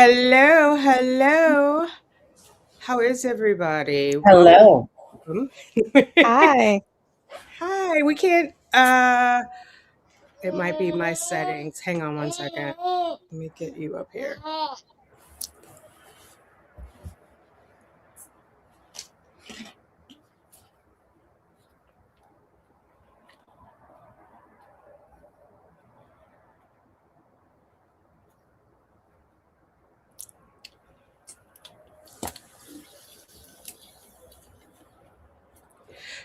Hello, hello. How is everybody? Hello. Welcome. Hi. Hi, we can't it might be my settings. Hang on one second. Let me get you up here.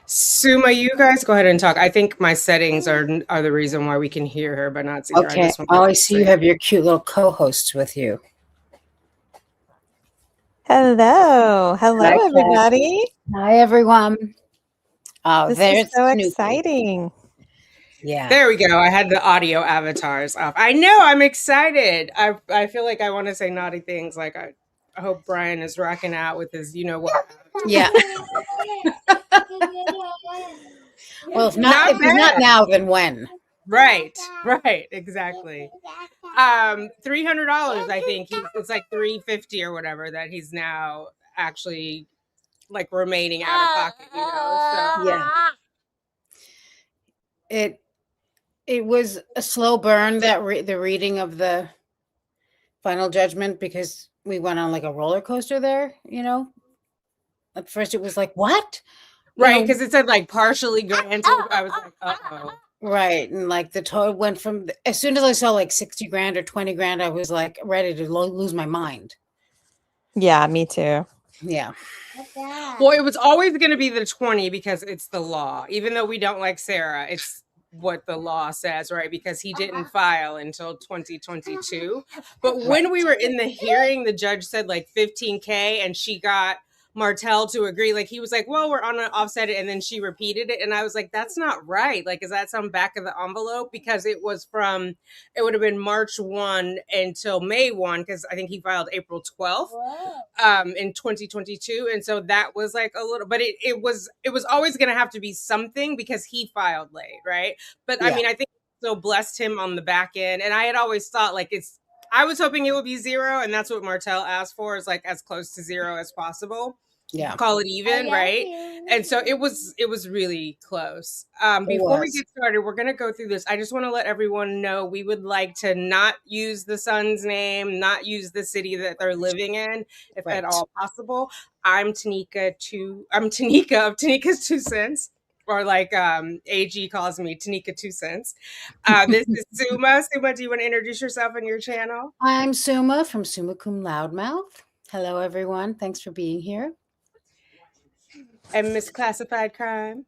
Suma, you guys go ahead and talk. I think my settings are the reason why we can hear her but not see her. I Okay. just want Oh, I to see you have your cute little co-hosts with you. Hello. Hello, Hi, Kat. everybody. Hi, everyone. Oh, This there's is so Snoopy. exciting. Yeah. There we go. I had the audio avatars up. I know. I'm excited. I feel like I want to say naughty things. Like I hope Brian is rocking out with his, you know what. Yeah. Well, if he's not bad. now, then when? Right. Exactly. $300. I think it's like $350 or whatever that he's now actually like remaining out of pocket. You know. So yeah. It was a slow burn, that the reading of the final judgment, because we went on like a roller coaster there. At first it was like, what? Right, because it said like partially granted. I was like, uh-oh. Right, and like the total went from, as soon as I saw like 60 grand or 20 grand, I was like ready to lose my mind. Yeah, me too. Yeah. Well, it was always going to be the 20 because it's the law. Even though we don't like Sarah, it's what the law says, right? Because he didn't file until 2022. But when we were in the hearing, the judge said like 15K and she got Martell to agree. Like he was like, well, we're on an offset, and then she repeated it. And I was like, that's not right. Like, is that some back of the envelope? Because it would have been March 1 until May 1, because I think he filed April 12th in 2022. And so that was like a little, but it was always going to have to be something because he filed late, right? But I mean, I think it still blessed him on the back end. And I had always thought like I was hoping it would be zero, and that's what Martell asked for, is like as close to zero as possible. Yeah. Call it even, right? And so it was really close. Before we get started, we're going to go through this. I just want to let everyone know we would like to not use the son's name, not use the city that they're living in, if at all possible. I'm Tanika of Tanika's 2 Cents. Or like AG calls me, Tanika 2 Cents. This is Suma. Suma, do you want to introduce yourself and your channel? I'm Suma from Summa Cum Loudmouth. Hello, everyone. Thanks for being here. And Miss Classified Crime.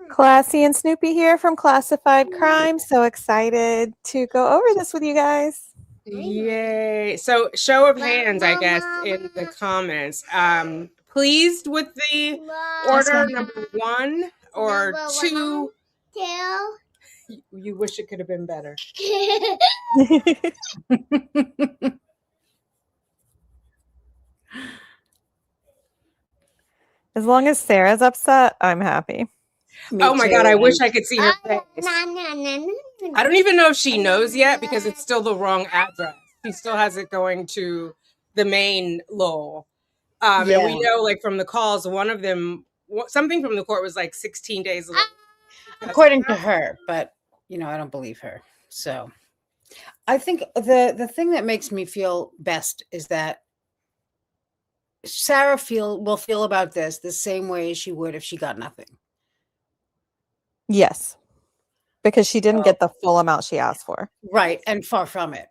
Classy and Snoopy here from Classified Crime. So excited to go over this with you guys. Yay. So show of hands, I guess, in the comments. Pleased with the order number 1 or 2? You wish it could have been better. As long as Sarah's upset, I'm happy. Oh my God, I wish I could see her face. I don't even know if she knows yet because it's still the wrong address. She still has it going to the main Lowell. And we know, like, from the calls, one of them, something from the court was like 16 days late. According to her, but I don't believe her. So I think the thing that makes me feel best is that Sarah will feel about this the same way as she would if she got nothing. Yes, because she didn't get the full amount she asked for. Right, and far from it.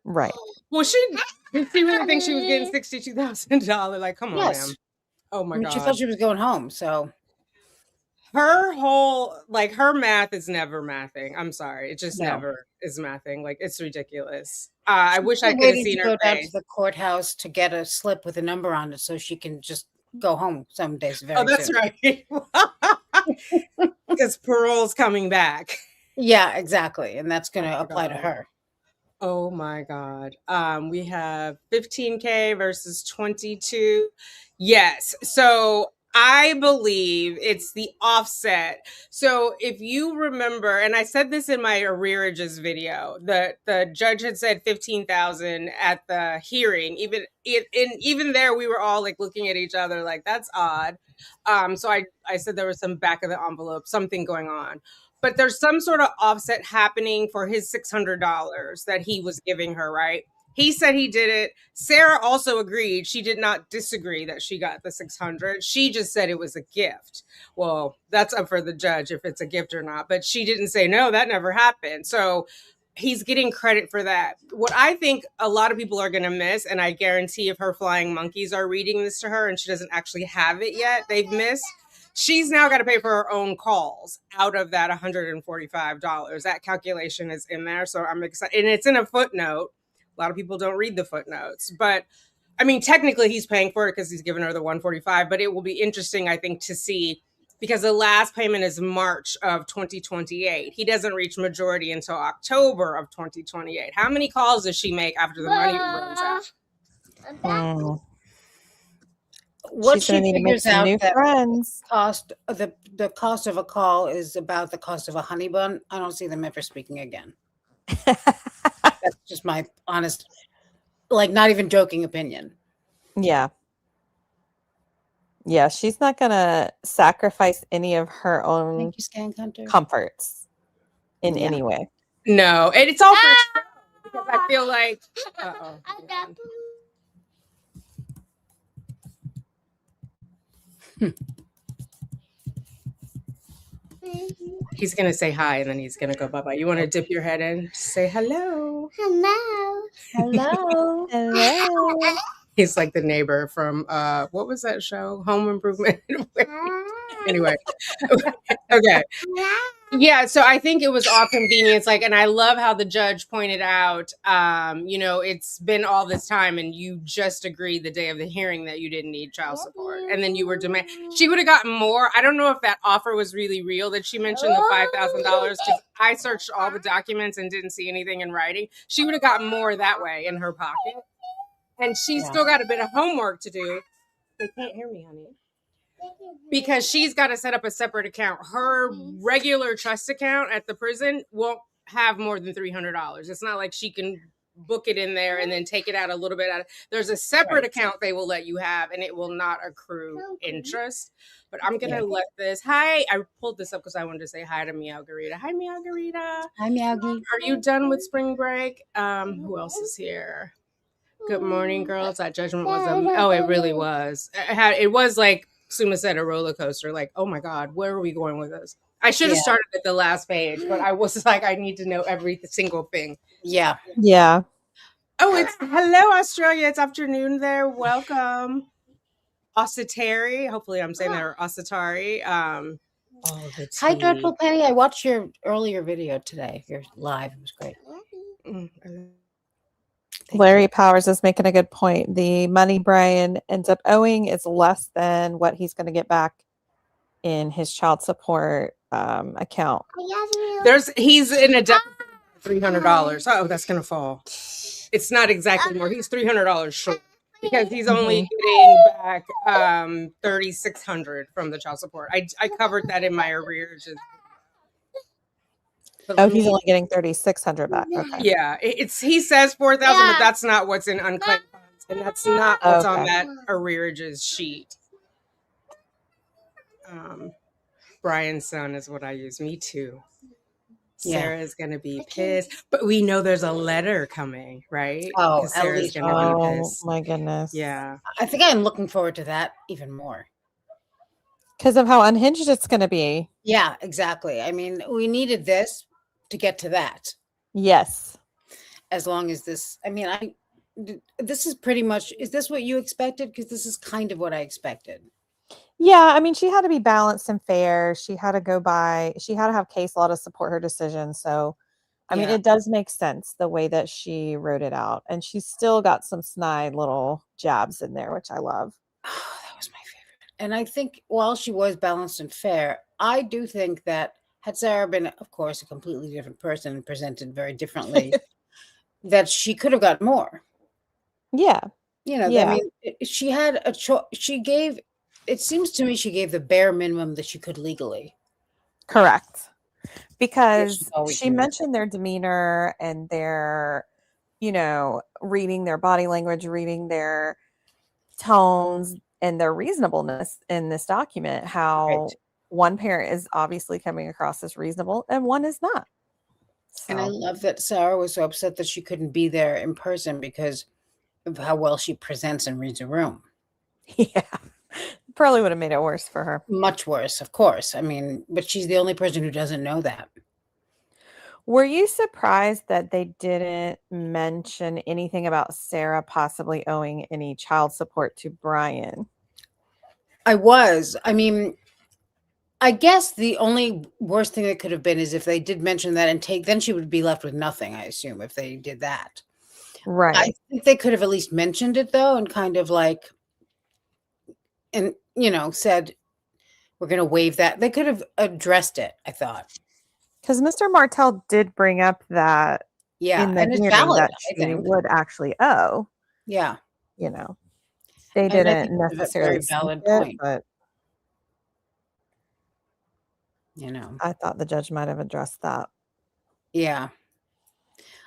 Right. Well, did she really think she was getting $62,000? Like, come on, ma'am. Oh my God. She thought she was going home, so her whole, like, her math is never mathing. I'm sorry, it just never is mathing. Like, it's ridiculous. I wish I could have seen her go down to the courthouse to get a slip with a number on it so she can just go home some days very soon. Oh, that's right. Because parole's coming back. Yeah, exactly. And that's going to apply to her. Oh my God. We have 15K versus 22. Yes. So I believe it's the offset. So if you remember, and I said this in my arrearages video, the judge had said 15,000 at the hearing. Even there, we were all like looking at each other like that's odd. So I said there was some back of the envelope, something going on. But there's some sort of offset happening for his $600 that he was giving her, right? He said he did it. Sarah also agreed. She did not disagree that she got the 600. She just said it was a gift. Well, that's up for the judge if it's a gift or not. But she didn't say, no, that never happened. So he's getting credit for that. What I think a lot of people are going to miss, and I guarantee if her flying monkeys are reading this to her and she doesn't actually have it yet, they've missed. She's now got to pay for her own calls out of that $145. That calculation is in there. So I'm excited. And it's in a footnote. A lot of people don't read the footnotes, but I mean, technically he's paying for it because he's given her the 145, but it will be interesting, I think, to see because the last payment is March of 2028. He doesn't reach majority until October of 2028. How many calls does she make after the money runs out? What She's she gonna need to make figures some out new that friends. the cost of a call is about the cost of a honey bun. I don't see them ever speaking again. That's just my honest, like, not even joking opinion. Yeah. Yeah, she's not gonna sacrifice any of her own Thank you, Skank Hunter. comforts in Yeah. any way. No, and it's all for show because I feel like, he's going to say hi and then he's going to go bye-bye. You want to dip your head in? Say hello. Hello. Hello. Hello. He's like the neighbor from, what was that show? Home Improvement. Anyway. Okay. Yeah, so I think it was all convenience. Like, and I love how the judge pointed out, it's been all this time and you just agreed the day of the hearing that you didn't need child support. And then you were demanding. She would have gotten more. I don't know if that offer was really real that she mentioned, the $5,000, because I searched all the documents and didn't see anything in writing. She would have gotten more that way in her pocket. And she's still got a bit of homework to do. They can't hear me, honey. Because she's got to set up a separate account. Her regular trust account at the prison won't have more than $300. It's not like she can book it in there and then take it out a little bit. There's a separate account they will let you have, and it will not accrue interest. But I'm going to let this. Hi. I pulled this up because I wanted to say hi to Meowgarita. Hi, Meowgarita. Hi, Meowgy. Are you done with spring break? Who else is here? Good morning, girls. That judgment was it really was. It was like Suma said, a roller coaster. Like, oh my God, where are we going with this? I should have started at the last page, but I was like, I need to know every single thing. Yeah. Yeah. Oh, it's hello, Australia. It's afternoon there. Welcome. Ositari. Hopefully I'm saying that, or Ositari. Hi, Dreadful Penny. I watched your earlier video today. Your live. It was great. Larry Powers is making a good point. The money Brian ends up owing is less than what he's going to get back in his child support account. He's in a debt of $300. Oh, that's going to fall. It's not exactly more. He's $300 short because he's only getting back $3,600 from the child support. I covered that in my arrears. He's only getting $3,600 back. Okay. Yeah, he says $4,000, but that's not what's in unclaimed funds, and that's not what's on that arrearages sheet. Brian's son is what I use. Me too. Sarah's gonna be pissed, but we know there's a letter coming, right? Oh, Sarah's gonna be pissed. My goodness. Yeah, I think I'm looking forward to that even more because of how unhinged it's going to be. Yeah, exactly. I mean, we needed this to get to that. Yes. As long as this, this is pretty much, is this what you expected? Because this is kind of what I expected. Yeah. I mean, she had to be balanced and fair. She had to have case law to support her decision. So, I mean, it does make sense the way that she wrote it out. And she's still got some snide little jabs in there, which I love. Oh, that was my favorite. And I think while she was balanced and fair, I do think that had Sarah been, of course, a completely different person and presented very differently, that she could have got more. Yeah. I mean, she had a choice. She gave it seems to me she gave the bare minimum that she could legally. Correct. Because always she human. mentioned their demeanor and their, reading their body language, reading their tones and their reasonableness in this document, how one parent is obviously coming across as reasonable and one is not. And I So, love that Sarah was so upset that she couldn't be there in person because of how well she presents and reads a room. yeah, probably would have made it worse for her. Much worse, of course. I mean, but she's the only person who doesn't know that. Were you surprised that they didn't mention anything about Sarah possibly owing any child support to Brian? I was. I mean, I guess the only worst thing that could have been is if they did mention that and then she would be left with nothing, I assume, if they did that. Right. I think they could have at least mentioned it though, and kind of like, and said, we're going to waive that. They could have addressed it, I thought. Because Mr. Martell did bring up that in the and it's hearing valid, that I she think. would actually owe. Yeah. They And I didn't think it's a necessarily very valid speak it, point. but you I thought the judge might have addressed that. Yeah.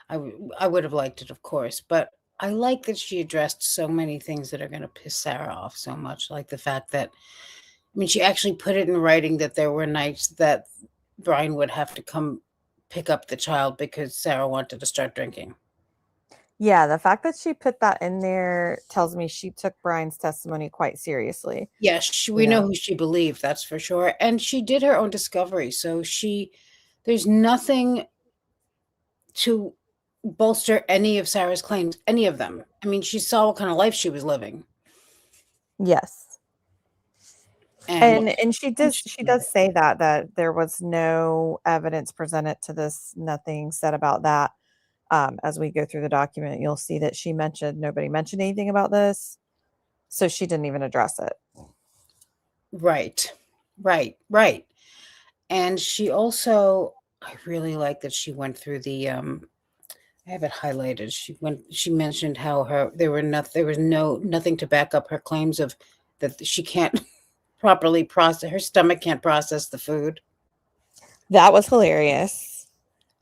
I would have liked it, of course, but I like that she addressed so many things that are going to piss Sarah off so much, like the fact that, I mean, she actually put it in writing that there were nights that Brian would have to come pick up the child because Sarah wanted to start drinking. Yeah, the fact that she put that in there tells me she took Brian's testimony quite seriously. Yes, we know who she believed, that's for sure. And she did her own discovery. So there's nothing to bolster any of Sarah's claims, any of them. I mean, she saw what kind of life she was living. Yes. And she does say that there was no evidence presented to this, nothing said about that. As we go through the document, you'll see that nobody mentioned anything about this. So she didn't even address it. Right. And she also, I really like that she went through the, I have it highlighted. She mentioned how there was nothing to back up her claims of that she can't properly process, her stomach can't process the food. That was hilarious.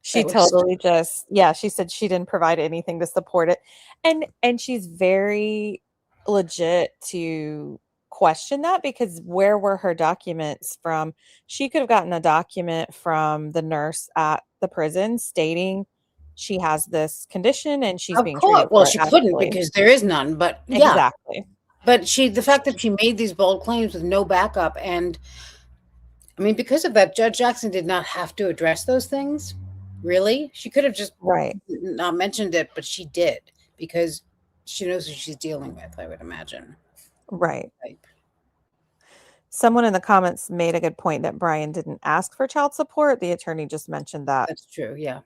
She totally she said she didn't provide anything to support it. And she's very legit to question that, because where were her documents from? She could have gotten a document from the nurse at the prison stating she has this condition and she's being treated for it. Well, she couldn't because there is none, but yeah. Exactly. But the fact that she made these bold claims with no backup, and I mean, because of that, Judge Jackson did not have to address those things. Really? She could have just not mentioned it, but she did because she knows who she's dealing with, I would imagine. Right. Someone in the comments made a good point that Brian didn't ask for child support. The attorney just mentioned that. That's true. Yeah.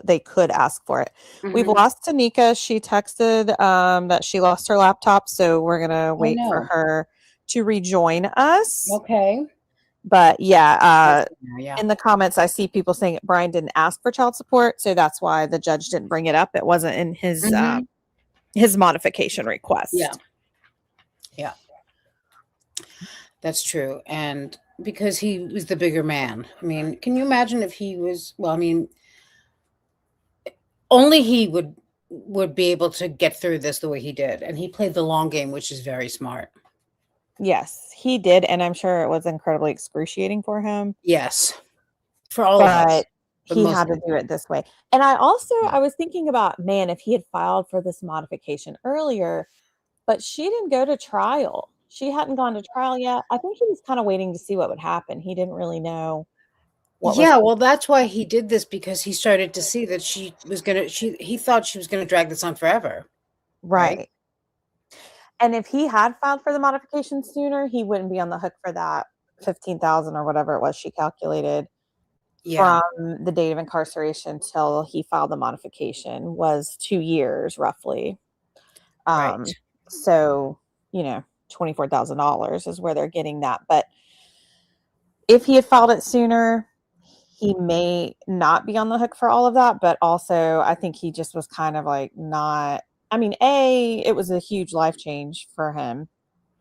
They could ask for it. Mm-hmm. We've lost Tanika. She texted that she lost her laptop, so we're gonna wait for her to rejoin us. Okay. But in the comments, I see people saying Brian didn't ask for child support, so that's why the judge didn't bring it up. It wasn't in his modification request. Yeah. That's true. And because he was the bigger man. I mean, can you imagine if he was, well, I mean, only he would be able to get through this the way he did. And he played the long game, which is very smart. Yes, he did. And I'm sure it was incredibly excruciating for him. Yes. For all of us. But he had to do it this way. And I was thinking about, man, if he had filed for this modification earlier, but she didn't go to trial. She hadn't gone to trial yet. I think he was kind of waiting to see what would happen. He didn't really know well, that's why he did this, because he started to see that he thought she was going to drag this on forever. Right. And if he had filed for the modification sooner, he wouldn't be on the hook for that $15,000 or whatever it was she calculated from the date of incarceration till he filed the modification was 2 years roughly. So, $24,000 is where they're getting that. But if he had filed it sooner, he may not be on the hook for all of that. But also, I think he just was kind of like not. I mean, it was a huge life change for him.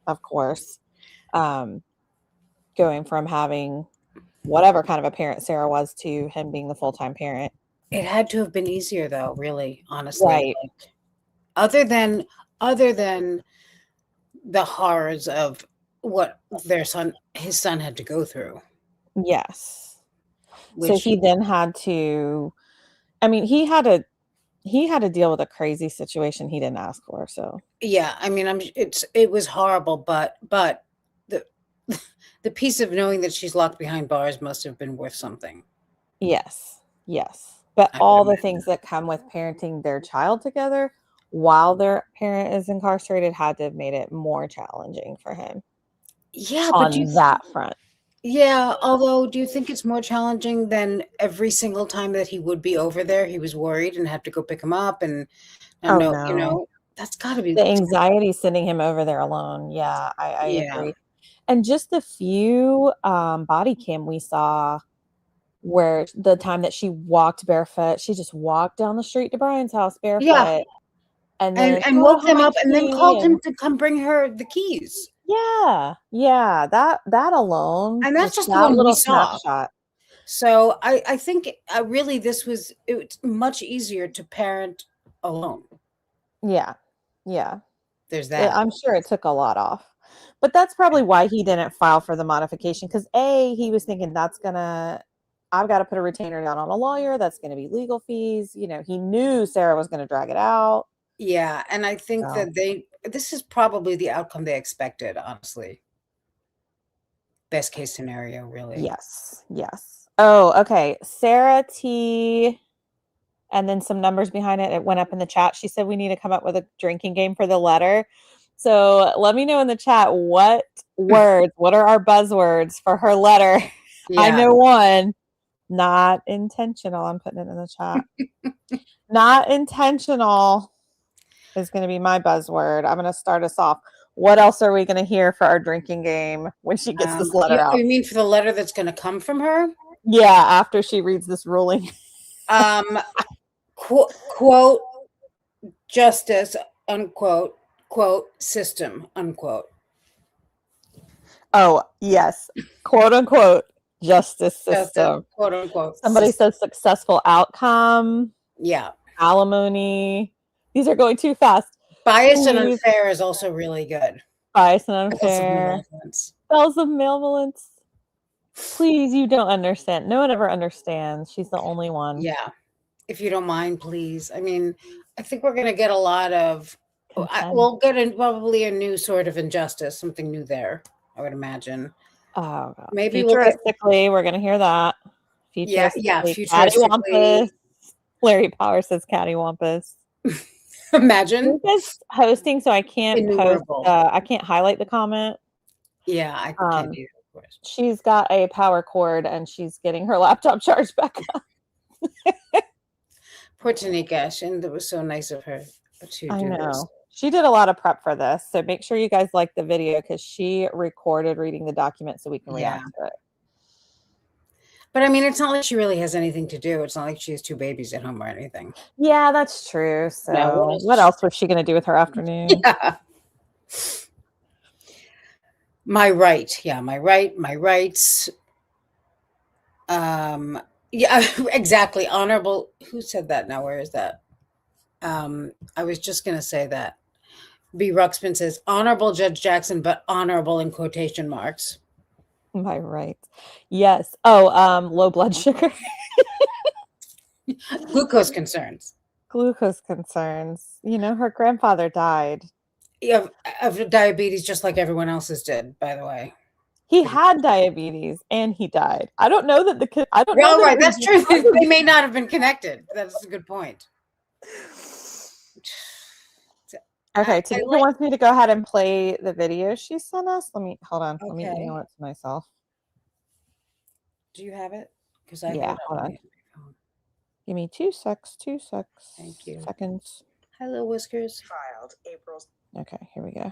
of course. Going from having whatever kind of a parent Sarah was to him being the full-time parent. It had to have been easier though, really, honestly. Right. Like, other than the horrors of what his son had to go through. Yes. So Which he then had to, I mean, he had to deal with a crazy situation he didn't ask for. So yeah, I mean, it was horrible, but the the piece of knowing that she's locked behind bars must have been worth something. yes, yes. But I would all the imagine. things that come with parenting their child together while their parent is incarcerated had to have made it more challenging for him. Yeah, but on that front. yeah, although do you think it's more challenging than every single time that he would be over there, he was worried and had to go pick him up and Oh no, no. that's gotta be The anxiety sending him over there alone. Yeah, I yeah. agree. And just the few body cam we saw where the time that she walked barefoot, she just walked down the street to Brian's house barefoot. Yeah. And then And woke them up and then called him to come bring her the keys. Yeah, that alone. And that's just the that one we little saw. snapshot. So I think really it's much easier to parent alone. Yeah. Yeah. There's that. I'm sure it took a lot off. But that's probably why he didn't file for the modification, because he was thinking I've got to put a retainer down on a lawyer. That's going to be legal fees. He knew Sarah was going to drag it out. Yeah, and I think that this is probably the outcome they expected, honestly. Best case scenario, really. Yes. Yes. Oh, okay. Sarah T. And then some numbers behind it. It went up in the chat. She said we need to come up with a drinking game for the letter. So let me know in the chat what are our buzzwords for her letter. Yeah. I know one. Not intentional. I'm putting it in the chat. Not intentional is going to be my buzzword. I'm going to start us off. What else are we going to hear for our drinking game when she gets this letter out? You mean for the letter that's going to come from her? Yeah, after she reads this ruling. Quote, justice, unquote, quote, system, unquote. Oh, yes. Quote unquote, justice system. Quote unquote. Somebody says successful outcome. Yeah. Alimony. These are going too fast. Biased and unfair is also really good. Biased and unfair. Spells of malevolence. Please, you don't understand. No one ever understands. She's the only one. Yeah. If you don't mind, please. I mean, I think we're going to get a lot of, we'll get probably a new sort of injustice, something new there, I would imagine. Oh, God. Maybe futuristically, we're going to hear that. Futuristically. Cattywampus. Larry Power says cattywampus. Imagine. Luca's hosting, so I can't post. I can't highlight the comment. Yeah, I can't do it, of course. She's got a power cord and she's getting her laptop charged back up. Poor Tanika, and it was so nice of her to do this. She did a lot of prep for this, so make sure you guys like the video because she recorded reading the document so we can react to it. But I mean, it's not like she really has anything to do. It's not like she has two babies at home or anything. Yeah, that's true. So what else was she going to do with her afternoon? Yeah. My rights. Yeah, exactly. Honorable. Who said that now? Where is that? I was just going to say that. B. Ruxpin says, Honorable Judge Jackson, but honorable in quotation marks. My rights. Yes. Oh, low blood sugar. Glucose concerns. Her grandfather died. Yeah, of diabetes, just like everyone else's did, by the way. He had diabetes and he died. I don't know that I don't know. Well, right, that's true. They may not have been connected. That's a good point. Okay, Tanika wants me to go ahead and play the video she sent us. Hold on. Okay. Let me email it to myself. Do you have it? Because hold on. Give me 2 seconds. Thank you. Seconds. Hello, Whiskers. Filed April. Okay, here we go.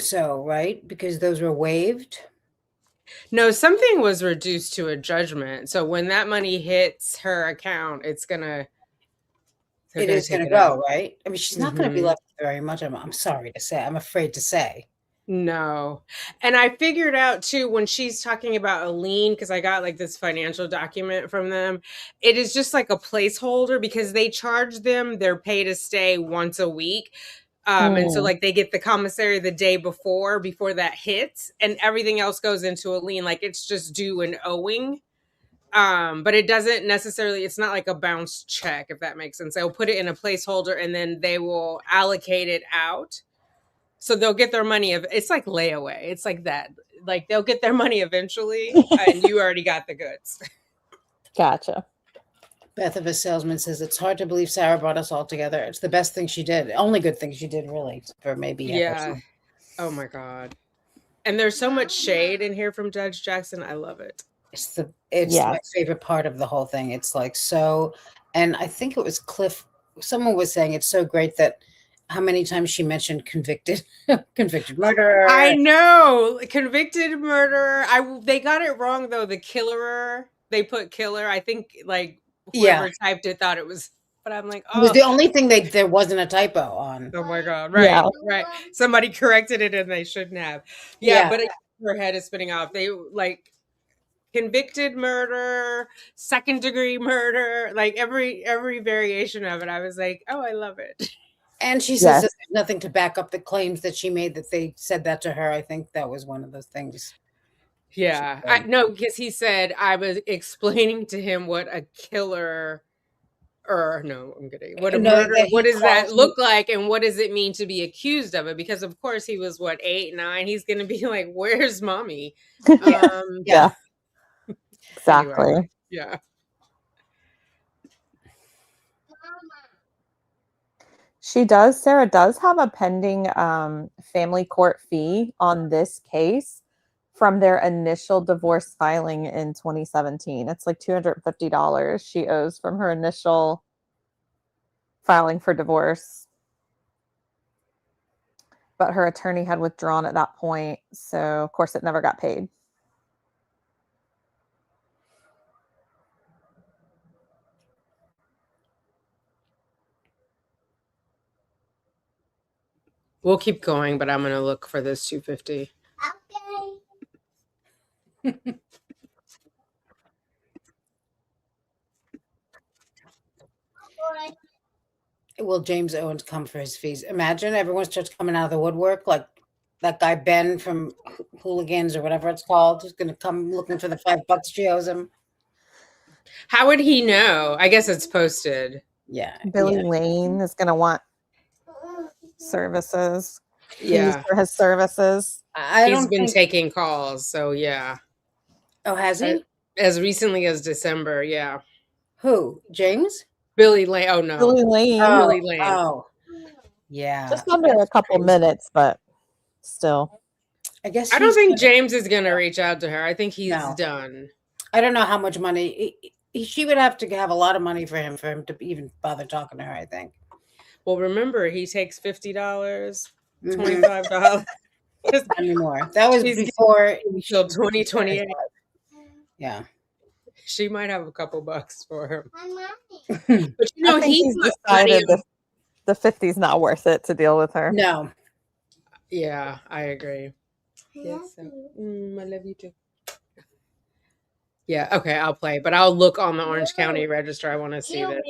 So, right? Because those were waived. No, something was reduced to a judgment. So when that money hits her account, it's gonna they're It gonna is take going to it out. go, right? I mean, she's not going to be Mhm. left with very much. I'm sorry to say. I'm afraid to say. No. And I figured out too when she's talking about a lien, because I got like this financial document from them, it is just like a placeholder because they charge them their pay to stay once a week. And so Mm. like they get the commissary the day before that hits, and everything else goes into a lien. Like it's just due and owing. But it doesn't necessarily, it's not like a bounce check, if that makes sense. They'll put it in a placeholder and then they will allocate it out. So they'll get their money. It's like layaway. It's like that. Like they'll get their money eventually, and you already got the goods. Gotcha. Beth of a salesman says it's hard to believe Sarah brought us all together. It's the best thing she did. Only good thing she did, really, for maybe Yeah. Oh my God. And there's so much shade in here from Judge Jackson. I love it. It's my Yes. favorite part of the whole thing. It's like so, and I think it was Cliff. Someone was saying it's so great that how many times she mentioned convicted, convicted murderer. I know, convicted murderer. They got it wrong though. The killerer. They put killer. I think like whoever typed it thought it was. But I'm like, It was oh, the only thing there wasn't a typo on. oh my God. Yeah. Right. Somebody corrected it and they shouldn't have. Yeah. But her head is spinning off. They like convicted murder, second degree murder, like every variation of it. I was like, oh, I love it. And she says Yes. that there's nothing to back up the claims that she made that they said that to her. I think that was one of those things. Yeah. No, because he said I was explaining to him what a killer or no, I'm kidding. What a murder, what does that look like? And what does it mean to be accused of it? Because of course he was what, 8, 9. He's gonna be like, where's mommy? Yeah. Exactly. Anyway, yeah. Sarah does have a pending family court fee on this case from their initial divorce filing in 2017. It's like $250 she owes from her initial filing for divorce. But her attorney had withdrawn at that point, so of course it never got paid. We'll keep going, but I'm gonna look for this 250. Okay. Will James Owens come for his fees? Imagine everyone starts coming out of the woodwork, like that guy Ben from Hooligans or whatever it's called, who's going to come looking for the $5 she owes him. How would he know? I guess it's posted. Yeah, Billy Lane is going to want services. Yeah, for his services. He's been taking calls, so yeah. Oh, has he? As recently as December, yeah. Who? James? Billy Lane. Oh no, Billy Lane. Billy Lane. Oh, yeah. Just under a couple minutes, but still. I guess I don't think James is going to reach out to her. I think he's done. I don't know how much money. She would have to have a lot of money for him to even bother talking to her, I think. Well, remember, he takes $50, $25. Not anymore. That was before until 2028. Yeah. She might have a couple bucks for him. But you know, he's decided the 50's not worth it to deal with her. No. Yeah, I agree. Yes, I love you too. Yeah, okay, I'll play, but I'll look on the Orange County Register. I want to see this.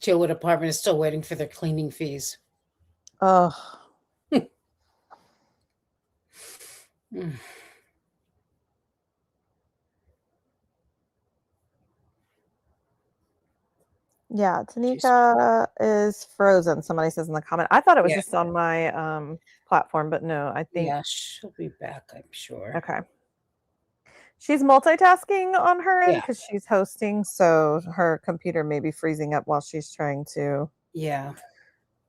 Chillwood apartment is still waiting for their cleaning fees. Oh. Yeah, Tanika is frozen. Somebody says in the comment. I thought it was just on my platform, but no, I think she'll be back, I'm sure. Okay. She's multitasking on her end because she's hosting, so her computer may be freezing up while she's trying to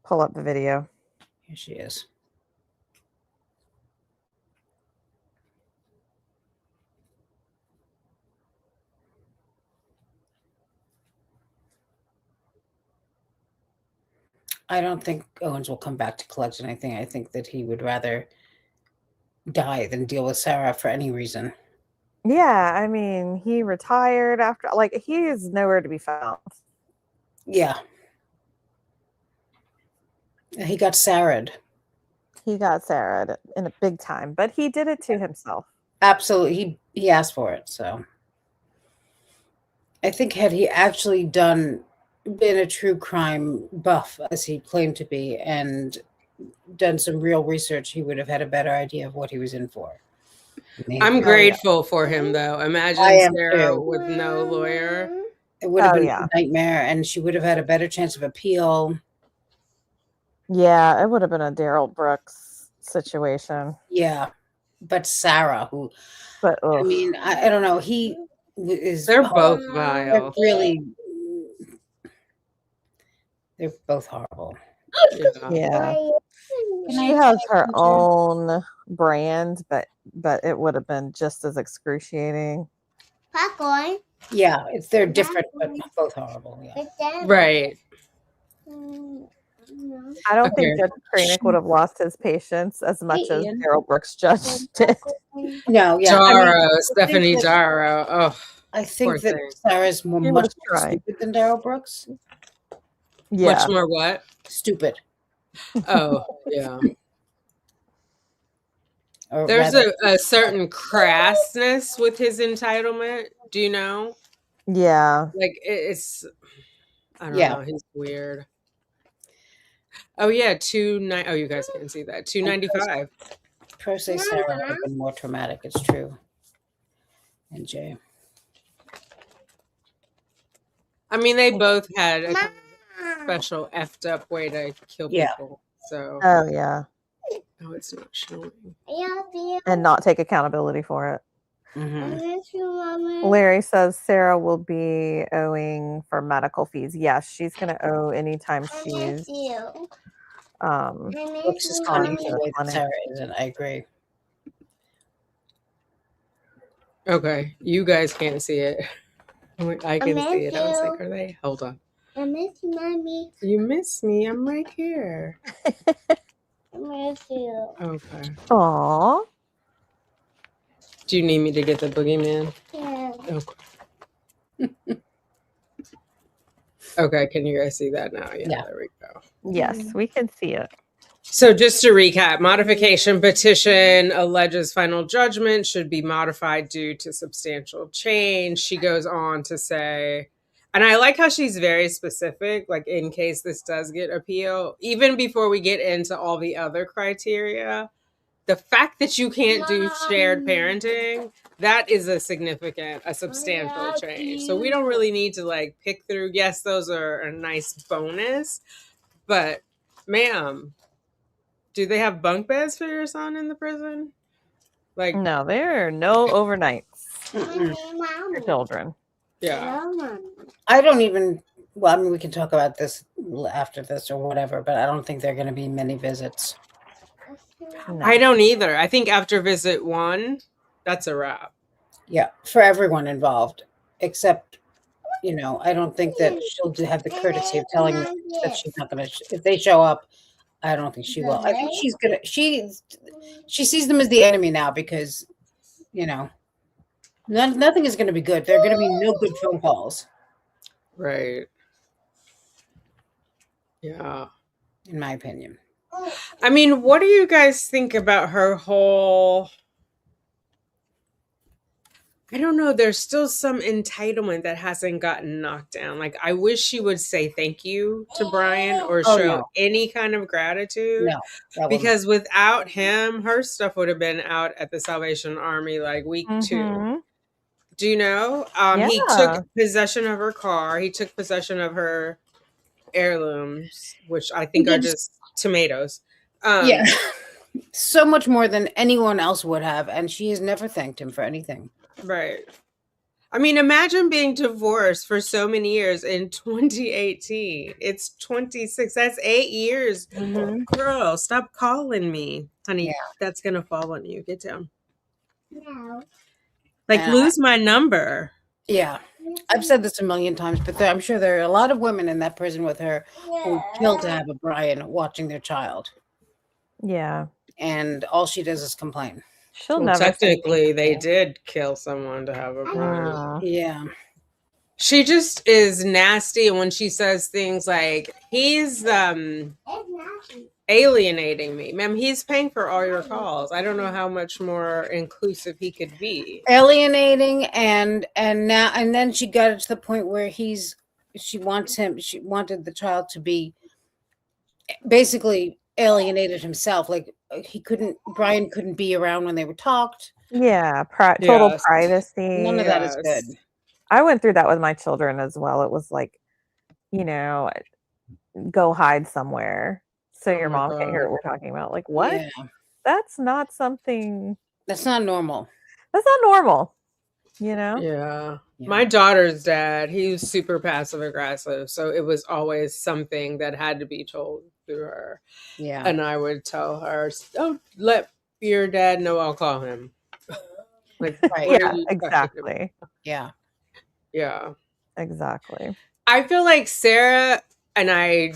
pull up the video. Here she is. I don't think Owens will come back to collect anything. I think that he would rather die than deal with Sarah for any reason. Yeah, I mean, he retired after, like, he is nowhere to be found. Yeah. He got Sarah'd. He got Sarah in a big time, but he did it to himself. Absolutely. He asked for it, so. I think had he actually been a true crime buff, as he claimed to be, and done some real research, he would have had a better idea of what he was in for. I'm grateful for him, though. Imagine I am Sarah too. with no lawyer. It would have Oh, been yeah. a nightmare, and she would have had a better chance of appeal. Yeah, it would have been a Daryl Brooks situation. Yeah. But Sarah, who, But I mean, I don't know. He is. They're both They're vile. really. They're both horrible. Yeah. yeah, she has her own brand, but it would have been just as excruciating. Popcorn. Yeah, they're different, but both horrible. Yeah. Right. I don't think Okay. Judge Cranick would have lost his patience as much as Daryl Brooks Judge did. No, yeah. Darrow, Stephanie Darrow. Oh, I poor think that thing. Sarah's He much was more trying. stupid than Daryl Brooks. Yeah, Much more what? Stupid. Oh, yeah. Or There's rather, a certain crassness with his entitlement. Do you know? yeah. Like it's, I don't Yeah. know. He's weird. Oh yeah, Oh, you guys can see that. $2.95. per se Sarah would have been more traumatic. It's true. And Jay. I mean, they both had a kind of special effed up way to kill people. So, Oh yeah, oh, it's not showing. and not take accountability for it. Mm-hmm. Larry says Sarah will be owing for medical fees. Yes, she's going to owe anytime she's Brooks is on coming to the the way that clinic. Sarah isn't. I agree. Okay, you guys can't see it. I can see it. I was like, are they? Hold on. I miss you, Mommy. You miss me. I'm right here. I miss you. Okay. Aww. Do you need me to get the boogeyman? Yeah. Okay. Okay, can you guys see that now? Yeah. There we go. Yes, we can see it. So just to recap, modification petition alleges final judgment should be modified due to substantial change. She goes on to say, and I like how she's very specific, like in case this does get appeal, even before we get into all the other criteria, the fact that you can't do shared parenting, that is a substantial change. So we don't really need to like pick through. Yes, those are a nice bonus, but ma'am, do they have bunk beds for your son in the prison? Like, No, there are no overnights Mm-mm. for children. yeah. I don't even. Well, I mean, we can talk about this after this or whatever, but I don't think there are going to be many visits. No. I don't either. I think after visit 1, that's a wrap. Yeah, for everyone involved, except, I don't think that she'll have the courtesy of telling them that she's not going to. If they show up, I don't think she will. I think she's gonna. She sees them as the enemy now because, nothing is going to be good. There are going to be no good phone calls, Right. Yeah. in my opinion. I mean, what do you guys think about her whole... I don't know. There's still some entitlement that hasn't gotten knocked down. Like, I wish she would say thank you to Brian or show any kind of gratitude. No, because without him, her stuff would have been out at the Salvation Army like week 2. Do you know? He took possession of her car. He took possession of her heirlooms, which I think are just tomatoes. Yeah. So much more than anyone else would have. And she has never thanked him for anything. Right. I mean, imagine being divorced for so many years in 2018. It's 26. That's 8 years. Girl, stop calling me. Honey, that's going to fall on you. Get down. No. Like, lose my number. Yeah. I've said this a million times, but I'm sure there are a lot of women in that prison with her who would kill to have a Brian watching their child. Yeah. And all she does is complain. She'll Well, never say thank technically, they you. did kill someone to have a Brian. Yeah. She just is nasty, and when she says things like, he's alienating me. Ma'am, he's paying for all your calls. I don't know how much more inclusive he could be. Alienating, and then she got it to the point where she wanted the child to be basically alienated himself. Like Brian couldn't be around when they were talked. Yeah, total Yes. privacy. None of that is good. I went through that with my children as well. It was like, you know, go hide somewhere so your my mom can't hear God. what we're talking about. Like, what? Yeah. That's not something. That's not normal. That's not normal. You know? Yeah. Yeah. My daughter's dad, he was super passive aggressive. So it was always something that had to be told to her. Yeah. And I would tell her, don't let your dad know I'll call him. Like, Right. what are Yeah, you talking exactly. about? Yeah. Yeah. Exactly. I feel like Sarah, and I'm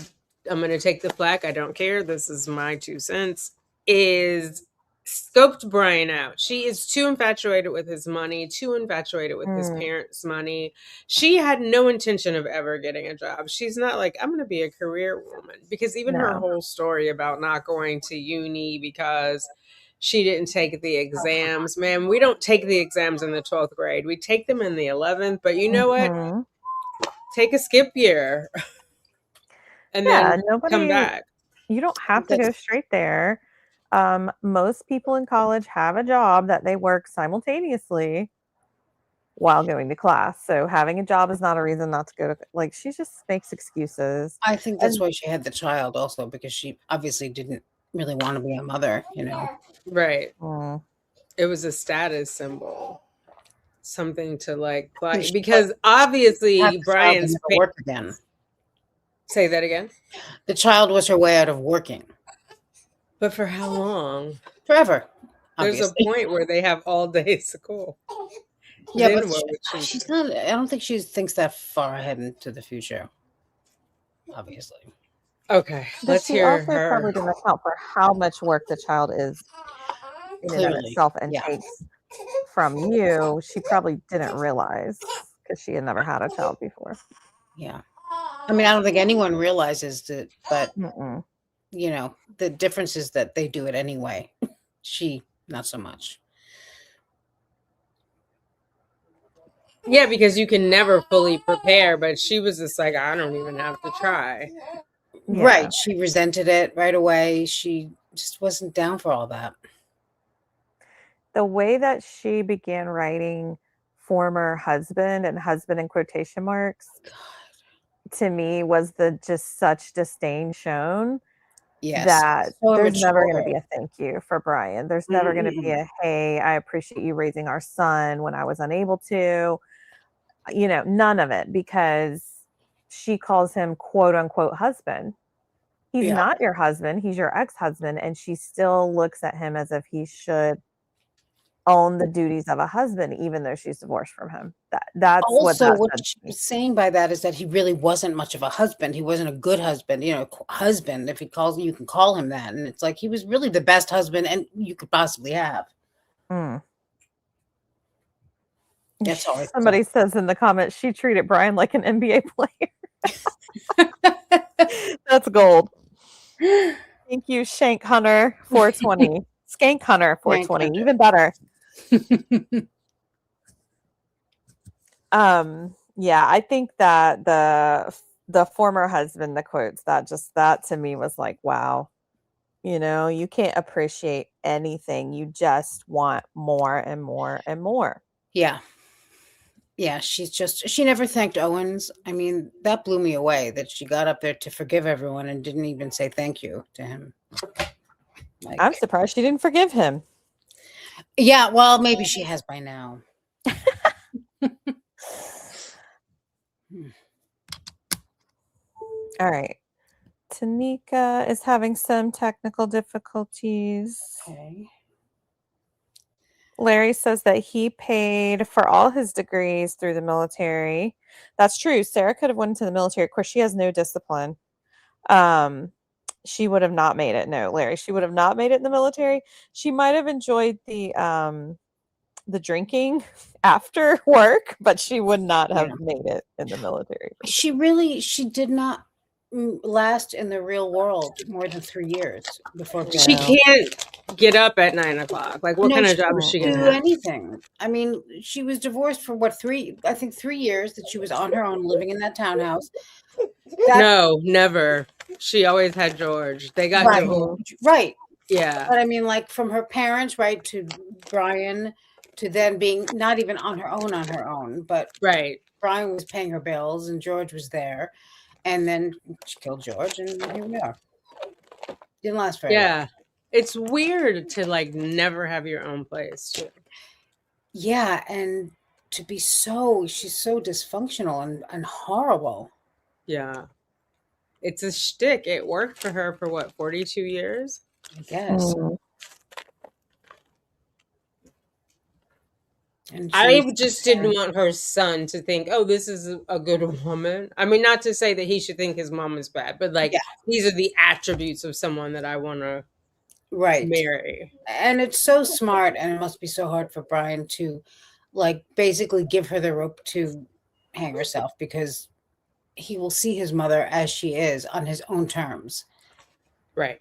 going to take the flack. I don't care. This is my 2 cents. Is scoped Brian out. She is too infatuated with his money, too infatuated with his parents' money. She had no intention of ever getting a job. She's not like, I'm going to be a career woman, because even her No. whole story about not going to uni because she didn't take the exams. Man, we don't take the exams in the 12th grade. We take them in the 11th. But you know what? Mhm. Take a skip year and Yeah, then come back. You don't have to go straight there. Most people in college have a job that they work simultaneously while going to class. So having a job is not a reason not to go to, like, she just makes excuses. I think that's why she had the child also, because she obviously didn't really want to be a mother, you know. Right. Mm. It was a status symbol. Something to like play, She because have obviously the child and Brian's never work again. Say that again. The child was her way out of working. But for how long? Forever. There's Obviously. a point where they have all day school. Yeah, Then but what would she she's do? not. I don't think she thinks that far ahead into the future. Obviously. Okay, But let's she hear also her. probably didn't account for how much work the child is in and of Clearly. itself and Yeah. takes from you. She probably didn't realize because she had never had a child before. Yeah. I mean, I don't think anyone realizes that, but Mm-mm. you know, the difference is that they do it anyway. She, not so much. Yeah, because you can never fully prepare, but she was just like, I don't even have to try. Yeah. Right. She resented it right away. She just wasn't down for all that. The way that she began writing former husband and husband in quotation marks to me was just such disdain shown. Yes. That So there's never going to immature. be a thank you for Brian. There's never going to be a, hey, I appreciate you raising our son when I was unable to. You know, none of it, because she calls him quote unquote husband. He's Yeah. not your husband. He's your ex-husband. And she still looks at him as if he should own the duties of a husband, even though she's divorced from him. That's Also, what what that said to me. she's saying by that is that he really wasn't much of a husband. He wasn't a good husband, you know, husband. If he calls you can call him that. And it's like he was really the best husband and you could possibly have. Mm. That's all. Somebody says in the comments she treated Brian like an NBA player. That's gold. Thank you, Shank Hunter 420. Skank Hunter 420, even better. Yeah, I think that the former husband, the quotes, that to me was like, wow. You know, you can't appreciate anything. You just want more and more and more. Yeah. Yeah, she never thanked Owens. I mean, that blew me away that she got up there to forgive everyone and didn't even say thank you to him. Like, I'm surprised she didn't forgive him. Yeah, well, maybe she has by now. All right. Tanika is having some technical difficulties. Okay. Larry says that he paid for all his degrees through the military. That's true. Sarah could have went into the military. Of course, she has no discipline. She would have not made it. No, Larry, she would have not made it in the military. She might have enjoyed the drinking after work, but she would not have made it in the military. She did not last in the real world more than 3 years before She can't get up at 9 o'clock. Like, what kind of job is she do gonna have? anything. I mean, she was divorced for what, 3 years that she was on her own living in that townhouse. No, never. She always had George. They got divorced. Right. Yeah. But I mean, like, from her parents, right, to Brian, to then being not even on her own, but Right. Brian was paying her bills and George was there. And then she killed George, and here we are. Didn't last very long. Yeah. It's weird to like never have your own place too. Yeah, and to be she's so dysfunctional and horrible. Yeah. It's a shtick. It worked for her for what, 42 years? I guess. And I just didn't want her son to think, oh, this is a good woman. I mean, not to say that he should think his mom is bad, but like these are the attributes of someone that I want to marry. And it's so smart, and it must be so hard for Brian to like basically give her the rope to hang herself, because he will see his mother as she is on his own terms. Right.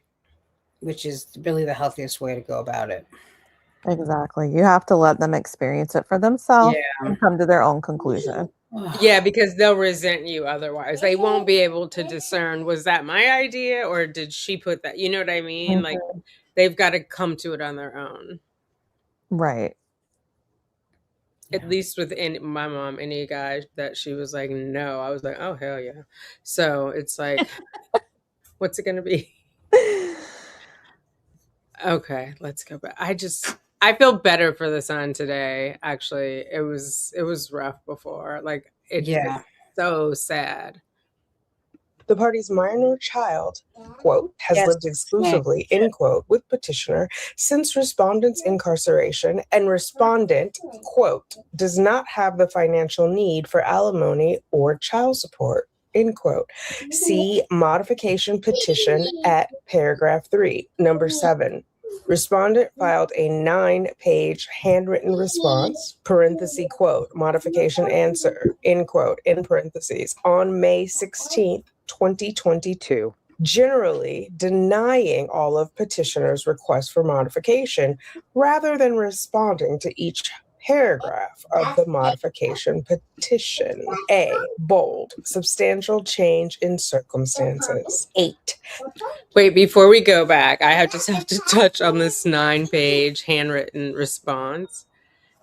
Which is really the healthiest way to go about it. Exactly. You have to let them experience it for themselves and come to their own conclusion. Yeah, because they'll resent you otherwise. They won't be able to discern, was that my idea or did she put that? You know what I mean? Like, they've got to come to it on their own. Right. At least with my mom, any guy that she was like, no, I was like, oh, hell yeah. So it's like, what's it going to be? Okay, let's go back. I feel better for the son today. Actually, it was rough before. Like, it's so sad. The party's minor child, quote, has lived exclusively, end quote, with petitioner since respondent's incarceration, and respondent, quote, does not have the financial need for alimony or child support, end quote. See modification petition at paragraph 3, number 7. Respondent filed a 9-page handwritten response, parenthesis, quote, modification answer, end quote, in parentheses, on May 16th, 2022, generally denying all of petitioner's requests for modification rather than responding to each paragraph of the modification petition. A, bold, substantial change in circumstances. 8. Wait, before we go back, I just have to touch on this 9-page handwritten response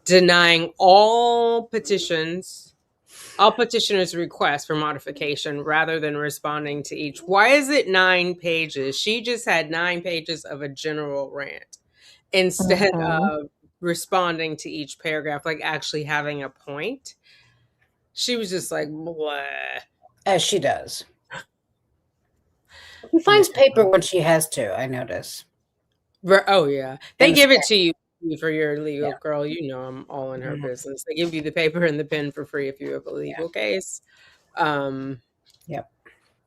denying all petitioners' requests for modification rather than responding to each. Why is it 9 pages? She just had 9 pages of a general rant instead of responding to each paragraph, like actually having a point. She was just like, blah. As she does. She finds paper when she has to, I notice. Oh, yeah. They give it to you for your legal girl. You know, I'm all in her business. They give you the paper and the pen for free if you have a legal case.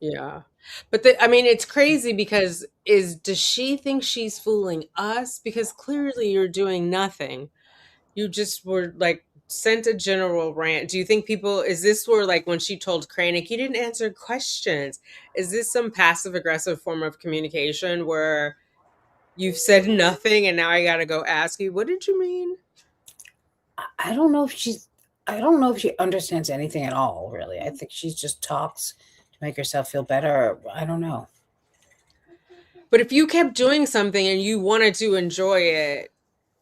Yeah. But I mean, it's crazy because does she think she's fooling us? Because clearly you're doing nothing. You just were like sent a general rant. Do you think is this where like when she told Kranick, you didn't answer questions? Is this some passive aggressive form of communication where you've said nothing and now I got to go ask you, what did you mean? I don't know if she understands anything at all, really. I think she just talks to make herself feel better. I don't know. But if you kept doing something and you wanted to enjoy it,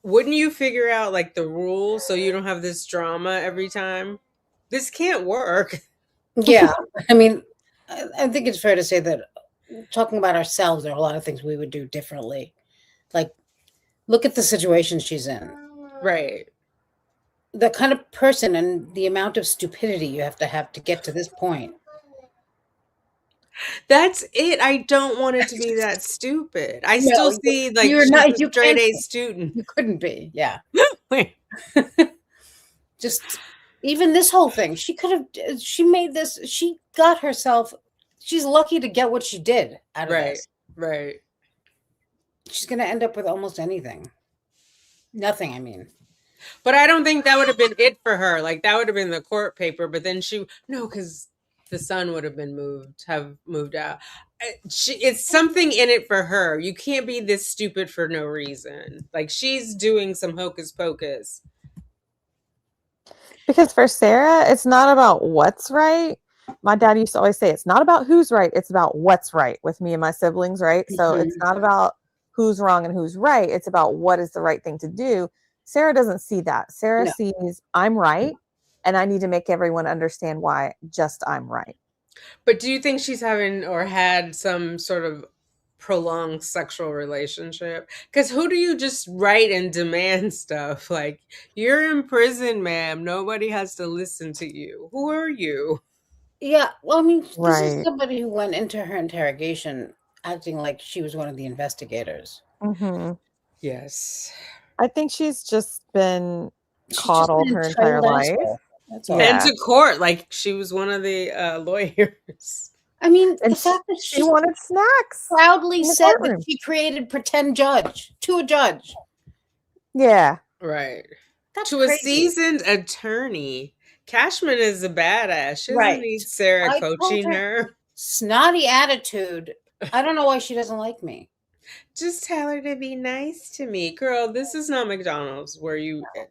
wouldn't you figure out like the rules so you don't have this drama every time? This can't work. Yeah. I mean, I think it's fair to say that talking about ourselves, there are a lot of things we would do differently. Like, look at the situation she's in. Right. The kind of person and the amount of stupidity you have to get to this point. That's it. I don't want it to be that stupid. I still see like you're she's not- a you straight can't- A student. You couldn't be. Yeah. Wait, Just even this whole thing, she made this, she got herself, she's lucky to get what she did out of right, this. right. She's going to end up with almost anything. Nothing, I mean. But I don't think that would have been it for her. Like that would have been the court paper. But then because the son would have moved out. It's something in it for her. You can't be this stupid for no reason. Like she's doing some hocus pocus. Because for Sarah, it's not about what's right. My dad used to always say, it's not about who's right. It's about what's right with me and my siblings, right? So it's not about who's wrong and who's right. It's about what is the right thing to do. Sarah doesn't see that. Sarah sees I'm right, and I need to make everyone understand why just I'm right. But do you think she's having or had some sort of prolonged sexual relationship? Because who do you just write and demand stuff? Like, you're in prison, ma'am. Nobody has to listen to you. Who are you? Yeah, well, I mean, this Right. is somebody who went into her interrogation acting like she was one of the investigators. Mm-hmm. Yes. I think she's just been She's just coddled an her entire entitled life. asshole. That's all. Yeah. And to court, like she was one of the lawyers. I mean, And the fact that she wanted snacks. proudly in the said courtroom. that she created pretend judge to a judge. Yeah. Right. That's To a crazy. seasoned attorney. Cashman is a badass. She doesn't Right. need Sarah I told coaching her- her. Snotty attitude. I don't know why she doesn't like me. Just tell her to be nice to me. Girl, this is not McDonald's where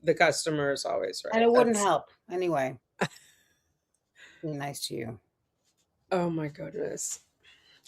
the customer is always right. And it wouldn't That's- help. Anyway. Be nice to you. Oh my goodness.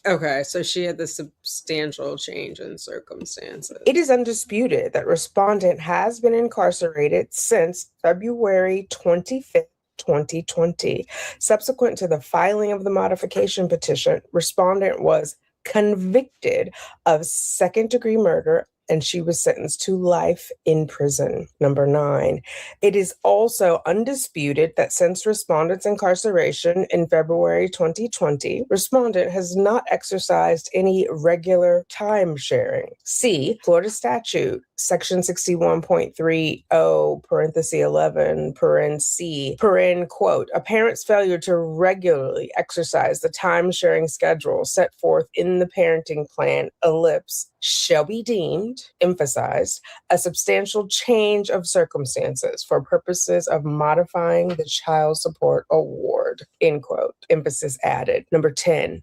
Okay, so she had the substantial change in circumstances. It is undisputed that respondent has been incarcerated since February 25th, 2020. Subsequent to the filing of the modification petition, respondent was convicted of second-degree murder, and she was sentenced to life in prison. Number 9. It is also undisputed that since respondent's incarceration in February 2020, respondent has not exercised any regular time sharing. C. Florida statute, section 61.30, parenthesis 11, paren C, paren quote, a parent's failure to regularly exercise the time sharing schedule set forth in the parenting plan, ellipse, shall be deemed, emphasized, a substantial change of circumstances for purposes of modifying the child support award, end quote, emphasis added. Number 10.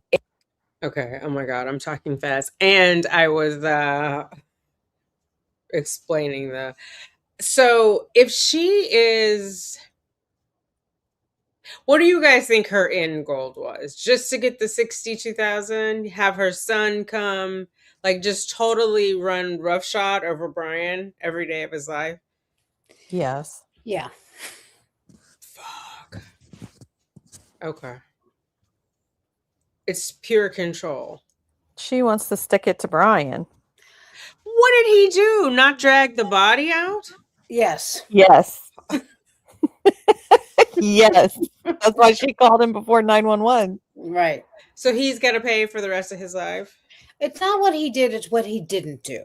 Okay, oh my God, I'm talking fast. And I was explaining so if she is, what do you guys think her end goal was? Just to get the 62,000, have her son come, like just totally run roughshod over Brian every day of his life? Yes. Yeah. Fuck. Okay. It's pure control. She wants to stick it to Brian. What did he do? Not drag the body out? Yes. Yes. Yes. That's why she called him before 911. Right. So he's got to pay for the rest of his life? It's not what he did, it's what he didn't do.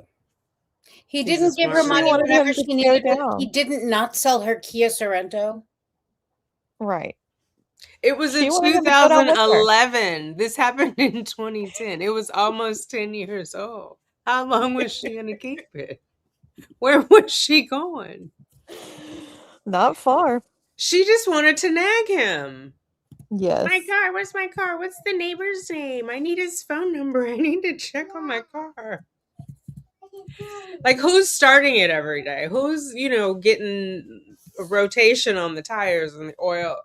He He's didn't a give her smart man. money She wanted whenever him to she go needed it. down. He didn't not sell her Kia Sorento. Right. It was in She wanted him to go down with her. 2011. This happened in 2010. It was almost 10 years old. How long was she going to keep it? Where was she going? Not far. She just wanted to nag him. Yes. My car, where's my car? What's the neighbor's name? I need his phone number. I need to check on my car. Like, who's starting it every day? Who's, getting a rotation on the tires and the oil?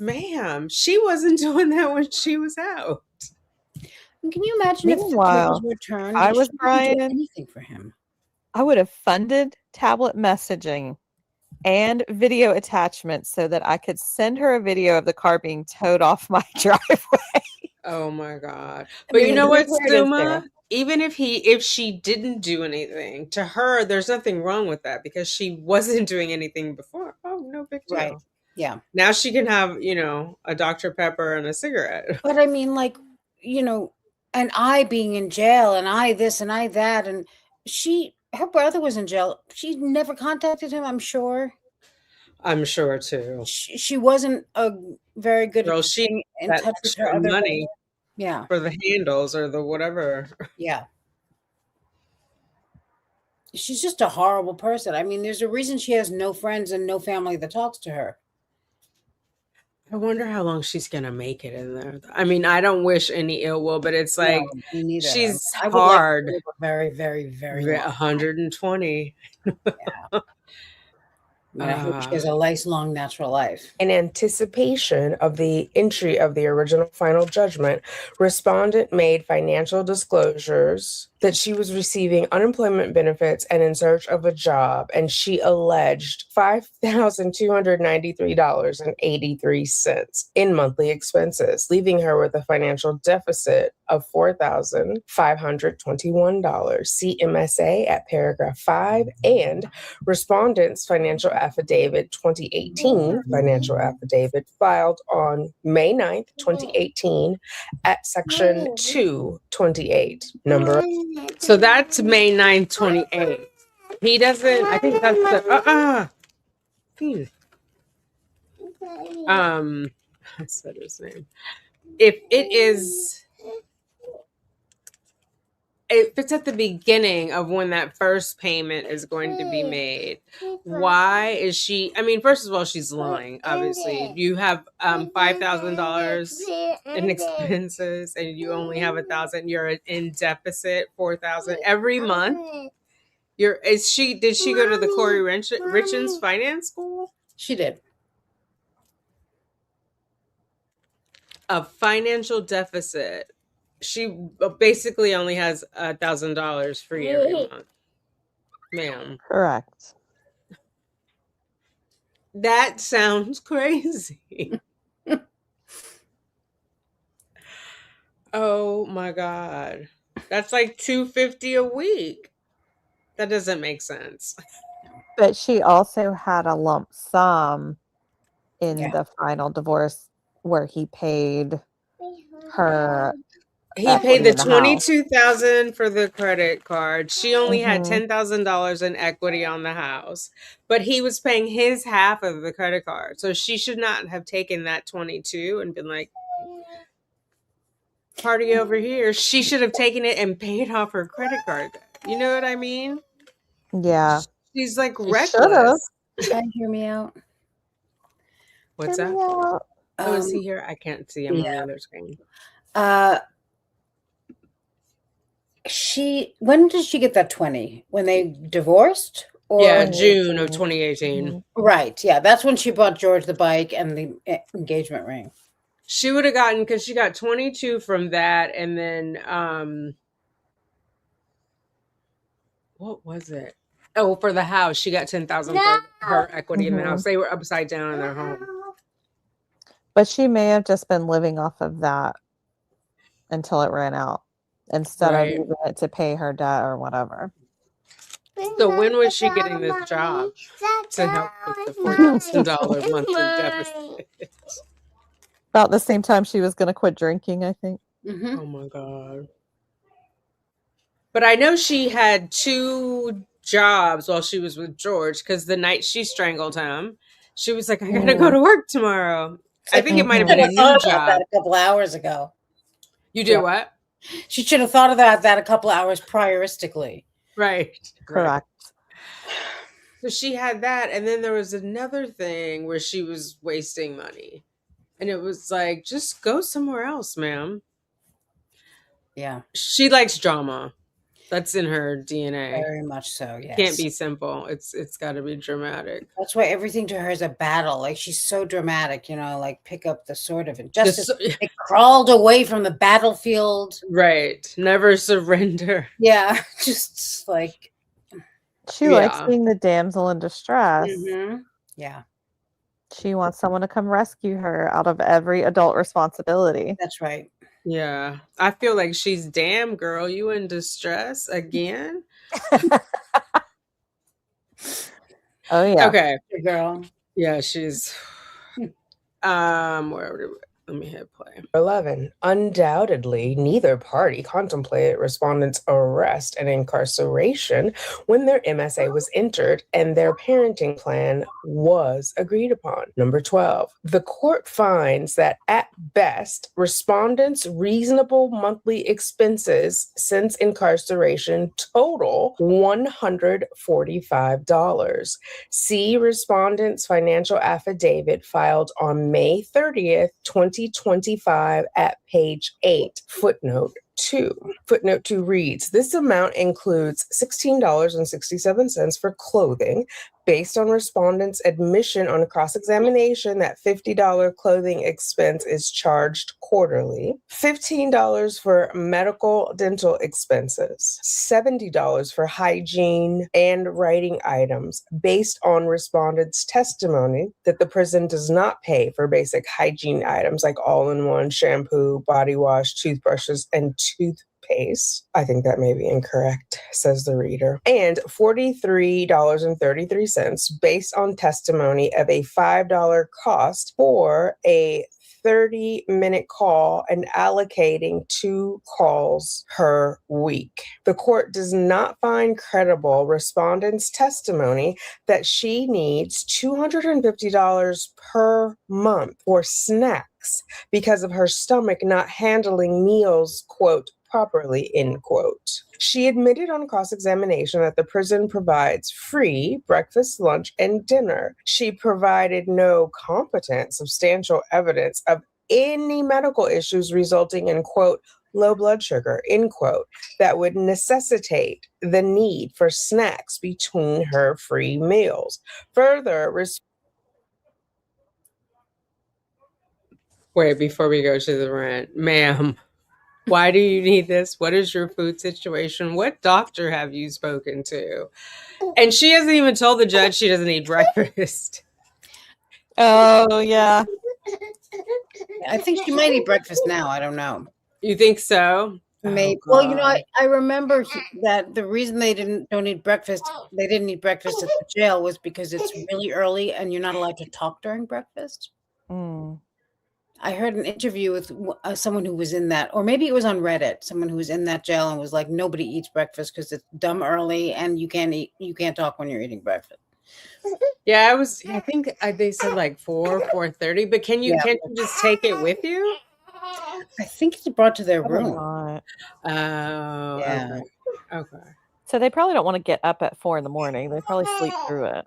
Ma'am, she wasn't doing that when she was out. And can you imagine if the Meanwhile, tables were turned? I and was she didn't do Brian. anything for him. I would have funded tablet messaging and video attachments so that I could send her a video of the car being towed off my driveway. Oh my God. But mean, you know what, here's where it is, Suma? Sarah. Even if she didn't do anything, to her, there's nothing wrong with that because she wasn't doing anything before. Oh, no big deal. Right. Yeah. Now she can have, a Dr. Pepper and a cigarette. But I mean, like, you know, and I being in jail, and I this and I that, and her brother was in jail. She never contacted him, I'm sure. I'm sure too. She wasn't a very good Girl, at she staying in that touch with her extra other money brother. Yeah. for the handles or the whatever. Yeah. She's just a horrible person. I mean, there's a reason she has no friends and no family that talks to her. I wonder how long she's gonna make it in there. I mean, I don't wish any ill will, but it's like No, me neither. she's I would like to hard. live a very, very, very long. 120. I hope she has a nice, long, natural life. In anticipation of the entry of the original final judgment, respondent made financial disclosures that she was receiving unemployment benefits and in search of a job, and she alleged $5,293.83 in monthly expenses, leaving her with a financial deficit of $4,521. See MSA at paragraph 5 and respondent's financial affidavit 2018 financial affidavit filed on May 9th, 2018 at section 228 number. So that's May 9th, 28. He doesn't, I think that's the I said his name. If it's at the beginning of when that first payment is going to be made, why is she, I mean, first of all, she's lying, obviously. You have $5,000 in expenses and you only have $1,000, you're in deficit $4,000 every month. Did she go to the Corey Richens finance school? She did. A financial deficit. She basically only has $1,000 for you every month, ma'am. Correct. That sounds crazy. Oh my God, that's like $250 a week. That doesn't make sense. But she also had a lump sum in the final divorce where he paid her. He paid the $22,000 for the credit card. She only had $10,000 in equity on the house, but he was paying his half of the credit card. So she should not have taken that 22 and been like, party over here. She should have taken it and paid off her credit card. You know what I mean? Yeah. She's like reckless. Hear me out. What's that? Oh, is he here? I can't see him on the other screen. When did she get that 20? When they divorced? Or June of 2018. Right. Yeah. That's when she bought George the bike and the engagement ring. She would have gotten, because she got 22 from that. And then, what was it? Oh, for the house. She got $10,000 for her equity in the house. They were upside down in their home. But she may have just been living off of that until it ran out, instead of using it to pay her debt or whatever. So when was she getting this job to help with the $4,000 monthly deficit? About the same time she was going to quit drinking, I think. Oh my God. But I know she had 2 jobs while she was with George, because the night she strangled him, she was like, I gotta go to work tomorrow. I think it might have been a new job. That a couple hours ago. You did what? She should have thought of that a couple hours prioristically. Right. Correct. So she had that, and then there was another thing where she was wasting money. And it was like, just go somewhere else, ma'am. Yeah. She likes drama. That's in her DNA. Very much so, yes. Can't be simple. It's got to be dramatic. That's why everything to her is a battle. Like, she's so dramatic, like pick up the sword of injustice. It crawled away from the battlefield. Right. Never surrender. Yeah. Just like. She likes being the damsel in distress. Yeah. She wants someone to come rescue her out of every adult responsibility. That's right. Yeah. I feel like she's, damn girl, you in distress again? Oh yeah. Okay. Good girl. Yeah, she's where Let me hit play. 11. Undoubtedly, neither party contemplated respondents' arrest and incarceration when their MSA was entered and their parenting plan was agreed upon. Number 12. The court finds that at best, respondents' reasonable monthly expenses since incarceration total $145. See respondent's financial affidavit filed on May 30th, 2025 at page 8, footnote 2. Footnote 2 reads, this amount includes $16.67 for clothing, based on respondent's admission on cross-examination that $50 clothing expense is charged quarterly, $15 for medical dental expenses, $70 for hygiene and writing items, based on respondent's testimony that the prison does not pay for basic hygiene items like all-in-one shampoo, body wash, toothbrushes, and toothpaste. I think that may be incorrect, says the reader. And $43.33 based on testimony of a $5 cost for a 30-minute call and allocating 2 calls per week. The court does not find credible respondent's testimony that she needs $250 per month for snacks because of her stomach not handling meals, quote, properly, end quote. She admitted on cross-examination that the prison provides free breakfast, lunch, and dinner. She provided no competent, substantial evidence of any medical issues resulting in, quote, low blood sugar, end quote, that would necessitate the need for snacks between her free meals. Further, Wait, before we go to the rant, ma'am, why do you need this? What is your food situation? What doctor have you spoken to? And she hasn't even told the judge she doesn't eat breakfast. Oh, yeah. I think she might eat breakfast now. I don't know. You think so? Maybe. Oh, Well, you know, God. I remember that the reason they didn't eat breakfast at the jail was because it's really early and you're not allowed to talk during breakfast. Mm. I heard an interview with someone who was in that, or maybe it was on Reddit, someone who was in that jail and was like, nobody eats breakfast because it's dumb early and you can't talk when you're eating breakfast. Yeah, I think they said like 4:30, but can't you just take it with you? I think it's brought to their Probably room. not. Oh, Yeah. Okay. So they probably don't want to get up at 4 in the morning. They probably sleep through it.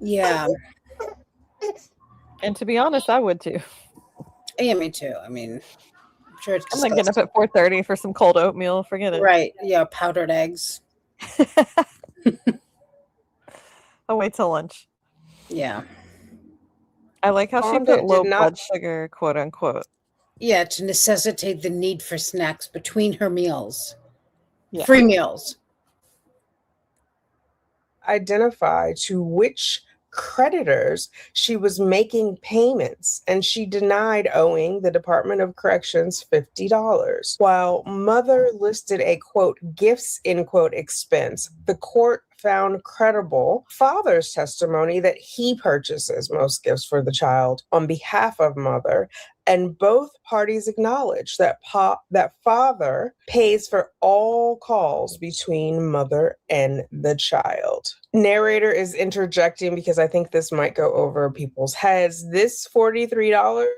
Yeah. And to be honest, I would too. Yeah, me too. I mean, I'm sure it's I'm not getting up at 4:30 for some cold oatmeal. Forget it. Right. Yeah, powdered eggs. I'll wait till lunch. Yeah. I like how she put low blood sugar, quote unquote. Yeah, to necessitate the need for snacks between her meals. Yeah. Free meals. Identify to which creditors she was making payments, and she denied owing the Department of Corrections $50. While mother listed a, quote, gifts, end quote, expense, the court found credible father's testimony that he purchases most gifts for the child on behalf of mother, and both parties acknowledge that that father pays for all calls between mother and the child. Narrator is interjecting because I think this might go over people's heads. This $43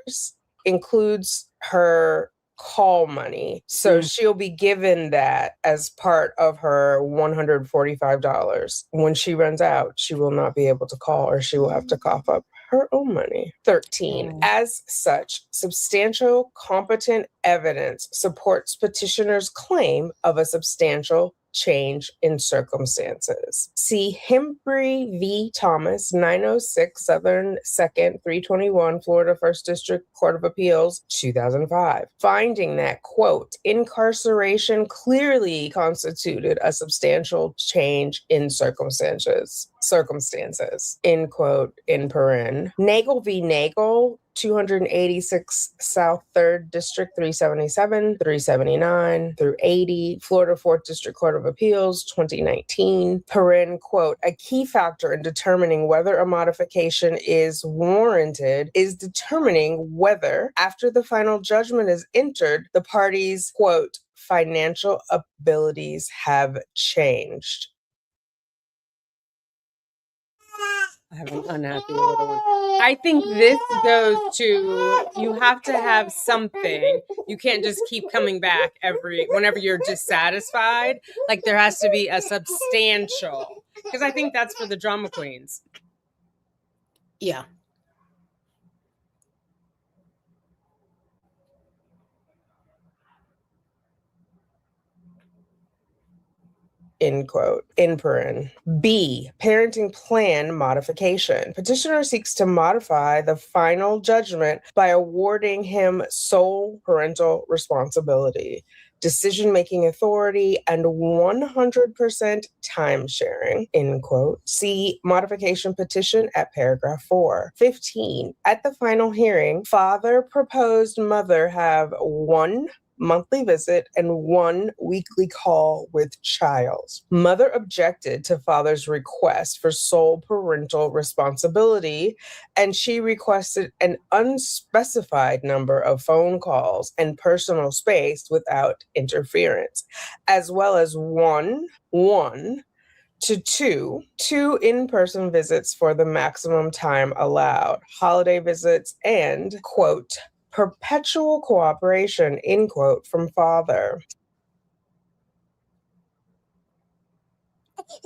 includes her call money. So she'll be given that as part of her $145. When she runs out, she will not be able to call, or she will have to cough up her own money. 13. As such, substantial competent evidence supports petitioner's claim of a substantial change in circumstances. See Hembry v. Thomas, 906 Southern 2nd, 321, Florida 1st District Court of Appeals, 2005, finding that, quote, incarceration clearly constituted a substantial change in circumstances, end quote, in paren. Nagel v. Nagel, 286 South 3rd District 377, 379 through 80, Florida 4th District Court of Appeals 2019. Quote, a key factor in determining whether a modification is warranted is determining whether, after the final judgment is entered, the parties, quote, financial abilities have changed. I have an unhappy little one. I think this goes to, you have to have something. You can't just keep coming back whenever you're dissatisfied. Like there has to be a substantial, because I think that's for the drama queens. Yeah. End quote. In paren. B, parenting plan modification. Petitioner seeks to modify the final judgment by awarding him sole parental responsibility, decision-making authority, and 100% time sharing, end quote. See modification petition at paragraph 4. 15, at the final hearing, father proposed mother have 1 monthly visit and 1 weekly call with child. Mother objected to father's request for sole parental responsibility, and she requested an unspecified number of phone calls and personal space without interference, as well as one to two in-person visits for the maximum time allowed, holiday visits, and, quote, perpetual cooperation, end quote, from father.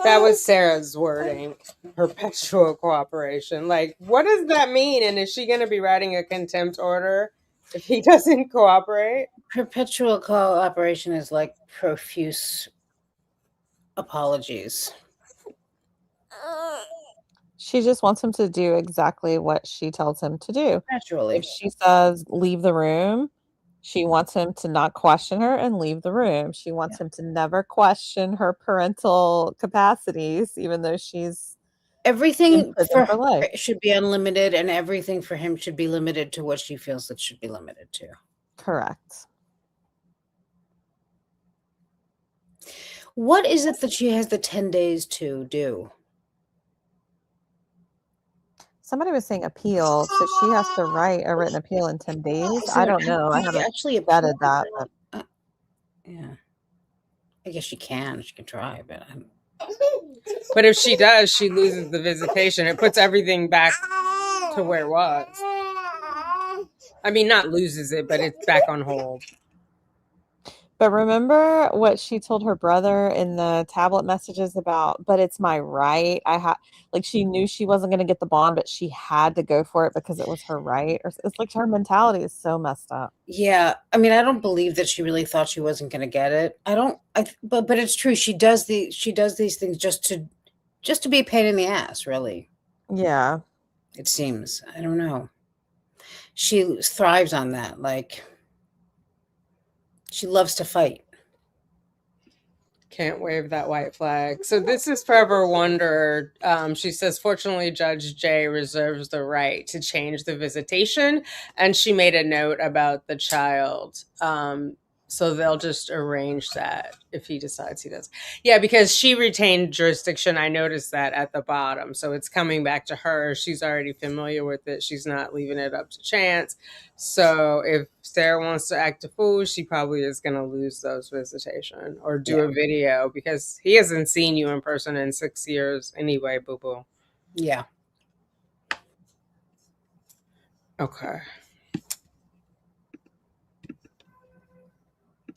That was Sarah's wording. Perpetual cooperation. Like, what does that mean? And is she going to be writing a contempt order if he doesn't cooperate? Perpetual cooperation is like profuse apologies. She just wants him to do exactly what she tells him to do. Naturally. If she says leave the room, she wants him to not question her and leave the room. She wants him to never question her parental capacities, even though she's everything for her life should be unlimited, and everything for him should be limited to what she feels it should be limited to. Correct. What is it that she has the 10 days to do? Somebody was saying appeal, so she has to write a written appeal in 10 days. I don't know. I haven't actually vetted that. But. Yeah. I guess she can. She can try, but But if she does, she loses the visitation. It puts everything back to where it was. I mean, not loses it, but it's back on hold. But remember what she told her brother in the tablet messages about, but it's my right. She knew she wasn't going to get the bond, but she had to go for it because it was her right. Or it's like her mentality is so messed up. Yeah. I mean, I don't believe that she really thought she wasn't going to get it. But it's true. She does these things just to be a pain in the ass, really. Yeah. It seems. I don't know. She thrives on that. Like, she loves to fight. Can't wave that white flag. So this is Forever Wonder. She says, fortunately, Judge J reserves the right to change the visitation. And she made a note about the child. So they'll just arrange that if he decides he does. Yeah, because she retained jurisdiction. I noticed that at the bottom. So it's coming back to her. She's already familiar with it. She's not leaving it up to chance. So if Sarah wants to act a fool, she probably is going to lose those visitation or do a video because he hasn't seen you in person in 6 years anyway, boo-boo. Yeah. Okay.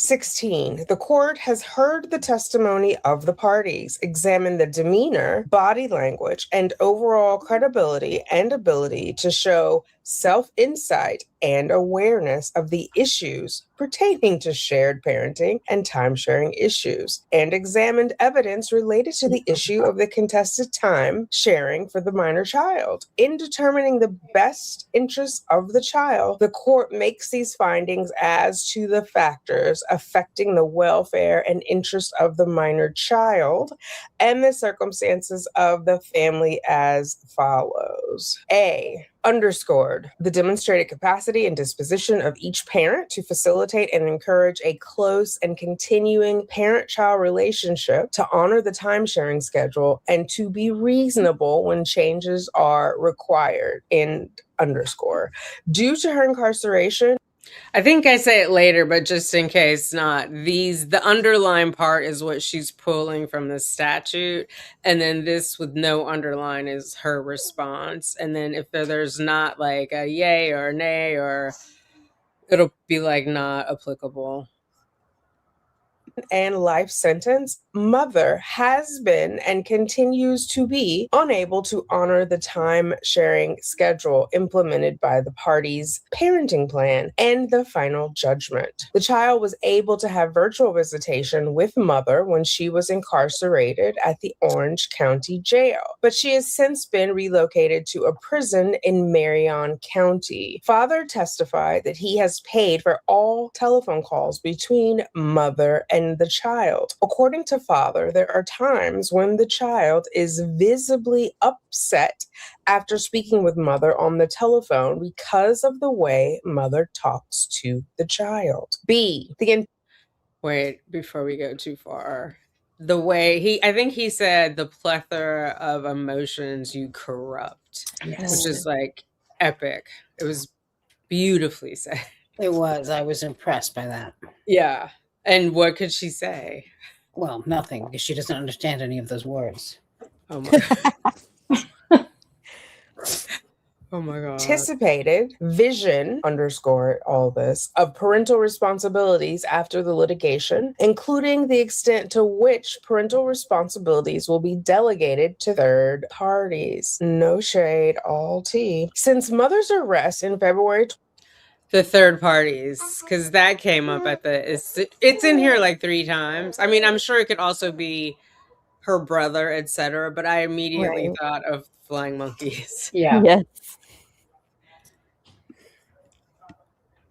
16, the court has heard the testimony of the parties, examined the demeanor, body language, and overall credibility and ability to show self-insight and awareness of the issues pertaining to shared parenting and time-sharing issues, and examined evidence related to the issue of the contested time sharing for the minor child. In determining the best interests of the child, the court makes these findings as to the factors affecting the welfare and interests of the minor child and the circumstances of the family as follows. A, Underscored the demonstrated capacity and disposition of each parent to facilitate and encourage a close and continuing parent-child relationship, to honor the time-sharing schedule, and to be reasonable when changes are required. End underscore. Due to her incarceration, I think I say it later, but just in case not, the underline part is what she's pulling from the statute. And then this with no underline is her response. And then if there's not like a yay or a nay, or it'll be like not applicable. And life sentence, mother has been and continues to be unable to honor the time sharing schedule implemented by the parties' parenting plan and the final judgment. The child was able to have virtual visitation with mother when she was incarcerated at the Orange County Jail, but she has since been relocated to a prison in Marion County. Father testified that he has paid for all telephone calls between mother and the child. According to father, there are times when the child is visibly upset after speaking with mother on the telephone because of the way mother talks to the child. B, Wait, before we go too far. The way I think he said the plethora of emotions you corrupt, Yes. which is like epic. It was beautifully said. It was. I was impressed by that. Yeah. And what could she say? Well, nothing, because she doesn't understand any of those words. Oh my God. Oh my God. Anticipated vision, underscore all this, of parental responsibilities after the litigation, including the extent to which parental responsibilities will be delegated to third parties. No shade, all tea. Since mother's arrest in February the third parties, because that came up at it's in here like 3 times. I mean, I'm sure it could also be her brother, etc., but I immediately thought of flying monkeys. Yeah. Yes.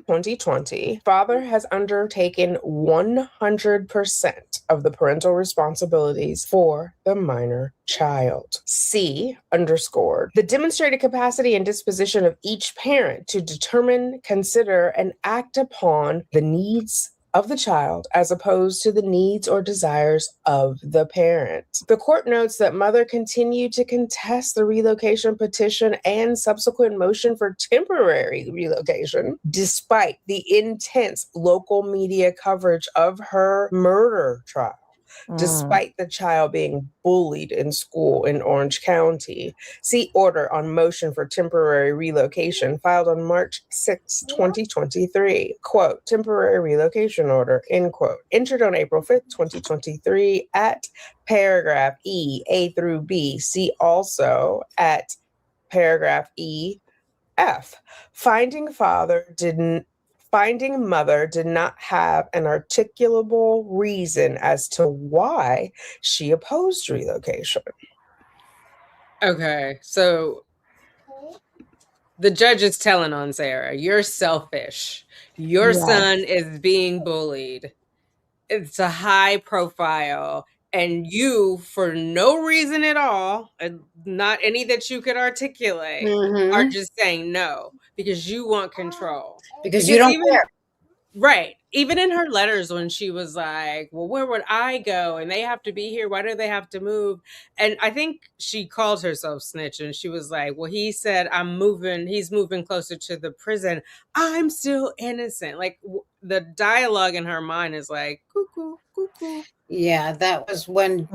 2020, father has undertaken 100% of the parental responsibilities for the minor child. C, underscored the demonstrated capacity and disposition of each parent to determine, consider, and act upon the needs of the child as opposed to the needs or desires of the parent. The court notes that mother continued to contest the relocation petition and subsequent motion for temporary relocation, despite the intense local media coverage of her murder trial. Despite the child being bullied in school in Orange County. See order on motion for temporary relocation filed on March 6, 2023. Quote, temporary relocation order, end quote. Entered on April 5th, 2023 at paragraph E, A through B. See also at paragraph E, F. Finding mother did not have an articulable reason as to why she opposed relocation. Okay, so the judge is telling on Sarah, you're selfish. Your son is being bullied. It's a high profile. And you, for no reason at all, not any that you could articulate, are just saying no because you want control. Because you don't care. Right. Even in her letters when she was like, well, where would I go? And they have to be here. Why do they have to move? And I think she called herself snitch. And she was like, well, he said, he's moving closer to the prison. I'm still innocent. Like the dialogue in her mind is like, cuckoo, cuckoo. Yeah, that was when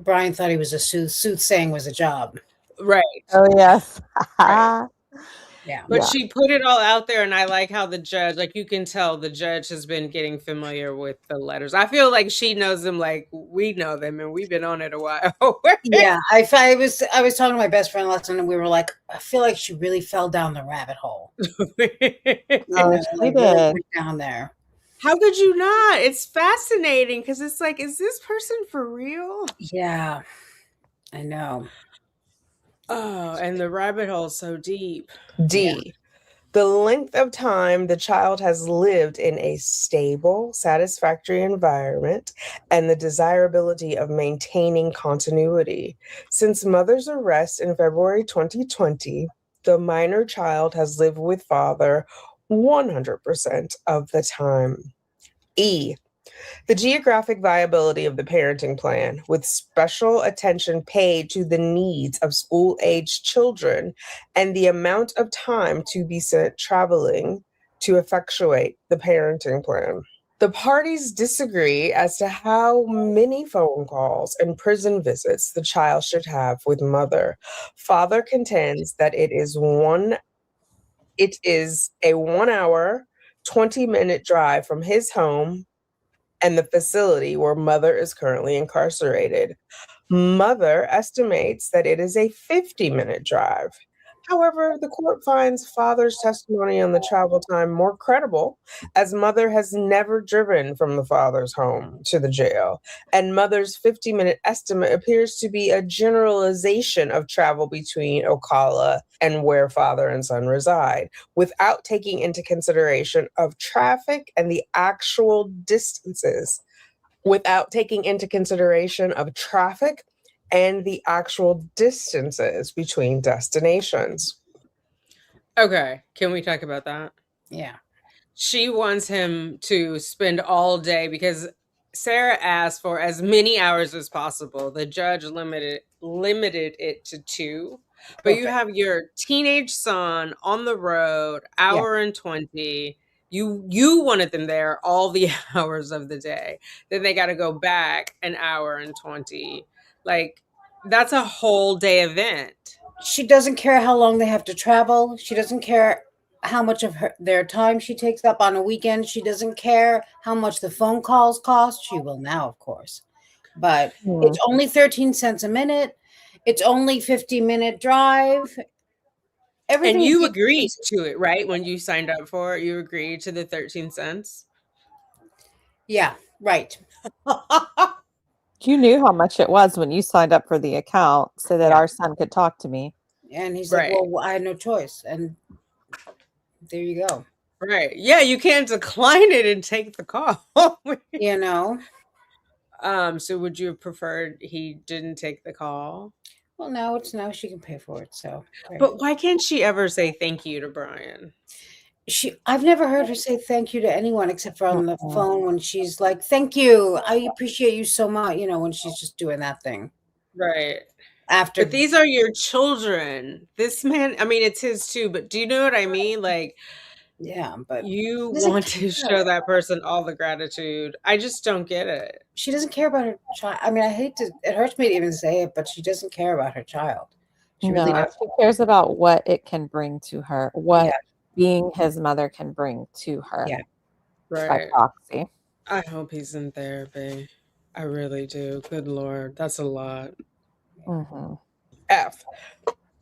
Brian thought he was a soothsaying was a job. Right. Oh, yes. Right. Yeah. But she put it all out there, and I like how the judge, like you can tell the judge has been getting familiar with the letters. I feel like she knows them like we know them, and we've been on it a while. Yeah, I was talking to my best friend last night, and we were like, I feel like she really fell down the rabbit hole. Really down there. How could you not? It's fascinating because it's like, is this person for real? Yeah, I know. Oh, and the rabbit hole is so deep. D, the length of time the child has lived in a stable, satisfactory environment and the desirability of maintaining continuity. Since mother's arrest in February 2020, the minor child has lived with father 100% of the time. E, the geographic viability of the parenting plan, with special attention paid to the needs of school-aged children and the amount of time to be spent traveling to effectuate the parenting plan. The parties disagree as to how many phone calls and prison visits the child should have with mother. Father contends that it is a 1 hour, 20-minute drive from his home and the facility where mother is currently incarcerated. Mother estimates that it is a 50-minute drive. However, the court finds father's testimony on the travel time more credible, as mother has never driven from the father's home to the jail, and mother's 50-minute estimate appears to be a generalization of travel between Ocala and where father and son reside, without taking into consideration of traffic and the actual distances. Without taking into consideration of traffic and the actual distances between destinations. Okay, can we talk about that? Yeah. She wants him to spend all day because Sarah asked for as many hours as possible. The judge limited it to 2. But you have your teenage son on the road, hour and 20. You wanted them there all the hours of the day. Then they got to go back an hour and 20. Like, that's a whole day event. She doesn't care how long they have to travel. She doesn't care how much of their time she takes up on a weekend. She doesn't care how much the phone calls cost. She will now, of course. But it's only 13 cents a minute. It's only 50-minute drive. Everything. And you agreed to it, right? When you signed up for it, you agreed to the 13 cents? Yeah, right. You knew how much it was when you signed up for the account so that our son could talk to me. And he's like, well, I had no choice. And there you go. Right. Yeah, you can't decline it and take the call. You know? So would you have preferred he didn't take the call? Well, now she can pay for it. So, but why can't she ever say thank you to Brian? I've never heard her say thank you to anyone except for on the phone when she's like, thank you. I appreciate you so much. You know, when she's just doing that thing. Right. After. But these are your children. This man, I mean, it's his too, but do you know what I mean? Like, yeah, but you want to show that person all the gratitude. I just don't get it. She doesn't care about her child. I mean, it hurts me to even say it, but she doesn't care about her child. She really doesn't. She cares about what it can bring to her, what being his mother can bring to her. Yeah. Right. By proxy. I hope he's in therapy. I really do. Good Lord. That's a lot. Mm-hmm. F,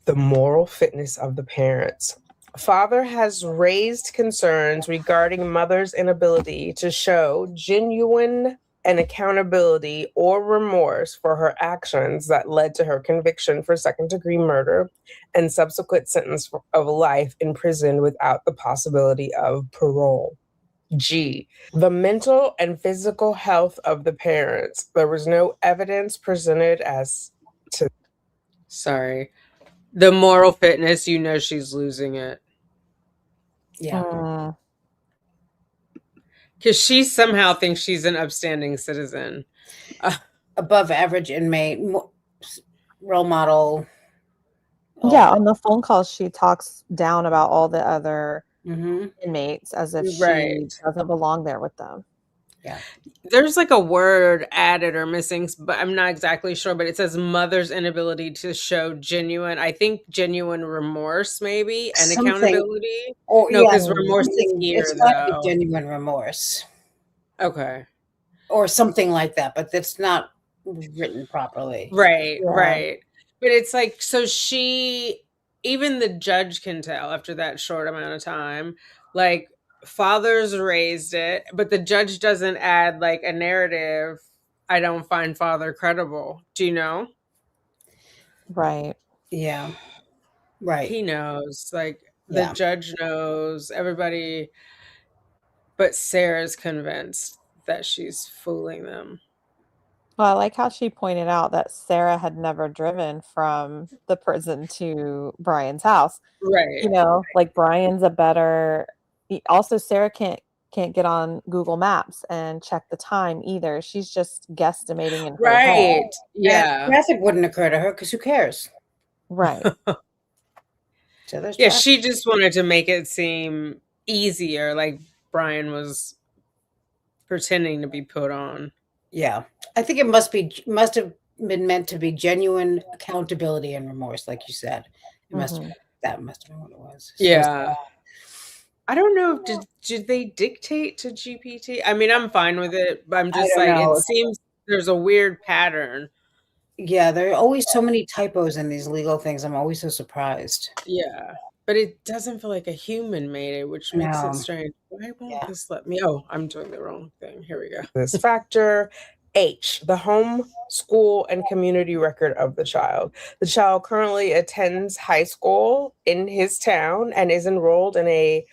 the moral fitness of the parents. Father has raised concerns regarding mother's inability to show genuine and accountability or remorse for her actions that led to her conviction for second-degree murder and subsequent sentence of life in prison without the possibility of parole. G, the mental and physical health of the parents. There was no evidence presented as to... Sorry. The moral fitness, you know she's losing it. Yeah. Because she somehow thinks she's an upstanding citizen. Above average inmate, role model. Yeah, on the phone call, she talks down about all the other inmates as if she doesn't belong there with them. Yeah. There's like a word added or missing, but I'm not exactly sure, but it says mother's inability to show genuine remorse, maybe, and accountability. Or, no, because remorse is here, it's got to be genuine remorse. Okay. Or something like that, but that's not written properly. Right, right. But it's like, so even the judge can tell after that short amount of time, like, father's raised it, but the judge doesn't add like a narrative. I don't find father credible. Do you know? Right. Yeah. Right. He knows. Like, the judge knows, everybody, but Sarah's convinced that she's fooling them. Well, I like how she pointed out that Sarah had never driven from the prison to Brian's house. Right. Like Brian's a better. Also, Sarah can't get on Google Maps and check the time either. She's just guesstimating in her head. Right. And Yeah. traffic wouldn't occur to her because who cares? Right. So there's Yeah, traffic. she just wanted to make it seem easier, like Brian was pretending to be put on. Yeah, I think it must have been meant to be genuine accountability and remorse, like you said. It must Mhm. that must have been what it was. So Yeah. I don't know. Did they dictate to GPT? I mean, I'm fine with it, but I'm I just don't like, it know. seems there's a weird pattern. Yeah, there are always so many typos in these legal things. I'm always so surprised. Yeah. But it doesn't feel like a human made it, which makes it No. strange. Why won't Yeah. this let me? Oh, I'm doing the wrong thing. Here we go. This factor. H, the home, school, and community record of the child. The child currently attends high school in his town and is enrolled in a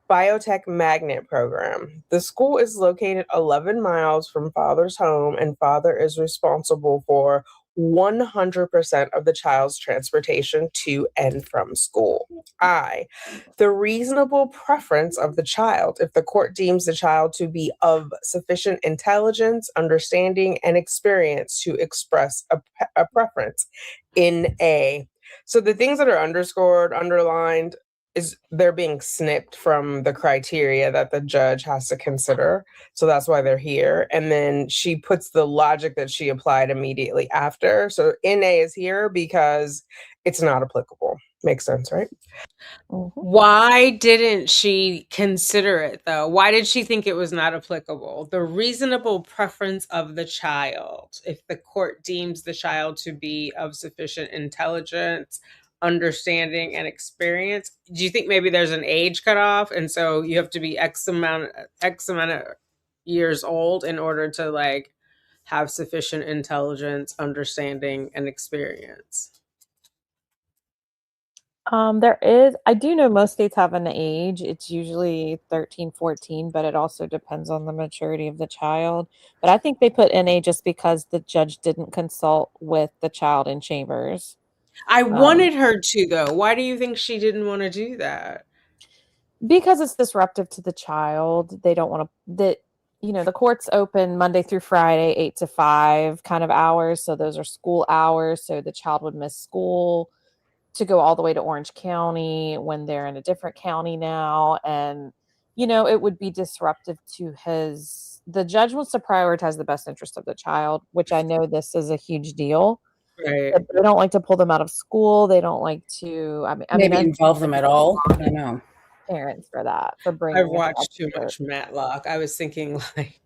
biotech magnet program. The school is located 11 miles from father's home, and father is responsible for 100% of the child's transportation to and from school. I, the reasonable preference of the child. If the court deems the child to be of sufficient intelligence, understanding, and experience to express a preference. In A. So the things that are underscored, underlined, is they're being snipped from the criteria that the judge has to consider. So that's why they're here. And then she puts the logic that she applied immediately after. So NA is here because it's not applicable. Makes sense, right? Mhm. Why didn't she consider it though? Why did she think it was not applicable? The reasonable preference of the child. If the court deems the child to be of sufficient intelligence, understanding, and experience, do you think maybe there's an age cutoff, and so you have to be X amount of years old in order to like have sufficient intelligence, understanding, and experience? I do know most states have an age. It's usually 13, 14, but it also depends on the maturity of the child. But I think they put NA just because the judge didn't consult with the child in chambers. I wanted her to, though. Why do you think she didn't want to do that? Because it's disruptive to the child. They don't want to, the court's open Monday through Friday, 8 to 5 kind of hours. So those are school hours. So the child would miss school to go all the way to Orange County when they're in a different county now. And, it would be disruptive to the judge wants to prioritize the best interest of the child, which I know this is a huge deal. Right. But they don't like to pull them out of school. They don't like to, Maybe involve them at all. I don't know. Parents for that, for bringing I've watched too much Matlock. I was thinking like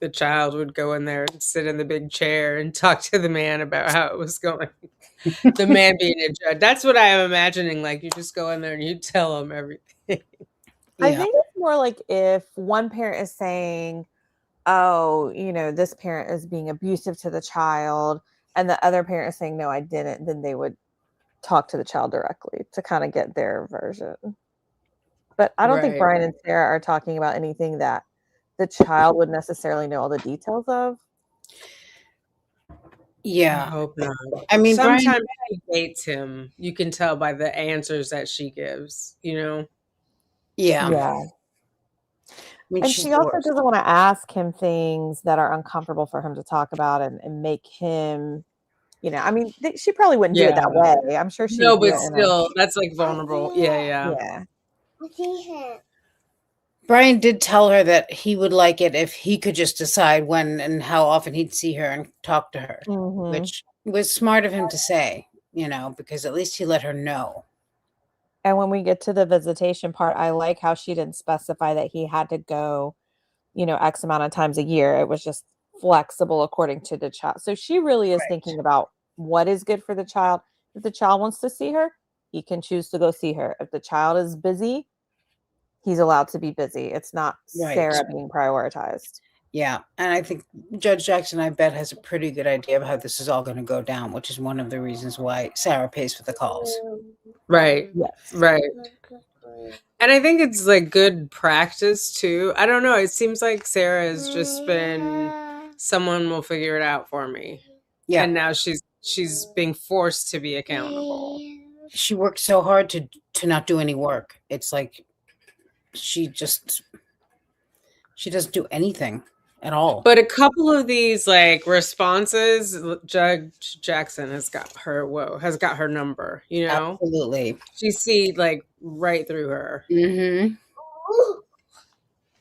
the child would go in there and sit in the big chair and talk to the man about how it was going. The man being a judge. That's what I am imagining. Like you just go in there and you tell them everything. I think it's more like if one parent is saying, oh, this parent is being abusive to the child, and the other parent is saying, no, I didn't, then they would talk to the child directly to kind of get their version. But I don't think Brian and Sarah are talking about anything that the child would necessarily know all the details of. Yeah. I hope not. I mean, sometimes she hates him. You can tell by the answers that she gives, Yeah. Yeah. And she also doesn't want to ask him things that are uncomfortable for him to talk about and make him, she probably wouldn't do it that way. I'm sure she No, but still, that's like vulnerable. Yeah. Brian did tell her that he would like it if he could just decide when and how often he'd see her and talk to her, which was smart of him to say, because at least he let her know. And when we get to the visitation part, I like how she didn't specify that he had to go, X amount of times a year. It was just flexible according to the child. So she really is thinking about what is good for the child. If the child wants to see her, he can choose to go see her. If the child is busy, he's allowed to be busy. It's not Sarah being prioritized. Yeah. And I think Judge Jackson, I bet, has a pretty good idea of how this is all going to go down, which is one of the reasons why Sarah pays for the calls. Right. Yes. Right. And I think it's like good practice too. I don't know. It seems like Sarah has just been someone will figure it out for me. Yeah. And now she's being forced to be accountable. She worked so hard to not do any work. It's like she doesn't do anything at all. But a couple of these like responses, Judge Jackson has got her number, you know? Absolutely. She see like right through her. Mm-hmm.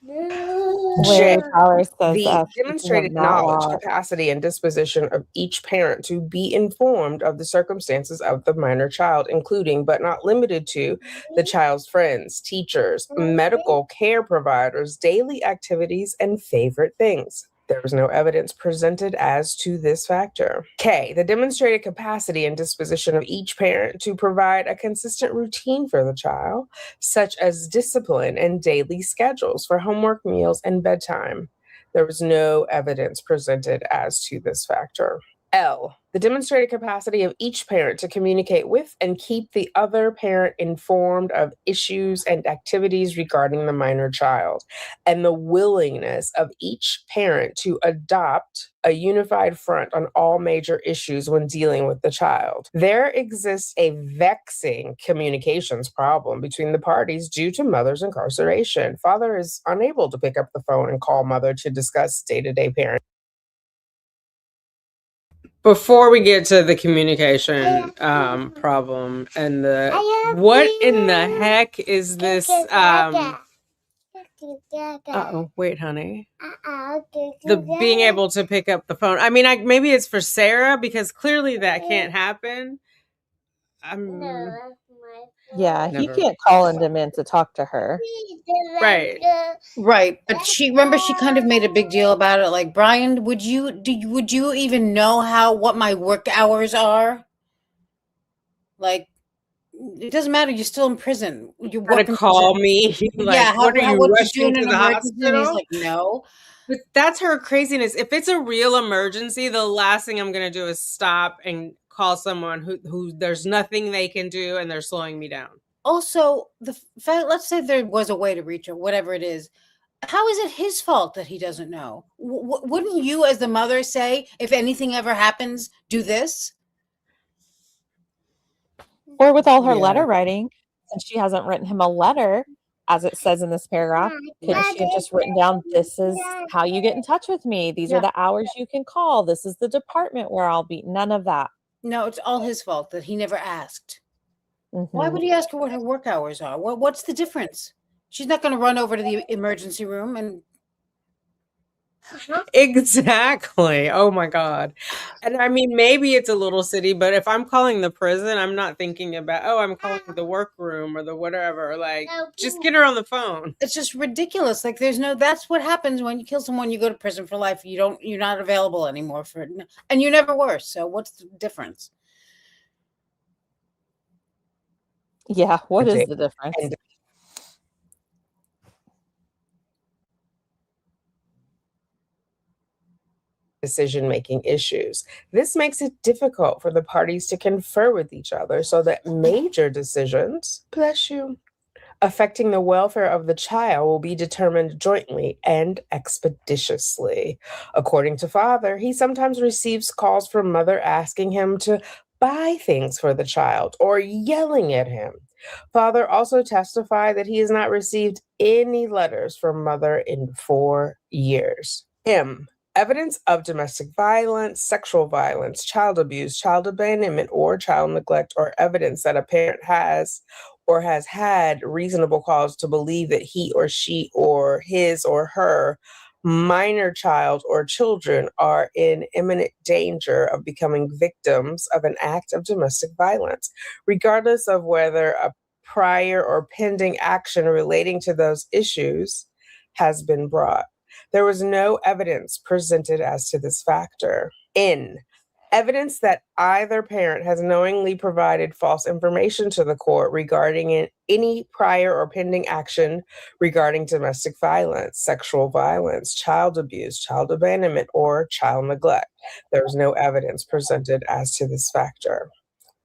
Larry Tyler says The speaking demonstrated of knowledge, Matlock, capacity, and disposition of each parent to be informed of the circumstances of the minor child, including but not limited to the child's friends, teachers, medical care providers, daily activities, and favorite things. There was no evidence presented as to this factor. K, the demonstrated capacity and disposition of each parent to provide a consistent routine for the child, such as discipline and daily schedules for homework, meals, and bedtime. There was no evidence presented as to this factor. L, the demonstrated capacity of each parent to communicate with and keep the other parent informed of issues and activities regarding the minor child, and the willingness of each parent to adopt a unified front on all major issues when dealing with the child. There exists a vexing communications problem between the parties due to mother's incarceration. Father is unable to pick up the phone and call mother to discuss day-to-day parenting. Before we get to the communication problem and what in the heck is this? Wait, honey. The being able to pick up the phone. I mean, maybe it's for Sarah because clearly that can't happen. yeah, he Never. can't call him in to talk to her. Right. Right, but she kind of made a big deal about it. Like, Brian, would you even know what my work hours are? Like, it doesn't matter. You're still in prison. You're Gotta working. call me. Like, yeah, what are you rushing to the hospital? He's like, no. But that's her craziness. If it's a real emergency, the last thing I'm gonna do is stop and call someone who there's nothing they can do and they're slowing me down. Also, the fact, let's say there was a way to reach her, whatever it is. How is it his fault that he doesn't know? Wouldn't you, as the mother, say, if anything ever happens, do this? Or with all her letter writing, since she hasn't written him a letter, as it says in this paragraph, couldn't she have just written down, this is how you get in touch with me. These are the hours you can call. This is the department where I'll be. None of that. No, it's all his fault that he never asked. Mm-hmm. Why would he ask her what her work hours are? What's the difference? She's not going to run over to the emergency room and... Exactly. Oh my God. And I mean, maybe it's a little city, but if I'm calling the prison, I'm not thinking about, I'm calling the workroom or the whatever. Like, just get her on the phone. It's just ridiculous. Like, that's what happens when you kill someone, you go to prison for life. You're not available anymore and you never were. So what's the difference? Yeah, what is the difference? Decision-making issues. This makes it difficult for the parties to confer with each other so that major decisions, affecting the welfare of the child will be determined jointly and expeditiously. According to father, he sometimes receives calls from mother asking him to buy things for the child or yelling at him. Father also testified that he has not received any letters from mother in 4 years. Evidence of domestic violence, sexual violence, child abuse, child abandonment, or child neglect, or evidence that a parent has or has had reasonable cause to believe that he or she or his or her minor child or children are in imminent danger of becoming victims of an act of domestic violence, regardless of whether a prior or pending action relating to those issues has been brought. There was no evidence presented as to this factor. Evidence that either parent has knowingly provided false information to the court regarding any prior or pending action regarding domestic violence, sexual violence, child abuse, child abandonment, or child neglect. There was no evidence presented as to this factor.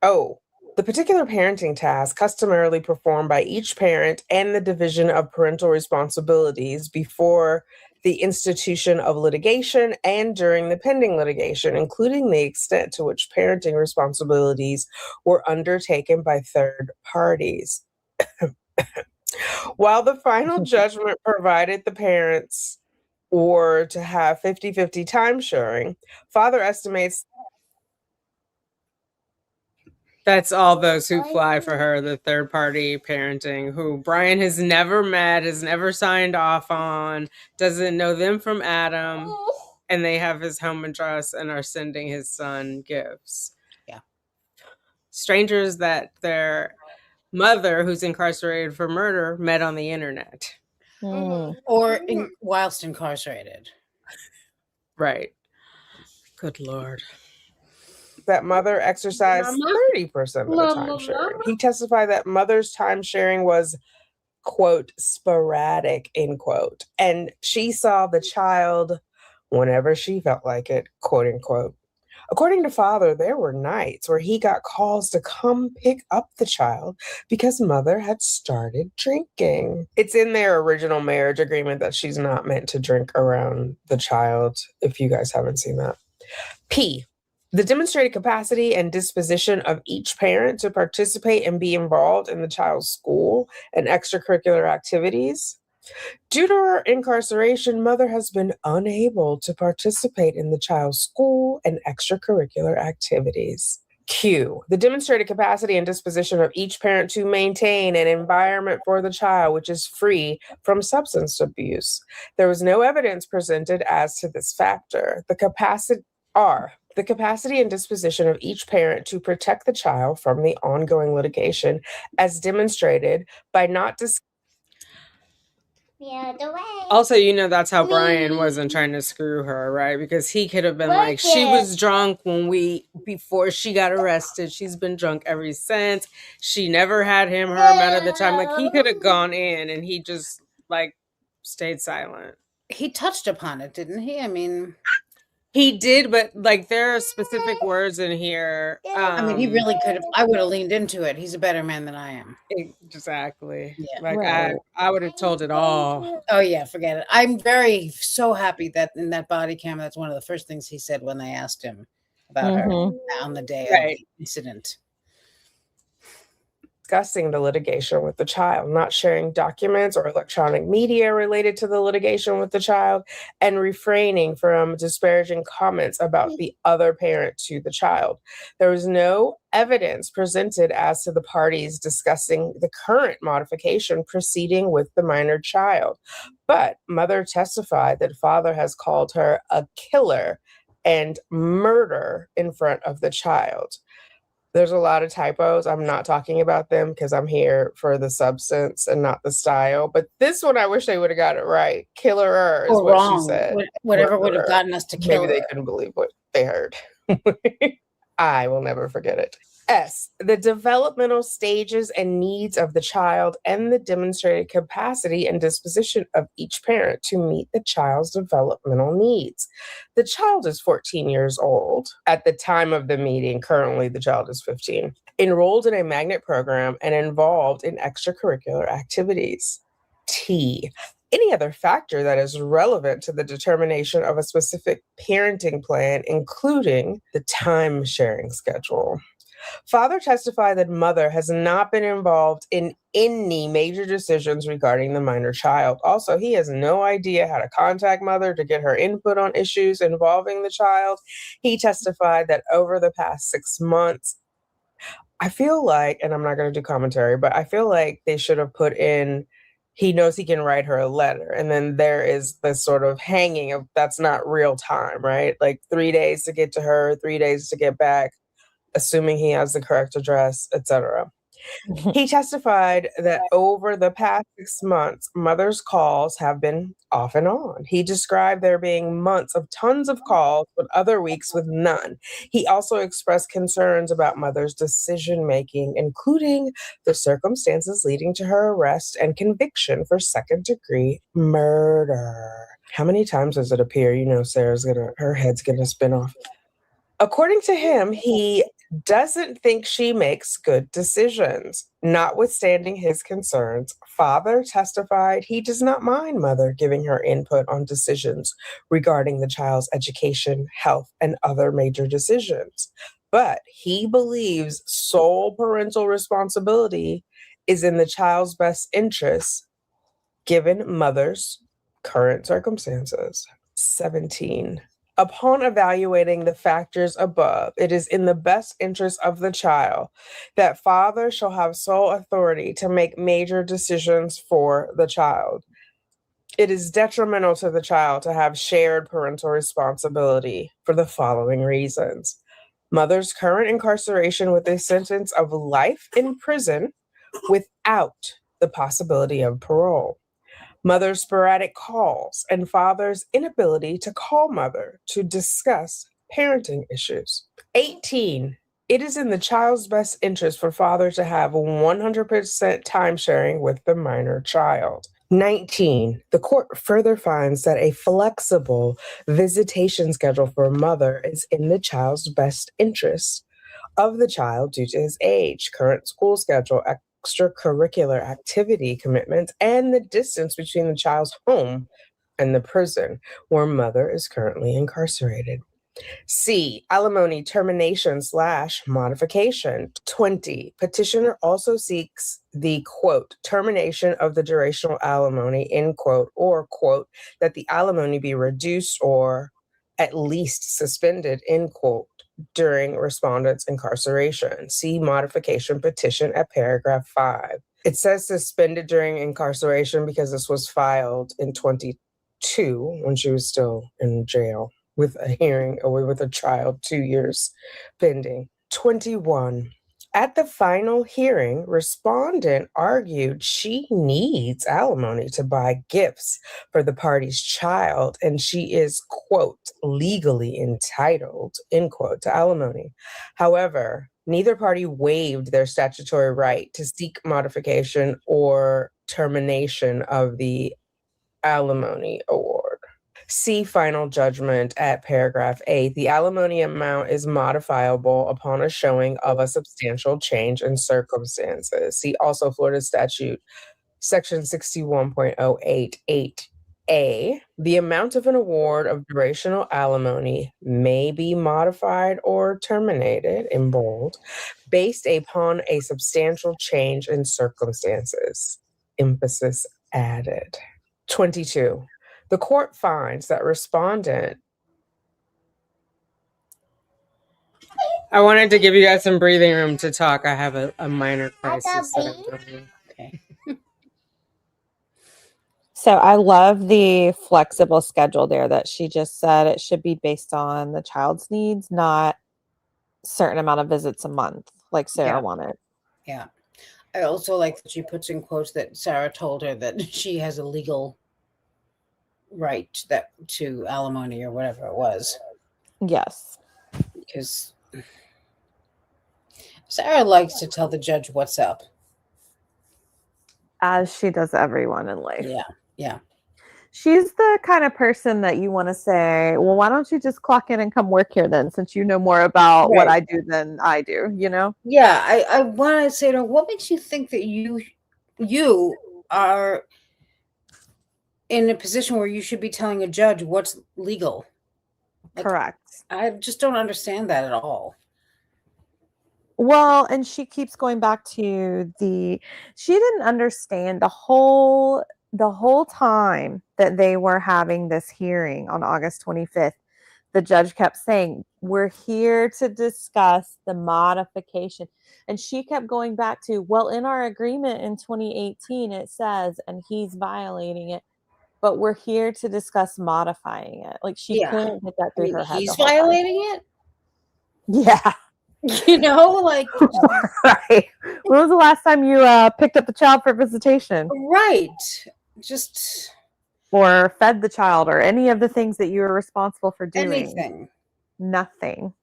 The particular parenting task customarily performed by each parent and the division of parental responsibilities before the institution of litigation and during the pending litigation, including the extent to which parenting responsibilities were undertaken by third parties. While the final judgment provided the parents were to have 50-50 time sharing, father estimates that's all those who fly for her, the third party parenting, who Brian has never met, has never signed off on, doesn't know them from Adam, and they have his home address and are sending his son gifts. Yeah. Strangers that their mother, who's incarcerated for murder, met on the internet. Or whilst incarcerated. Right. Good Lord. that mother exercised 30% of the time sharing. He testified that mother's time sharing was, quote, sporadic, end quote. And she saw the child whenever she felt like it, quote unquote. According to father, there were nights where he got calls to come pick up the child because mother had started drinking. It's in their original marriage agreement that she's not meant to drink around the child, if you guys haven't seen that. P, the demonstrated capacity and disposition of each parent to participate and be involved in the child's school and extracurricular activities. Due to her incarceration, mother has been unable to participate in the child's school and extracurricular activities. Q, the demonstrated capacity and disposition of each parent to maintain an environment for the child which is free from substance abuse. There was no evidence presented as to this factor. The capacity and disposition of each parent to protect the child from the ongoing litigation as demonstrated by not Also, you know, that's how Brian wasn't trying to screw her, right? Because he could have been like, she was drunk before she got arrested. She's been drunk ever since. She never had him her amount of the time. Like, he could have gone in and he just, like, stayed silent. He touched upon it, didn't he? I mean... He did, but, like, there are specific words in here. I mean, he really could have... I would have leaned into it. He's a better man than I am. Exactly. Yeah. Like, Right. I would have told it all. Oh, yeah, forget it. I'm so happy that in that body cam, that's one of the first things he said when they asked him about her on the day of the incident. Discussing the litigation with the child, not sharing documents or electronic media related to the litigation with the child, and refraining from disparaging comments about the other parent to the child. There was no evidence presented as to the parties discussing the current modification proceeding with the minor child. But mother testified that father has called her a killer and murder in front of the child. There's a lot of typos. I'm not talking about them because I'm here for the substance and not the style. But this one, I wish they would have got it right. Killer is Or what wrong. she said. Whatever would have gotten us to kill Maybe her. they couldn't believe what they heard. I will never forget it. S, the developmental stages and needs of the child and the demonstrated capacity and disposition of each parent to meet the child's developmental needs. The child is 14 years old at the time of the meeting. Currently, the child is 15. Enrolled in a magnet program and involved in extracurricular activities. T, any other factor that is relevant to the determination of a specific parenting plan, including the time sharing schedule. Father testified that mother has not been involved in any major decisions regarding the minor child. Also, he has no idea how to contact mother to get her input on issues involving the child. He testified that over the past 6 months, I feel like, and I'm not going to do commentary, but I feel like they should have put in, he knows he can write her a letter. And then there is this sort of hanging of that's not real time, right? Like 3 days to get to her, 3 days to get back, assuming he has the correct address, etc. He testified that over the past 6 months, mother's calls have been off and on. He described there being months of tons of calls, but other weeks with none. He also expressed concerns about mother's decision-making, including the circumstances leading to her arrest and conviction for second-degree murder. How many times does it appear, her head's gonna spin off? According to him, he doesn't think she makes good decisions. Notwithstanding his concerns, father testified he does not mind mother giving her input on decisions regarding the child's education, health, and other major decisions. But he believes sole parental responsibility is in the child's best interest given mother's current circumstances. 17. Upon evaluating the factors above, it is in the best interest of the child that father shall have sole authority to make major decisions for the child. It is detrimental to the child to have shared parental responsibility for the following reasons. Mother's current incarceration with a sentence of life in prison without the possibility of parole. Mother's sporadic calls and father's inability to call mother to discuss parenting issues. 18. It is in the child's best interest for father to have 100% time sharing with the minor child. 19. The court further finds that a flexible visitation schedule for mother is in the child's best interest of the child due to his age, current school schedule, extracurricular activity commitments, and the distance between the child's home and the prison where mother is currently incarcerated. C. Alimony termination / modification. 20. Petitioner also seeks the, quote, termination of the durational alimony, end quote, or, quote, that the alimony be reduced or at least suspended, end quote, during respondent's incarceration. See modification petition at paragraph 5. It says suspended during incarceration because this was filed in 22 when she was still in jail with a hearing away with a trial 2 years pending. 21. At the final hearing, respondent argued she needs alimony to buy gifts for the party's child, and she is, quote, legally entitled, end quote, to alimony. However, neither party waived their statutory right to seek modification or termination of the alimony award. See final judgment at paragraph 8. The alimony amount is modifiable upon a showing of a substantial change in circumstances. See also Florida statute section 61.088A. The amount of an award of durational alimony may be modified or terminated, in bold, based upon a substantial change in circumstances. Emphasis added. 22. The court finds that respondent. I wanted to give you guys some breathing room to talk. I have a minor crisis that I'm having. Okay. So I love the flexible schedule there that she just said it should be based on the child's needs, not certain amount of visits a month like Sarah wanted. Yeah. I also like that she puts in quotes that Sarah told her that she has a legal right that to alimony or whatever it was. Yes. Because Sarah likes to tell the judge what's up. As she does everyone in life. Yeah. Yeah. She's the kind of person that you want to say, well, why don't you just clock in and come work here then, since you know more about what I do than I do, you know? Yeah. I want to say to her, what makes you think that you are in a position where you should be telling a judge what's legal? Like, correct. I just don't understand that at all. Well, and she keeps going back to she didn't understand the whole time that they were having this hearing on August 25th. The judge kept saying, we're here to discuss the modification. And she kept going back to, well, in our agreement in 2018, it says, and he's violating it, but we're here to discuss modifying it. Like she couldn't get that through her head. He's violating it? Yeah. You know, like. Right. When was the last time you picked up the child for visitation? Right. Just. Or fed the child or any of the things that you were responsible for doing. Anything. Nothing.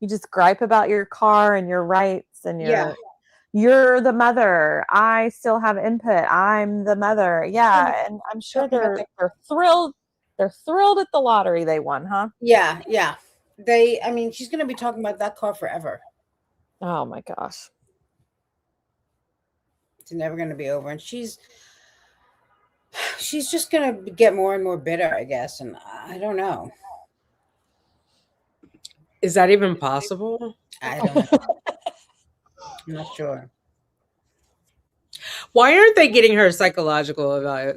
You just gripe about your car and your rights and you're the mother. I still have input. I'm the mother. Yeah. And I'm sure they're thrilled. They're thrilled at the lottery they won, huh? Yeah. Yeah. She's going to be talking about that car forever. Oh my gosh. It's never going to be over. And she's just going to get more and more bitter, I guess. And I don't know. Is that even possible? I don't know. I'm not sure. Why aren't they getting her psychological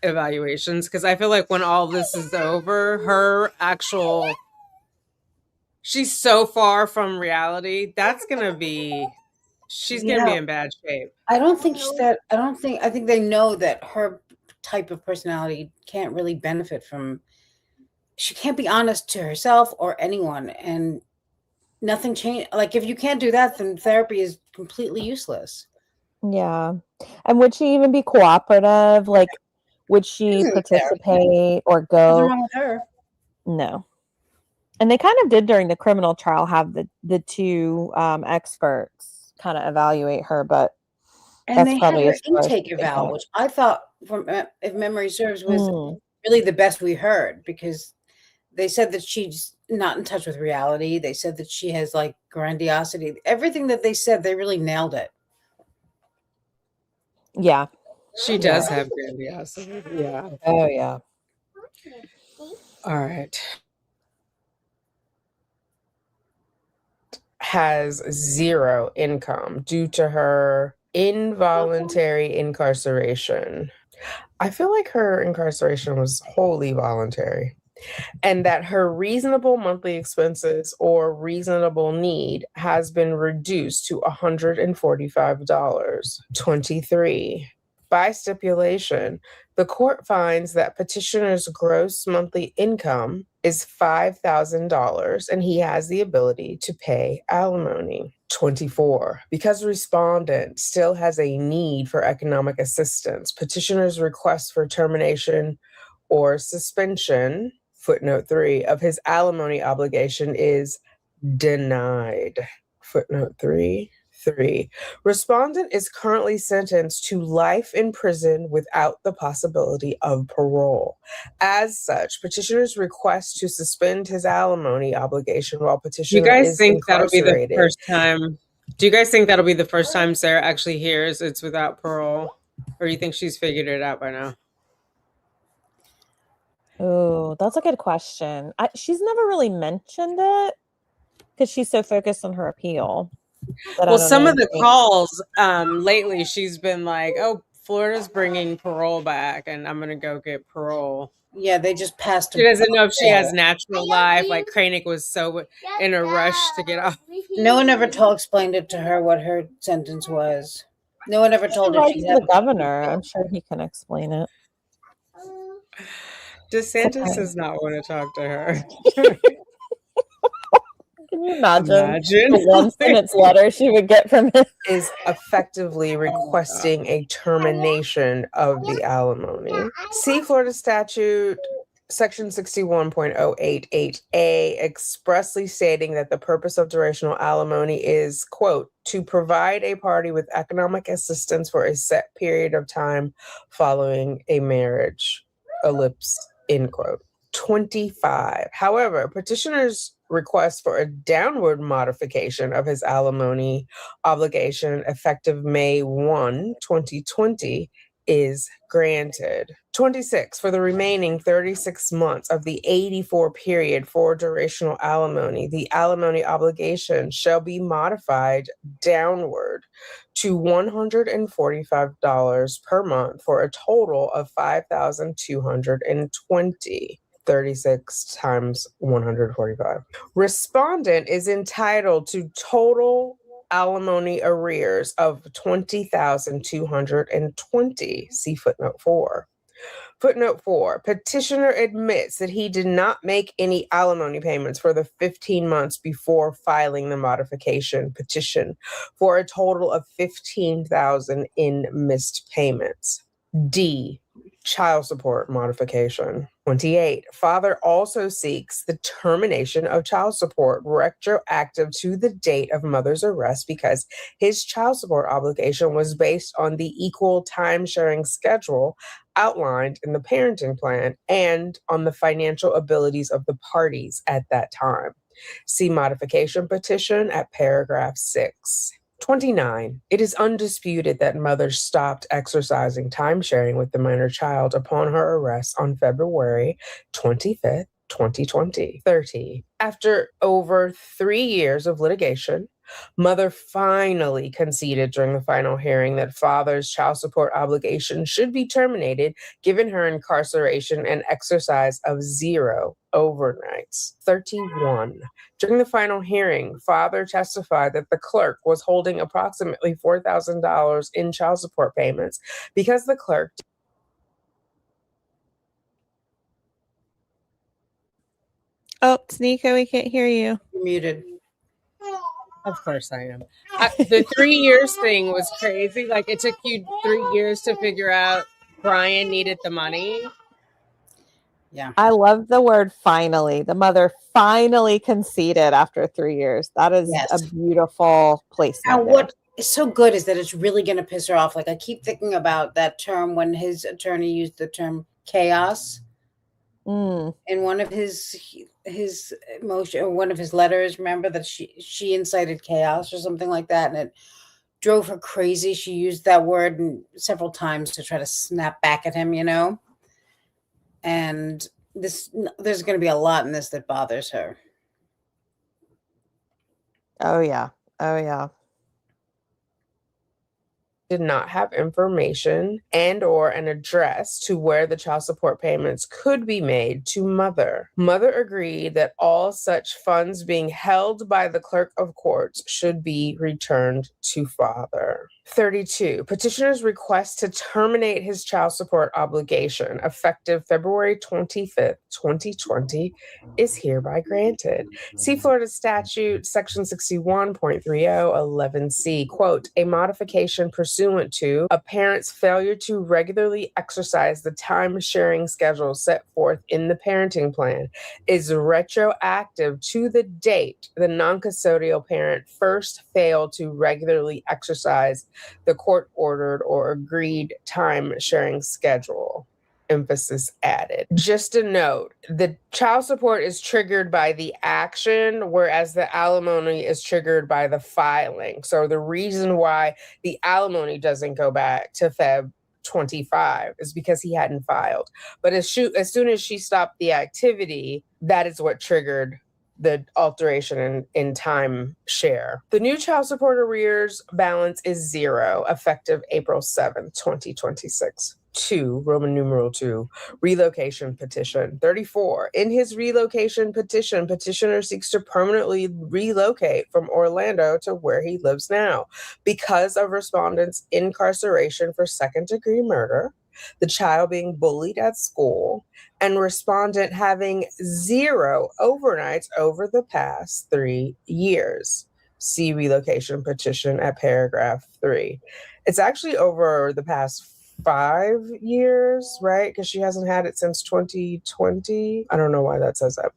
evaluations? Because I feel like when all this is over, her actual, she's so far from reality. That's gonna be, she's gonna be in bad shape. I think they know that her type of personality can't really benefit from. She can't be honest to herself or anyone, and nothing changed. Like, if you can't do that, then therapy is completely useless. Yeah. And would she even be cooperative? Like, would she Isn't participate or Nothing go? wrong with her. No. And they kind of did during the criminal trial have the two experts kind of evaluate her, but And that's they had probably her as far as intake they eval, got. which I thought, from if memory serves, was really the best we heard, because they said that she's not in touch with reality. They said that she has like grandiosity. Everything that they said, they really nailed it. Yeah. She does have grandiosity. Yeah. Oh yeah. All right. Has zero income due to her involuntary incarceration. I feel like her incarceration was wholly voluntary, and that her reasonable monthly expenses or reasonable need has been reduced to $145. 23. By stipulation, the court finds that petitioner's gross monthly income is $5,000 and he has the ability to pay alimony. 24. Because respondent still has a need for economic assistance, petitioner's request for termination or suspension, footnote 3, of his alimony obligation is denied. Footnote 3. Respondent is currently sentenced to life in prison without the possibility of parole. As such, petitioner's request to suspend his alimony obligation while Do you petitioner guys is think that'll be the incarcerated. first time? Do you guys think that'll be the first time Sarah actually hears it's without parole? Or do you think she's figured it out by now? Oh, that's a good question. She's never really mentioned it because she's so focused on her appeal. Well, some of the calls lately, she's been like, "Oh, Florida's bringing parole back, and I'm gonna go get parole." Yeah, they just passed. She doesn't know if she has natural life. Like Kranik was so in a rush to get off. No one ever explained it to her what her sentence was. No one ever told her she had the governor. I'm sure he can explain it. DeSantis does not want to talk to her. Can you imagine the 1 sentence letter she would get from him? Is effectively requesting a termination of the alimony. See Florida statute section 61.088A expressly stating that the purpose of durational alimony is, quote, to provide a party with economic assistance for a set period of time following a marriage, ellipse, end quote. 25. However, petitioner's request for a downward modification of his alimony obligation effective May 1, 2020 is granted. 26. For the remaining 36 months of the 84 period for durational alimony, the alimony obligation shall be modified downward to $145 per month for a total of $5,220. 36 times 145. Respondent is entitled to total alimony arrears of $20,220. See footnote 4. Footnote 4. Petitioner admits that he did not make any alimony payments for the 15 months before filing the modification petition for a total of $15,000 in missed payments. D. Child support modification. 28. Father also seeks the termination of child support retroactive to the date of mother's arrest because his child support obligation was based on the equal time sharing schedule outlined in the parenting plan and on the financial abilities of the parties at that time. See modification petition at paragraph 6. 29. It is undisputed that mother stopped exercising time sharing with the minor child upon her arrest on February 25th, 2020. 30. After over 3 years of litigation, mother finally conceded during the final hearing that father's child support obligation should be terminated given her incarceration and exercise of 0 overnights. 31. During the final hearing, father testified that the clerk was holding approximately $4,000 in child support payments because the clerk Oh, Sneeko, we can't hear you. You're muted. Of course I am. The 3 years thing was crazy. Like, it took you 3 years to figure out Brian needed the money. Yeah. I love the word finally. The mother finally conceded after 3 years. That is Yes. a beautiful placement. Now, there. what is so good is that it's really going to piss her off. Like, I keep thinking about that term when his attorney used the term chaos Mm. in one of his motion or one of his letters. Remember that she incited chaos or something like that, and it drove her crazy. She used that word several times to try to snap back at him, and there's going to be a lot in this that bothers her. Oh, yeah. Oh, yeah. did not have information and or an address to where the child support payments could be made to mother. Mother agreed that all such funds being held by the clerk of courts should be returned to father. 32. Petitioner's request to terminate his child support obligation effective February 25th, 2020 is hereby granted. See Florida statute section 61.30 11C, quote, a modification pursuant to a parent's failure to regularly exercise the time sharing schedule set forth in the parenting plan is retroactive to the date the non-custodial parent first failed to regularly exercise the court-ordered or agreed time-sharing schedule. Emphasis added. Just a note, the child support is triggered by the action, whereas the alimony is triggered by the filing. So the reason why the alimony doesn't go back to Feb 25 is because he hadn't filed. But as soon as she stopped the activity, that is what triggered the alteration in time share. The new child support arrears balance is 0, effective April 7th, 2026. 2, Roman numeral 2, relocation petition. 34, in his relocation petition, petitioner seeks to permanently relocate from Orlando to where he lives now because of respondent's incarceration for second-degree murder, the child being bullied at school, and respondent having 0 overnights over the past 3 years. See relocation petition at paragraph 3. It's actually over the past 5 years, right? Because she hasn't had it since 2020. I don't know why that says that.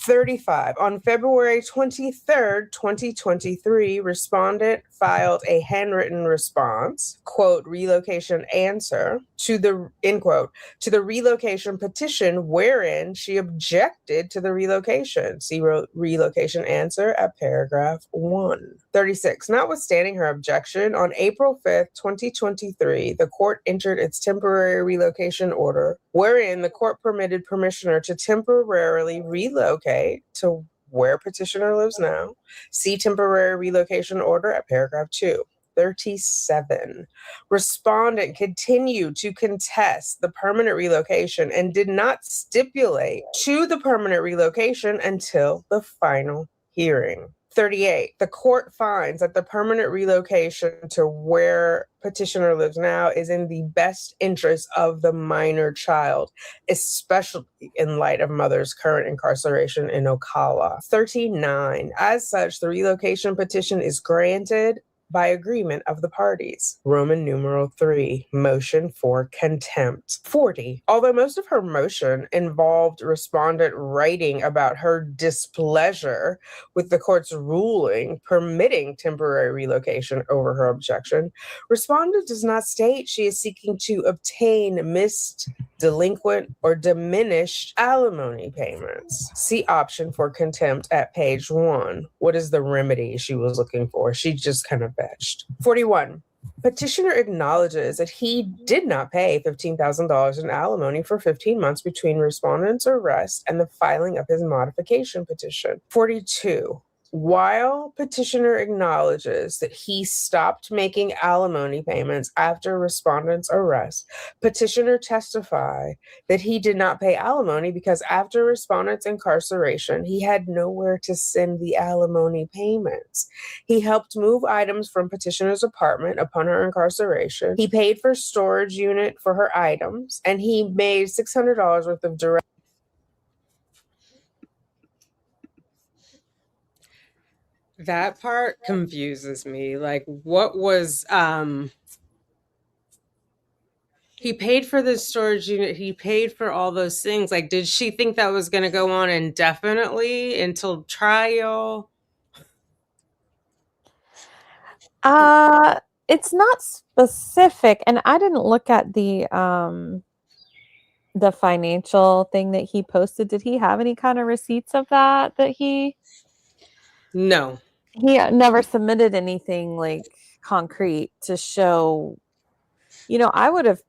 35. On February 23rd, 2023, respondent filed a handwritten response, quote, relocation answer, to the, end quote, to the relocation petition wherein she objected to the relocation. See relocation answer at paragraph 1. 36. Notwithstanding her objection, on April 5th, 2023, the court entered its temporary relocation order, wherein the court permitted permissioner to temporarily relocate to where petitioner lives now. See temporary relocation order at paragraph 2. 37. Respondent continued to contest the permanent relocation and did not stipulate to the permanent relocation until the final hearing. 38. The court finds that the permanent relocation to where petitioner lives now is in the best interest of the minor child, especially in light of mother's current incarceration in Ocala. 39. As such, the relocation petition is granted by agreement of the parties. Roman numeral 3, motion for contempt. 40. Although most of her motion involved respondent writing about her displeasure with the court's ruling permitting temporary relocation over her objection, respondent does not state she is seeking to obtain missed, delinquent, or diminished alimony payments. See option for contempt at page 1. What is the remedy she was looking for? She just kind of fetched. 41. Petitioner acknowledges that he did not pay $15,000 in alimony for 15 months between respondent's arrest and the filing of his modification petition. 42. While petitioner acknowledges that he stopped making alimony payments after respondent's arrest, petitioner testified that he did not pay alimony because after respondent's incarceration, he had nowhere to send the alimony payments. He helped move items from petitioner's apartment upon her incarceration. He paid for storage unit for her items, and he made $600 worth of direct. That part confuses me. Like, what was he paid for the storage unit, he paid for all those things. Like, did she think that was going to go on indefinitely until trial? It's not specific, and I didn't look at the financial thing that he posted. Did he have any kind of receipts of that he? No. He never submitted anything like concrete to show, I would have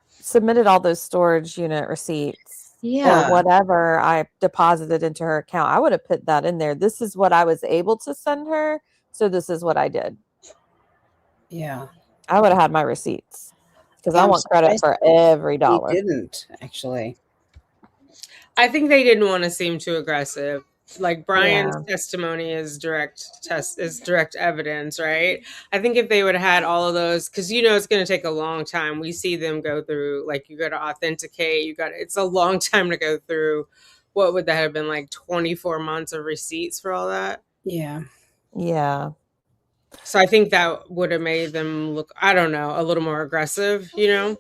submitted all those storage unit receipts or whatever I deposited into her account. I would have put that in there. This is what I was able to send her, so this is what I did. Yeah. I would have had my receipts because I want credit for every dollar. He didn't, actually. I think they didn't want to seem too aggressive. Like, Brian's testimony is direct evidence, right? I think if they would have had all of those, because it's going to take a long time. We see them go through, like, you got to authenticate. It's a long time to go through. What would that have been, like 24 months of receipts for all that? Yeah. Yeah. So I think that would have made them look, I don't know, a little more aggressive, Yeah.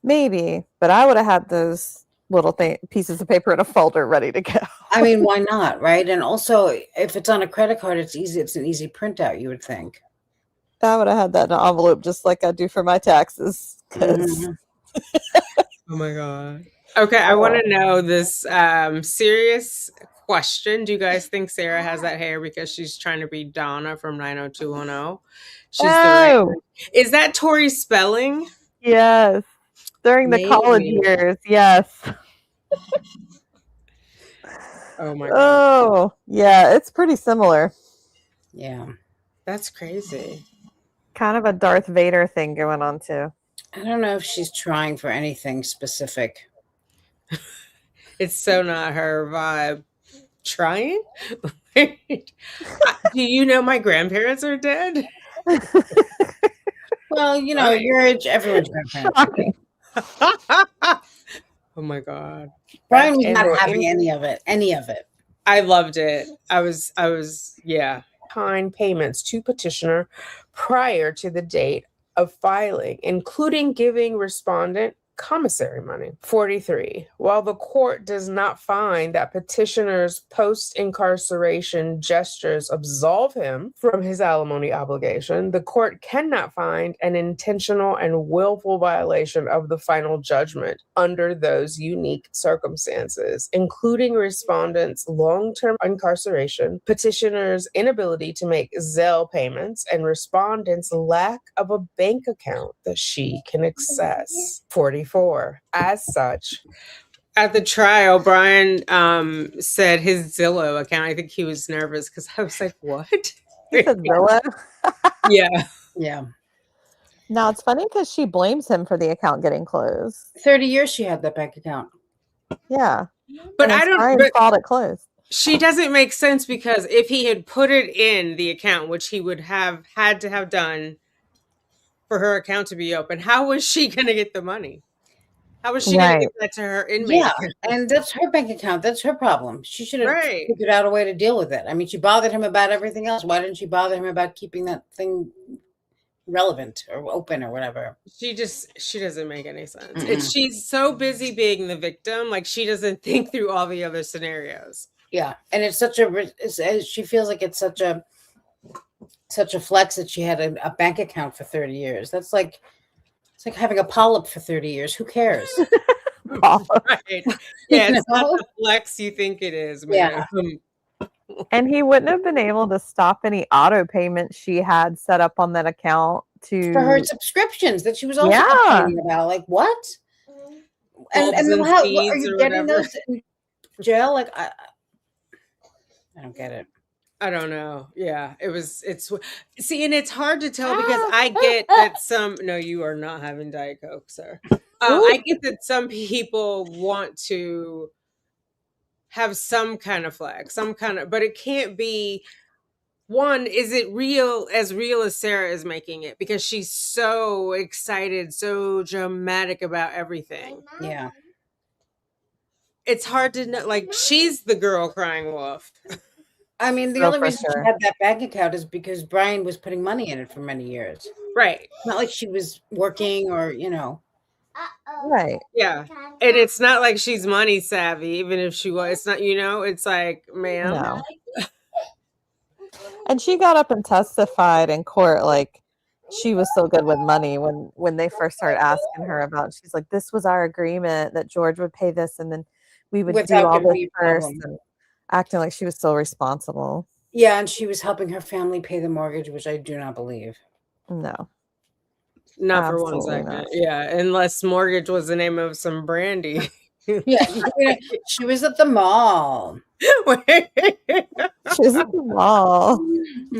Maybe, but I would have had those little pieces of paper in a folder ready to go. I mean, why not, right? And also, if it's on a credit card, it's easy. It's an easy printout, you would think. I would have had that in an envelope just like I do for my taxes. Oh my God. Okay, I want to know this serious question. Do you guys think Sarah has that hair because she's trying to be Donna from 90210? She's Is that Tori Spelling? Yes. During the college years, yes. Oh my God. Oh, yeah, it's pretty similar. Yeah. That's crazy. Kind of a Darth Vader thing going on too. I don't know if she's trying for anything specific. It's so not her vibe. Trying? Do you know my grandparents are dead? Well, your age, everyone's grandparents. Oh my God. Brian was not having any of it. I loved it. I was Kind payments to petitioner prior to the date of filing, including giving respondent commissary money. 43. While the court does not find that petitioner's post-incarceration gestures absolve him from his alimony obligation, the court cannot find an intentional and willful violation of the final judgment under those unique circumstances, including respondent's long-term incarceration, petitioner's inability to make Zelle payments, and respondent's lack of a bank account that she can access. 44. As such, at the trial, Brian said his Zillow account. I think he was nervous because I was like, "What?" He said Zillow. Yeah. Now it's funny because she blames him for the account getting closed. 30 years she had that bank account. Yeah, but I don't. But filed it closed. She doesn't make sense because if he had put it in the account, which he would have had to have done for her account to be open, how was she going to get the money? How was she going to Right. give that to her inmate? Yeah, and that's her bank account. That's her problem. She should have Right. figured out a way to deal with it. I mean, she bothered him about everything else. Why didn't she bother him about keeping that thing relevant or open or whatever? She doesn't make any sense. She's so busy being the victim, like she doesn't think through all the other scenarios. Yeah, and it's such she feels like it's such a flex that she had a bank account for 30 years. It's like having a polyp for 30 years. Who cares? Right. Yeah, it's not the flex you think it is, man. Yeah. And he wouldn't have been able to stop any auto payments she had set up on that account for her subscriptions that she was also Yeah. complaining about. Like, what? And how are you getting those in jail? Like, I don't get it. I don't know. Yeah, see, and it's hard to tell because I get that no, you are not having Diet Coke, sir. I get that some people want to have some kind of flex, but it can't be. One, is it real as Sarah is making it? Because she's so excited, so dramatic about everything. Yeah. It's hard to know. Like, she's the girl crying wolf. I mean, the only reason she had that bank account is because Brian was putting money in it for many years. Right. Not like she was working or, Right. Yeah. And it's not like she's money savvy, even if she was. It's not, it's like, ma'am. No. And she got up and testified in court like she was so good with money when they first started asking her about, she's like, this was our agreement that George would pay this and then we would do all this first, and acting like she was so responsible. Yeah, and she was helping her family pay the mortgage, which I do not believe. No. Not for 1 second. Not. Yeah, unless mortgage was the name of some brandy. Yeah, she was at the mall. She was at the mall.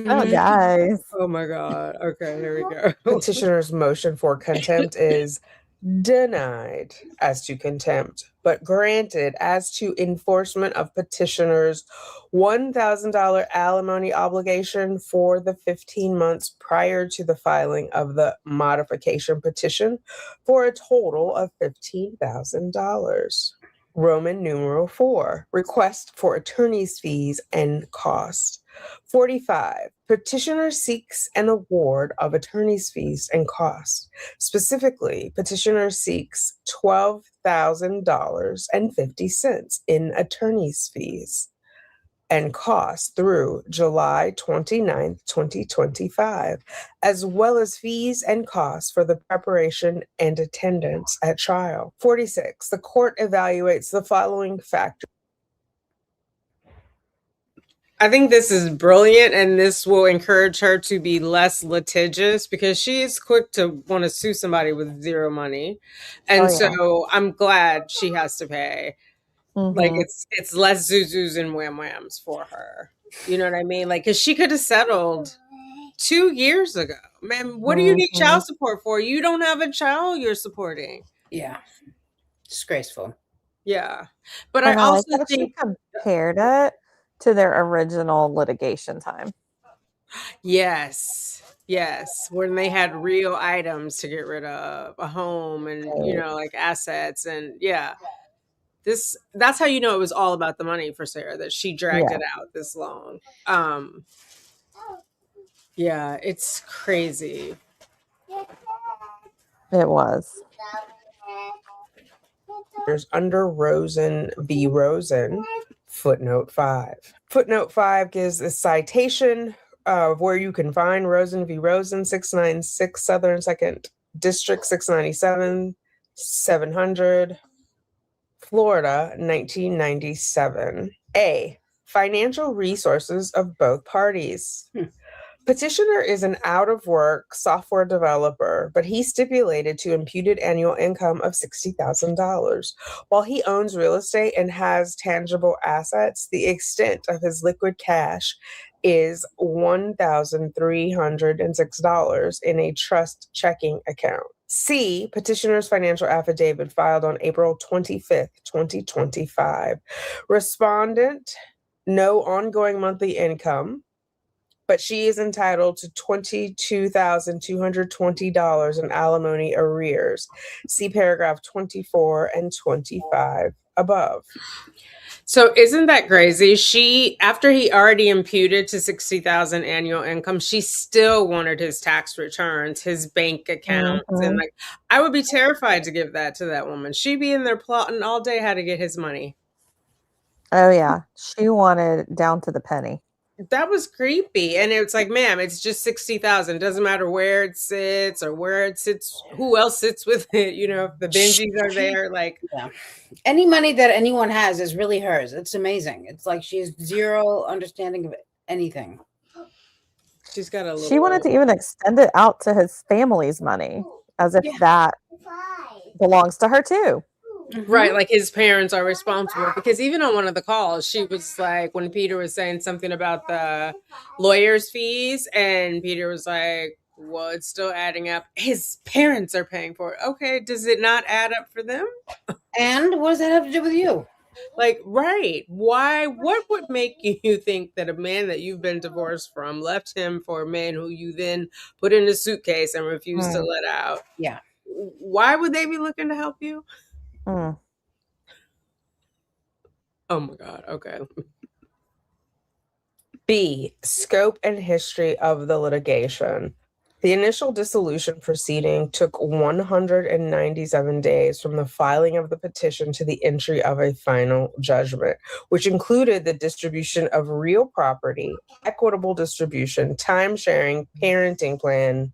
Oh, guys. Oh my God. Okay, here we go. Petitioner's motion for contempt is denied as to contempt, but granted as to enforcement of petitioner's $1,000 alimony obligation for the 15 months prior to the filing of the modification petition for a total of $15,000. Roman numeral 4, request for attorney's fees and cost. 45, petitioner seeks an award of attorney's fees and costs. Specifically, petitioner seeks $12,000.50 in attorney's fees and costs through July 29th, 2025, as well as fees and costs for the preparation and attendance at trial. 46, the court evaluates the following factors. I think this is brilliant, and this will encourage her to be less litigious because she is quick to want to sue somebody with zero money. And so I'm glad she has to pay. Mm-hmm. Like it's less zuzus and wham whams for her. You know what I mean? Like, because she could have settled 2 years ago. Man, what do you need child support for? You don't have a child you're supporting. Yeah. Disgraceful. Yeah. But I also think she compared it to their original litigation time. Yes. When they had real items to get rid of, a home and, like assets. And that's how it was all about the money for Sarah, that she dragged it out this long. Yeah, it's crazy. It was. There's under Rosen v. Rosen, footnote 5. Footnote 5 gives a citation of where you can find Rosen v. Rosen, 696 Southern 2nd District, 697, 700, Florida, 1997. A, financial resources of both parties. Petitioner is an out-of-work software developer, but he stipulated to imputed annual income of $60,000. While he owns real estate and has tangible assets, the extent of his liquid cash is $1,306 in a trust checking account. C, petitioner's financial affidavit filed on April 25th, 2025. Respondent, no ongoing monthly income, but she is entitled to $22,220 in alimony arrears. See paragraph 24 and 25 above. So isn't that crazy? She, after he already imputed to 60,000 annual income, she still wanted his tax returns, his bank accounts, and like, I would be terrified to give that to that woman. She'd be in there plotting all day how to get his money. Oh yeah, she wanted down to the penny. That was creepy, and it's like, ma'am, it's just 60,000. Doesn't matter where it sits or where it sits, who else sits with it. You know, if the Benjis are there, like, yeah. Any money that anyone has is really hers. It's amazing. It's like she has zero understanding of anything. she's got a little. She wanted to even extend it out to his family's money, as if that belongs to her too. Right, like his parents are responsible, because even on one of the calls, she was like, when Peter was saying something about the lawyer's fees, and Peter was like, well, it's still adding up. His parents are paying for it. Okay, does it not add up for them? And what does that have to do with you? Like, right. Why? What would make you think that a man that you've been divorced from left him for a man who you then put in a suitcase and refused to let out? Yeah. Why would they be looking to help you? Oh my God. Okay. B, scope and history of the litigation. The initial dissolution proceeding took 197 days from the filing of the petition to the entry of a final judgment, which included the distribution of real property, equitable distribution, time sharing, parenting plan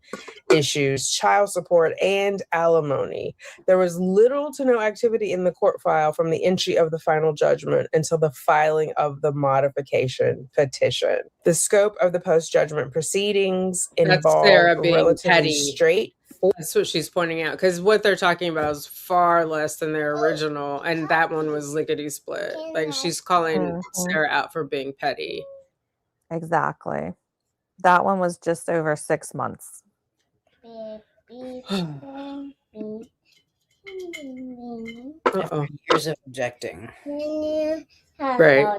issues, child support, and alimony. There was little to no activity in the court file from the entry of the final judgment until the filing of the modification petition. The scope of the post-judgment proceedings involved relatively straight. That's what she's pointing out, because what they're talking about is far less than their original, and that one was lickety split. Like, she's calling Sarah out for being petty. Exactly. That one was just over 6 months. Years of objecting. Right.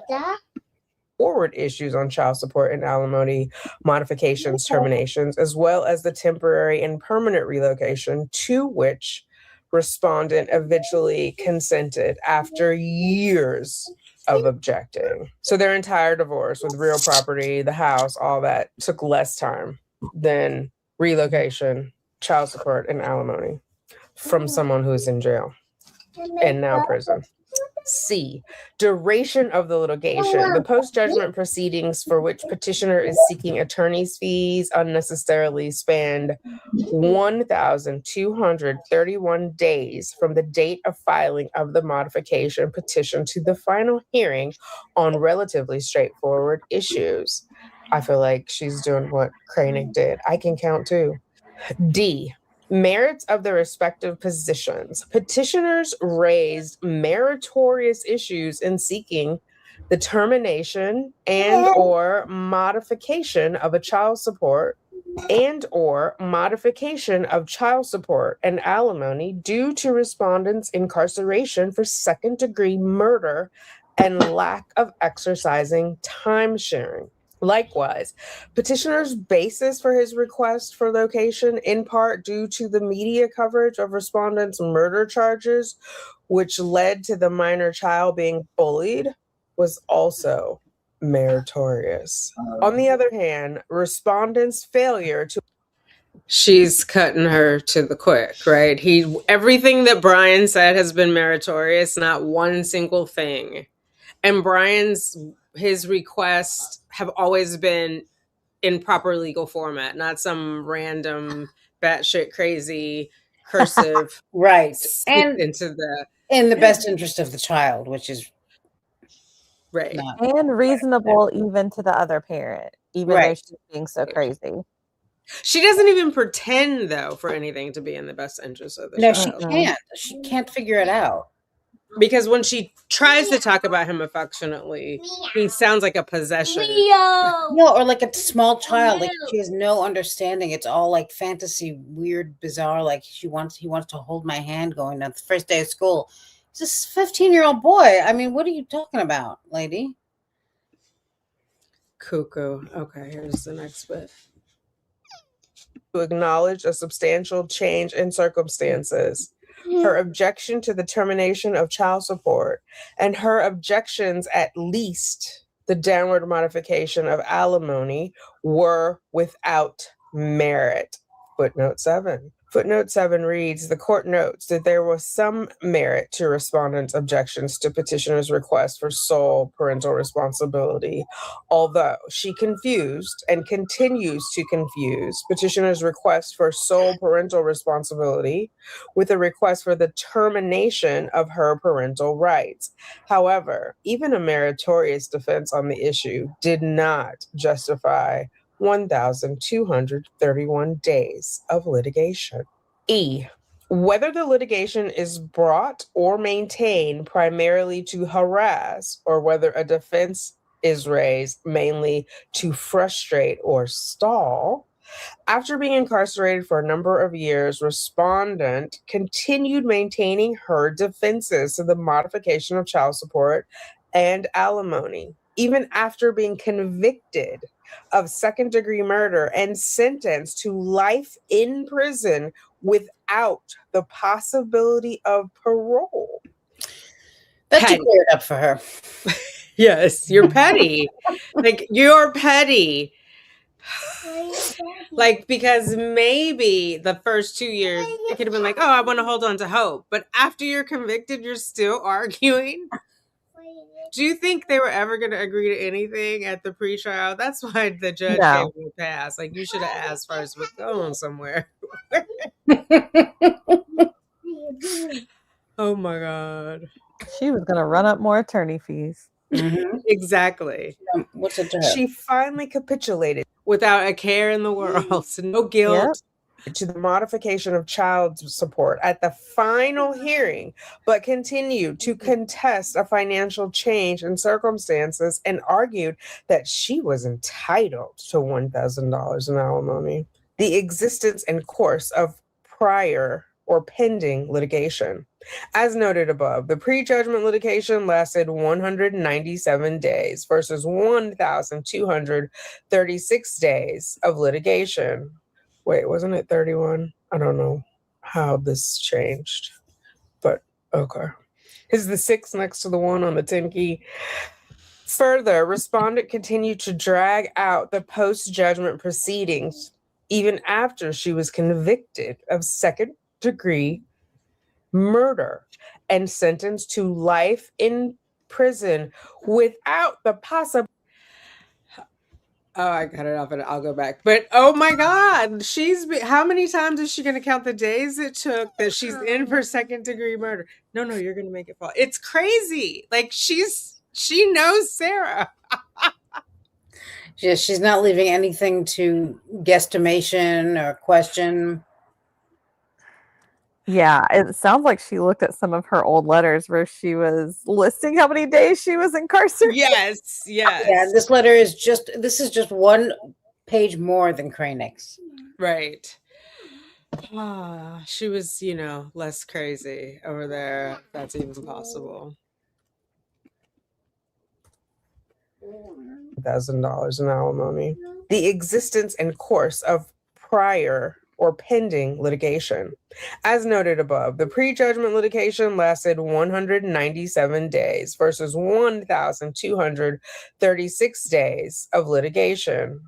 Forward issues on child support and alimony modifications, terminations, as well as the temporary and permanent relocation, to which respondent eventually consented after years of objecting. So their entire divorce with real property, the house, all that took less time than relocation, child support, and alimony from someone who's in jail and now prison. C, duration of the litigation. The post-judgment proceedings for which petitioner is seeking attorney's fees unnecessarily spanned 1,231 days from the date of filing of the modification petition to the final hearing on relatively straightforward issues. I feel like she's doing what Kranig did. I can count too. D, merits of the respective positions. Petitioners raised meritorious issues in seeking the termination and or modification of a child support and or modification of child support and alimony due to respondents' incarceration for second-degree murder and lack of exercising time sharing. Likewise, petitioner's basis for his request for location, in part due to the media coverage of respondents' murder charges, which led to the minor child being bullied, was also meritorious. On the other hand, respondents' failure to... She's cutting her to the quick, right? Everything that Brian said has been meritorious, not one single thing. And his requests have always been in proper legal format, not some random batshit crazy cursive. Right. And in the best interest of the child, which is right. And reasonable even to the other parent, even though she's being so crazy. She doesn't even pretend, though, for anything to be in the best interest of the child. No, she can't. She can't figure it out. Because when she tries to talk about him affectionately, he sounds like a possession. No, or like a small child. Like she has no understanding. It's all like fantasy, weird, bizarre. Like he wants to hold my hand going on the first day of school. He's a 15-year-old boy. I mean, what are you talking about, lady? Cuckoo. Okay, here's the next bit. To acknowledge a substantial change in circumstances, her objection to the termination of child support, and her objections, at least the downward modification of alimony, were without merit. Footnote 7. Footnote 7 reads, the court notes that there was some merit to respondents' objections to petitioner's request for sole parental responsibility, although she confused and continues to confuse petitioner's request for sole parental responsibility with a request for the termination of her parental rights. However, even a meritorious defense on the issue did not justify 1,231 days of litigation. E. Whether the litigation is brought or maintained primarily to harass, or whether a defense is raised mainly to frustrate or stall. After being incarcerated for a number of years, respondent continued maintaining her defenses to the modification of child support and alimony, even after being convicted of second-degree murder and sentenced to life in prison without the possibility of parole. That Petty. took cleared up for her. Yes, you're petty. Like, you're petty. Like, because maybe the first 2 years, it could have been like, oh, I want to hold on to hope. But after you're convicted, you're still arguing. Do you think they were ever going to agree to anything at the pre-trial? That's why the judge gave them a pass. Like, you should have asked first, but go on somewhere. Oh my God. She was going to run up more attorney fees. Mm-hmm. Exactly. What's it to her? She finally capitulated without a care in the world, no guilt. To the modification of child support at the final hearing, but continued to contest a financial change in circumstances and argued that she was entitled to $1,000 in alimony. The existence and course of prior or pending litigation. As noted above, the prejudgment litigation lasted 197 days versus 1,236 days of litigation. Wait, wasn't it 31? I don't know how this changed, but okay. Is the 6 next to the 1 on the 10 key? Further, respondent continued to drag out the post-judgment proceedings even after she was convicted of second-degree murder and sentenced to life in prison without the possibility. Oh, I got it off and I'll go back. But oh my God, how many times is she going to count the days it took that she's in for second-degree murder? No, you're going to make it fall. It's crazy. Like, she knows Sarah. She's not leaving anything to guesstimation or question. Yeah, it sounds like she looked at some of her old letters where she was listing how many days she was incarcerated. Yes. Yeah, this is just 1 page more than Kranick's. Right. She was, less crazy over there. If that's even possible. $1,000 in alimony. The existence and course of prior or pending litigation. As noted above, the prejudgment litigation lasted 197 days versus 1,236 days of litigation.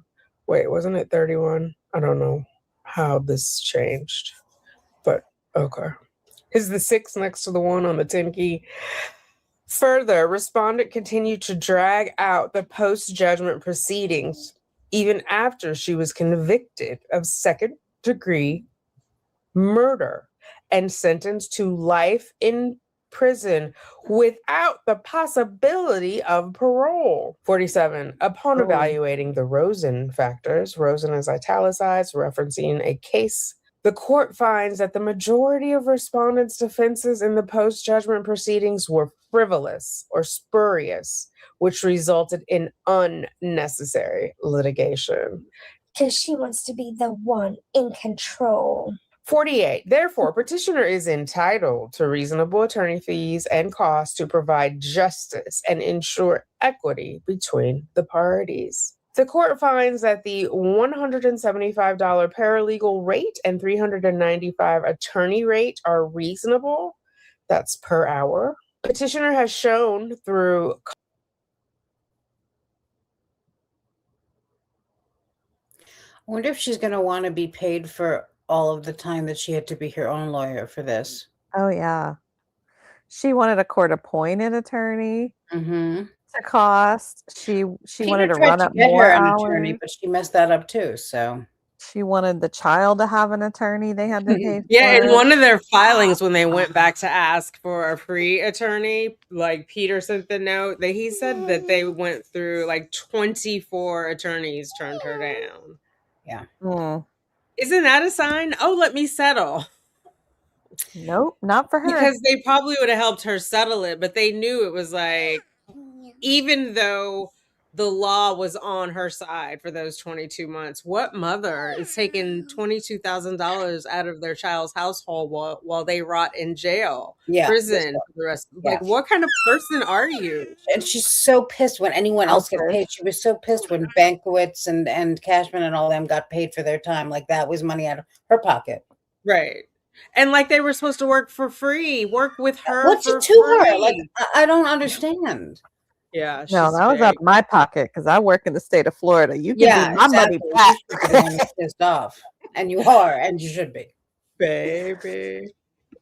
Wait, wasn't it 31? I don't know how this changed, but okay. Is the 6 next to the 1 on the 10 key? Further, respondent continued to drag out the post-judgment proceedings even after she was convicted of second-degree murder and sentenced to life in prison without the possibility of parole. 47. Upon evaluating the Rosen factors, Rosen is italicized, referencing a case, the court finds that the majority of respondents' defenses in the post-judgment proceedings were frivolous or spurious, which resulted in unnecessary litigation. Because she wants to be the one in control. 48. Therefore, petitioner is entitled to reasonable attorney fees and costs to provide justice and ensure equity between the parties. The court finds that the $175 paralegal rate and $395 attorney rate are reasonable. That's per hour. Petitioner has shown through I wonder if she's going to want to be paid for all of the time that she had to be her own lawyer for this. Oh, yeah. She wanted a court-appointed attorney Mm-hmm. to cost. She wanted to tried run to up get more her an hours. attorney, but she messed that up too. So she wanted the child to have an attorney they had to pay for. Yeah, in one of their filings when they went back to ask for a free attorney, like Peter sent the note, that he said that they went through like 24 attorneys turned her down. Yeah. Isn't that a sign? Oh, let me settle. Nope, not for her. Because they probably would have helped her settle it, but they knew it was like, even though the law was on her side for those 22 months, what mother is taking $22,000 out of their child's household while they rot in jail, prison for the rest? Like, what kind of person are you? And she's so pissed when anyone else got paid. She was so pissed when Banquets and Cashman and all them got paid for their time. Like that was money out of her pocket. Right. And like they were supposed to work for free, work with her. What's it to her? Like, I don't understand. Yeah. No, that was out of my pocket because I work in the state of Florida. You can my money back. Pissed off. And you are, and you should be. Baby.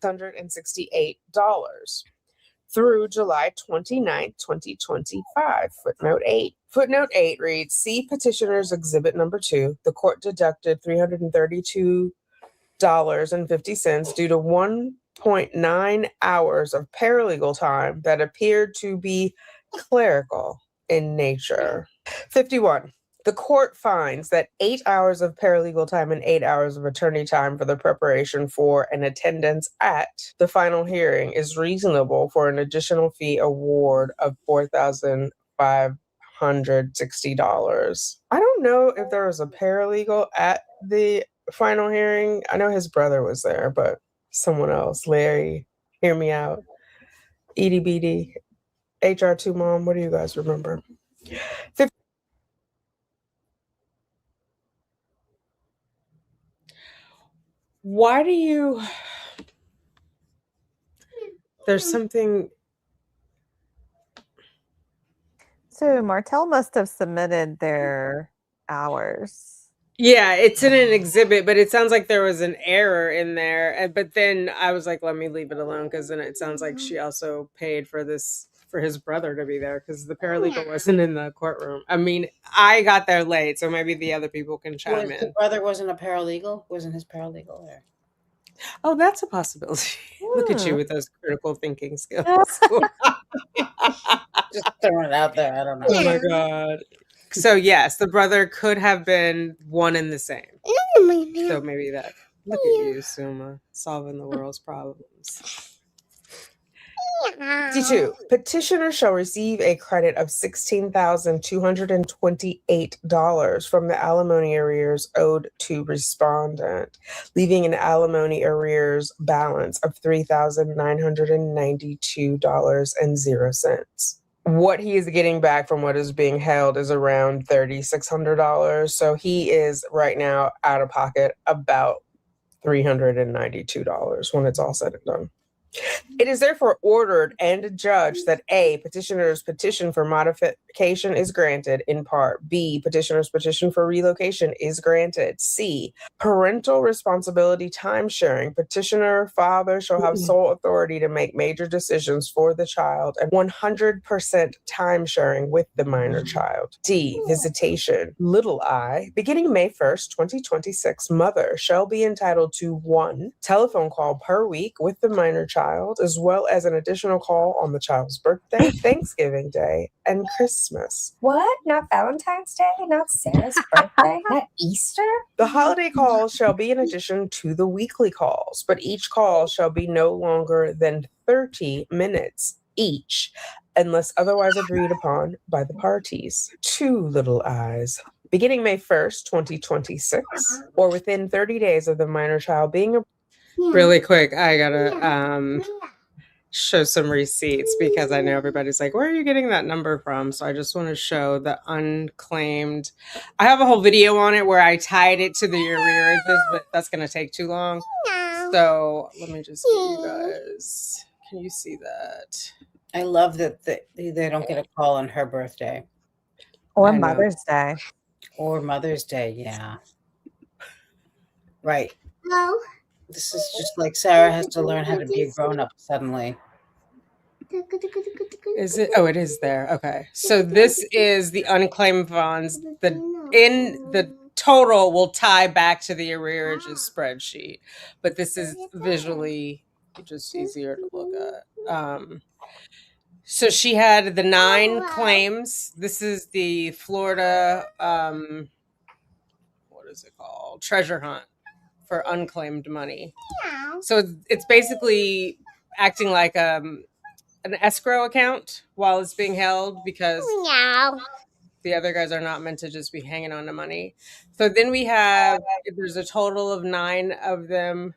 $168 through July 29th, 2025. Footnote 8. Footnote 8 reads, see petitioner's exhibit number 2. The court deducted $332.50 due to 1.9 hours of paralegal time that appeared to be clerical in nature. 51. The court finds that 8 hours of paralegal time and 8 hours of attorney time for the preparation for and attendance at the final hearing is reasonable for an additional fee award of $4,560. I don't know if there was a paralegal at the final hearing. I know his brother was there, but someone else. Larry, hear me out. Edie Beatty, HR2 mom, what do you guys remember? Why do you... There's something... So Martell must have submitted their hours. Yeah, it's in an exhibit, but it sounds like there was an error in there. But then I was like, let me leave it alone, because then it sounds like she also paid for this, for his brother to be there, because the paralegal wasn't in the courtroom. I mean, I got there late, so maybe the other people can chime in. The brother wasn't a paralegal? Wasn't his paralegal there? Oh, that's a possibility. Look at you with those critical thinking skills. Just throwing it out there. I don't know. Oh my God. So yes, the brother could have been one and the same. So maybe that. Look at you, Suma, solving the world's problems. 52. Petitioner shall receive a credit of $16,228 from the alimony arrears owed to respondent, leaving an alimony arrears balance of $3,992.00. What he is getting back from what is being held is around $3,600. So he is right now out of pocket about $392 when it's all said and done. It is therefore ordered and adjudged that A, petitioner's petition for modification is granted in part. B, petitioner's petition for relocation is granted. C, parental responsibility time sharing. Petitioner father shall have sole authority to make major decisions for the child and 100% time sharing with the minor child. D, visitation. Little I, beginning May 1st, 2026, mother shall be entitled to 1 telephone call per week with the minor child, as well as an additional call on the child's birthday, Thanksgiving Day, and Christmas. What? Not Valentine's Day? Not Sarah's birthday? Not Easter? The holiday calls shall be in addition to the weekly calls, but each call shall be no longer than 30 minutes each, unless otherwise agreed upon by the parties. 2 little eyes. Beginning May 1st, 2026, or within 30 days of the minor child being really quick, I gotta show some receipts because I know everybody's like, where are you getting that number from? So I just want to show the unclaimed. I have a whole video on it where I tied it to the arrearages, but that's going to take too long. So let me just give you guys. Can you see that? I love that they don't get a call on her birthday Or I know. Mother's Day. or Mother's Day. Yeah. Right. No. This is just like Sarah has to learn how to be a grown up suddenly. Is it? Oh, it is there. Okay. So this is the unclaimed funds. The total will tie back to the arrearages spreadsheet, but this is visually just easier to look at. So she had the 9 claims. This is the Florida, what is it called? Treasure hunt for unclaimed money. So it's basically acting like an escrow account while it's being held because the other guys are not meant to just be hanging on to money. So then we have, there's a total of 9 of them.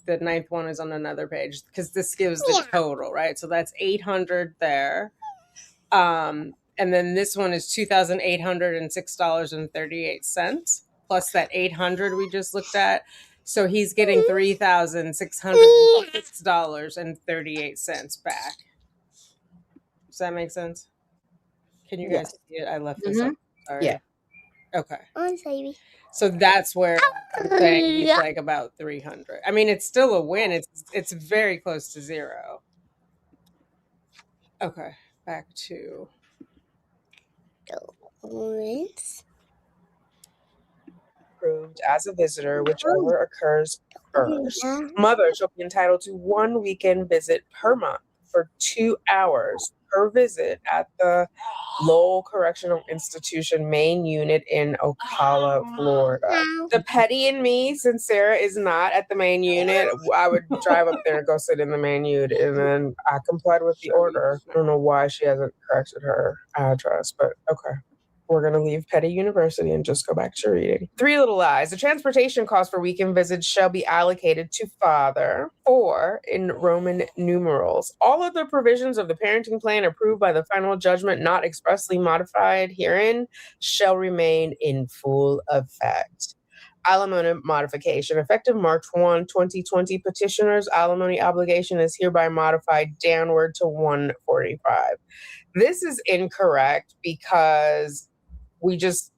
The 9th one is on another page because this gives the total, right? So that's 800 there. And then this one is $2,806.38 plus that 800 we just looked at. So he's getting $3,606.38 back. Does that make sense? Can you guys see it? I left this up. Sorry. Yeah. Okay. So that's where I'm saying he's like about 300. I mean, it's still a win. It's very close to zero. Okay, back to Approved as a visitor, whichever occurs first. Mother shall be entitled to 1 weekend visit per month for 2 hours per visit at the Lowell Correctional Institution main unit in Ocala, Florida. The petty in me, since Sarah is not at the main unit, I would drive up there and go sit in the main unit, and then I complied with the order. I don't know why she hasn't corrected her address, but okay. We're going to leave Petty University and just go back to reading. 3 little lies. The transportation cost for weekend visits shall be allocated to father. 4 in Roman numerals. All other provisions of the parenting plan approved by the final judgment not expressly modified herein shall remain in full effect. Alimony modification. Effective March 1, 2020, petitioner's alimony obligation is hereby modified downward to $145. This is incorrect because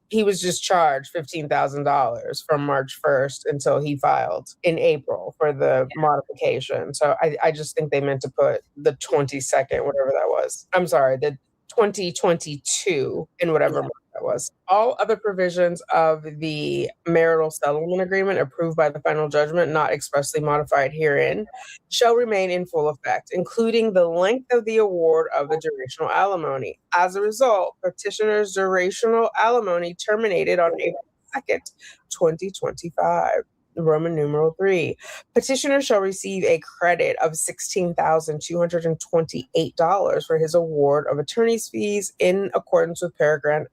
he was just charged $15,000 from March 1st until he filed in April for the modification. So I just think they meant to put the 22nd, whatever that was. I'm sorry, the 2022 in whatever month that was. All other provisions of the marital settlement agreement approved by the final judgment, not expressly modified herein, shall remain in full effect, including the length of the award of the durational alimony. As a result, petitioner's durational alimony terminated on April 2nd, 2025. Roman numeral 3. Petitioner shall receive a credit of $16,228 for his award of attorney's fees in accordance with paragraph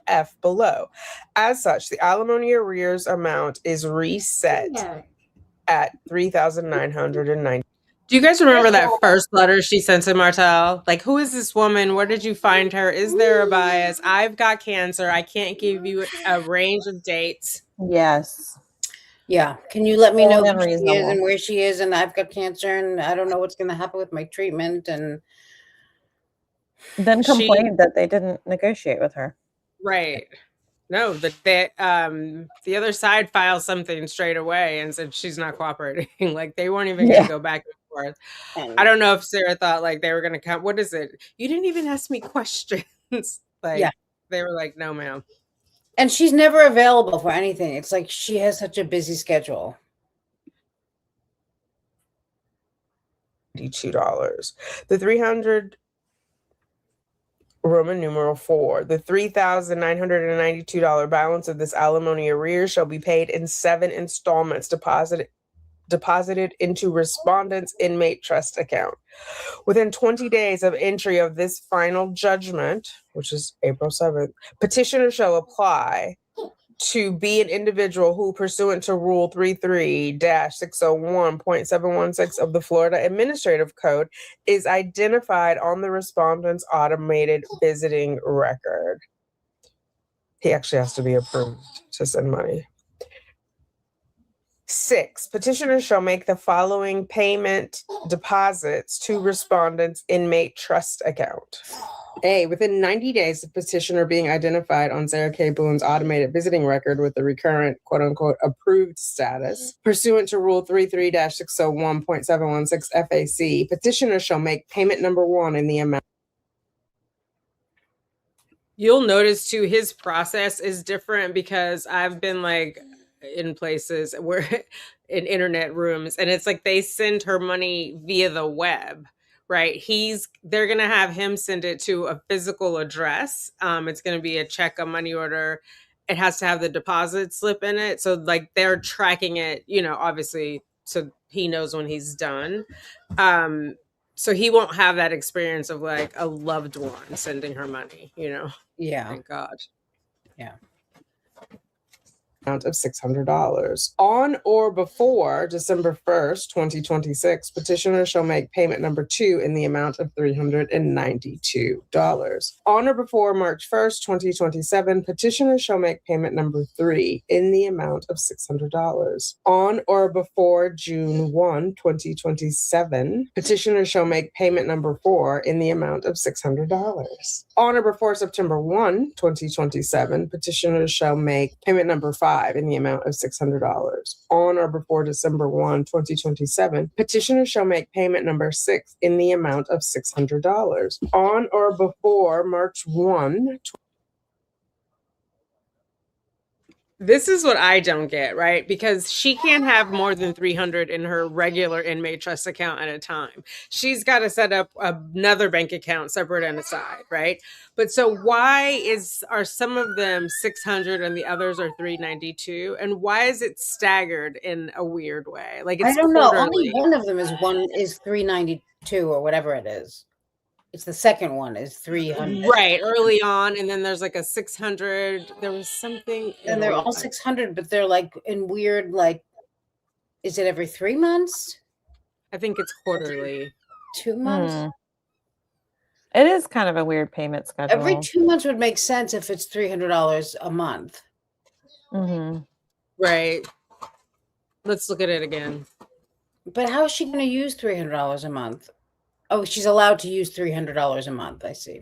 F below. As such, the alimony arrears amount is reset at $3,990. Do you guys remember that first letter she sent to Martel? Like, who is this woman? Where did you find her? Is there a bias? I've got cancer. I can't give you a range of dates. Yes. Yeah. Can you let me know Totally who she is unreasonable. and where she is? And I've got cancer and I don't know what's going to happen with my treatment. And Then complained that they didn't negotiate with her. Right. No, the other side filed something straight away and said she's not cooperating. Like they weren't even going to go back and forth. I don't know if Sarah thought like they were going to come. What is it? You didn't even ask me questions. They were like, no, ma'am. And she's never available for anything. It's like she has such a busy schedule. $2. The 300 Roman numeral 4. The $3,992 balance of this alimony arrears shall be paid in 7 installments deposited into respondent's inmate trust account. Within 20 days of entry of this final judgment, which is April 7th, petitioner shall apply to be an individual who, pursuant to Rule 33-601.716 of the Florida Administrative Code, is identified on the respondent's automated visiting record. He actually has to be approved to send money. 6, petitioners shall make the following payment deposits to respondent's inmate trust account. A, within 90 days of petitioner being identified on Sarah K. Boone's automated visiting record with the recurrent, quote unquote, approved status, pursuant to Rule 33-601.716 FAC, petitioner shall make payment number 1 in the amount. You'll notice too, his process is different because I've been like in places where in internet rooms, and it's like they send her money via the web. Right. They're going to have him send it to a physical address. It's going to be a check, a money order. It has to have the deposit slip in it. So like they're tracking it, obviously, so he knows when he's done. So he won't have that experience of like a loved one sending her money, Yeah. Thank God. Yeah. Amount of $600. On or before December 1st, 2026, petitioner shall make payment number 2 in the amount of $392. On or before March 1st, 2027, petitioner shall make payment number 3 in the amount of $600. On or before June 1, 2027, petitioner shall make payment number 4 in the amount of $600. On or before September 1, 2027, petitioners shall make payment number 5 in the amount of $600. On or before December 1, 2027, petitioners shall make payment number 6 in the amount of $600. On or before March 1, This is what I don't get, right? Because she can't have more than 300 in her regular inmate trust account at a time. She's got to set up another bank account separate and aside, right? But so why are some of them 600 and the others are 392? And why is it staggered in a weird way? Like it's I don't know. Only quarterly. one of them is 392 or whatever it is. It's the second one is 300. Right, early on, and then there's like a 600. There was something, And they're all 600, but they're like in weird, like, is it every 3 months? I think it's quarterly. 2 months? It is kind of a weird payment schedule. Every 2 months would make sense if it's $300 a month. Mm-hmm. Right. Let's look at it again. But how is she going to use $300 a month? Oh, she's allowed to use $300 a month. I see.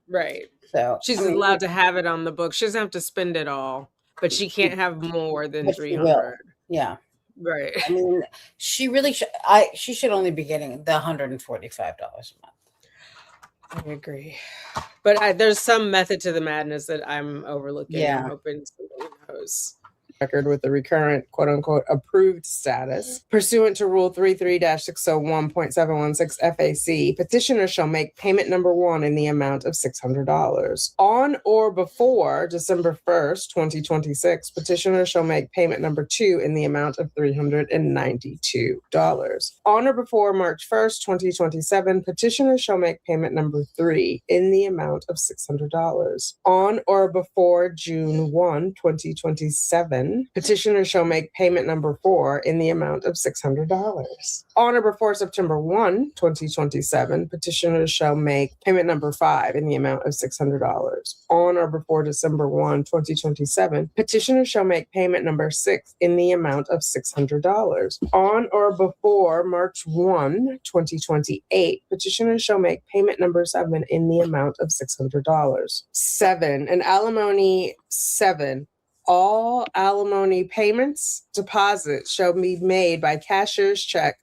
Right. So She's allowed to have it on the book. She doesn't have to spend it all, but she can't have more than 300. Yeah. Right. I mean, she really should. She should only be getting the $145 a month. I agree. But there's some method to the madness that I'm overlooking. Yeah. I'm hoping somebody knows. record with the recurrent, quote unquote, approved status. Pursuant to Rule 33-601.716 FAC, petitioner shall make payment number 1 in the amount of $600. On or before December 1st, 2026, petitioner shall make payment number 2 in the amount of $392. On or before March 1st, 2027, petitioner shall make payment number 3 in the amount of $600. On or before June 1, 2027, petitioner shall make payment number 4 in the amount of $600. On or before September 1, 2027, petitioner shall make payment number 5 in the amount of $600. On or before December 1, 2027, petitioner shall make payment number 6 in the amount of $600. On or before March 1, 2028, petitioner shall make payment number 7 in the amount of $600. 7. An alimony 7. All alimony payments, deposits shall be made by cashier's check,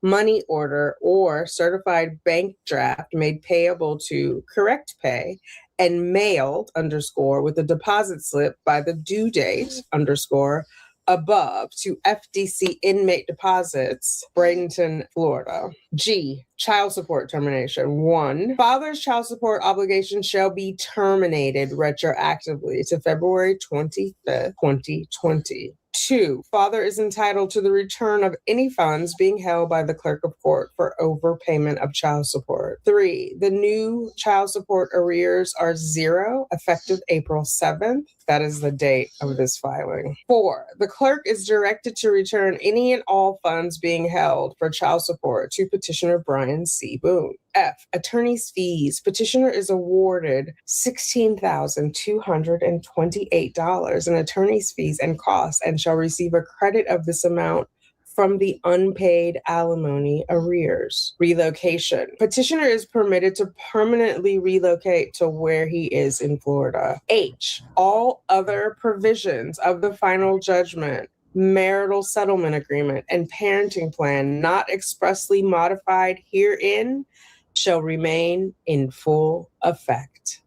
money order, or certified bank draft made payable to Correct Pay and mailed _ with a deposit slip by the due date _ above to FDC Inmate Deposits, Bradenton, Florida. G. Child support termination. 1. Father's child support obligation shall be terminated retroactively to February 25th, 2020. 2, father is entitled to the return of any funds being held by the clerk of court for overpayment of child support. 3, the new child support arrears are 0 effective April 7th. That is the date of this filing. 4, the clerk is directed to return any and all funds being held for child support to petitioner Brian C. Boone. F, attorney's fees. Petitioner is awarded $16,228 in attorney's fees and costs and shall receive a credit of this amount from the unpaid alimony arrears. Relocation. Petitioner is permitted to permanently relocate to where he is in Florida. H, all other provisions of the final judgment, marital settlement agreement, and parenting plan not expressly modified herein shall remain in full effect.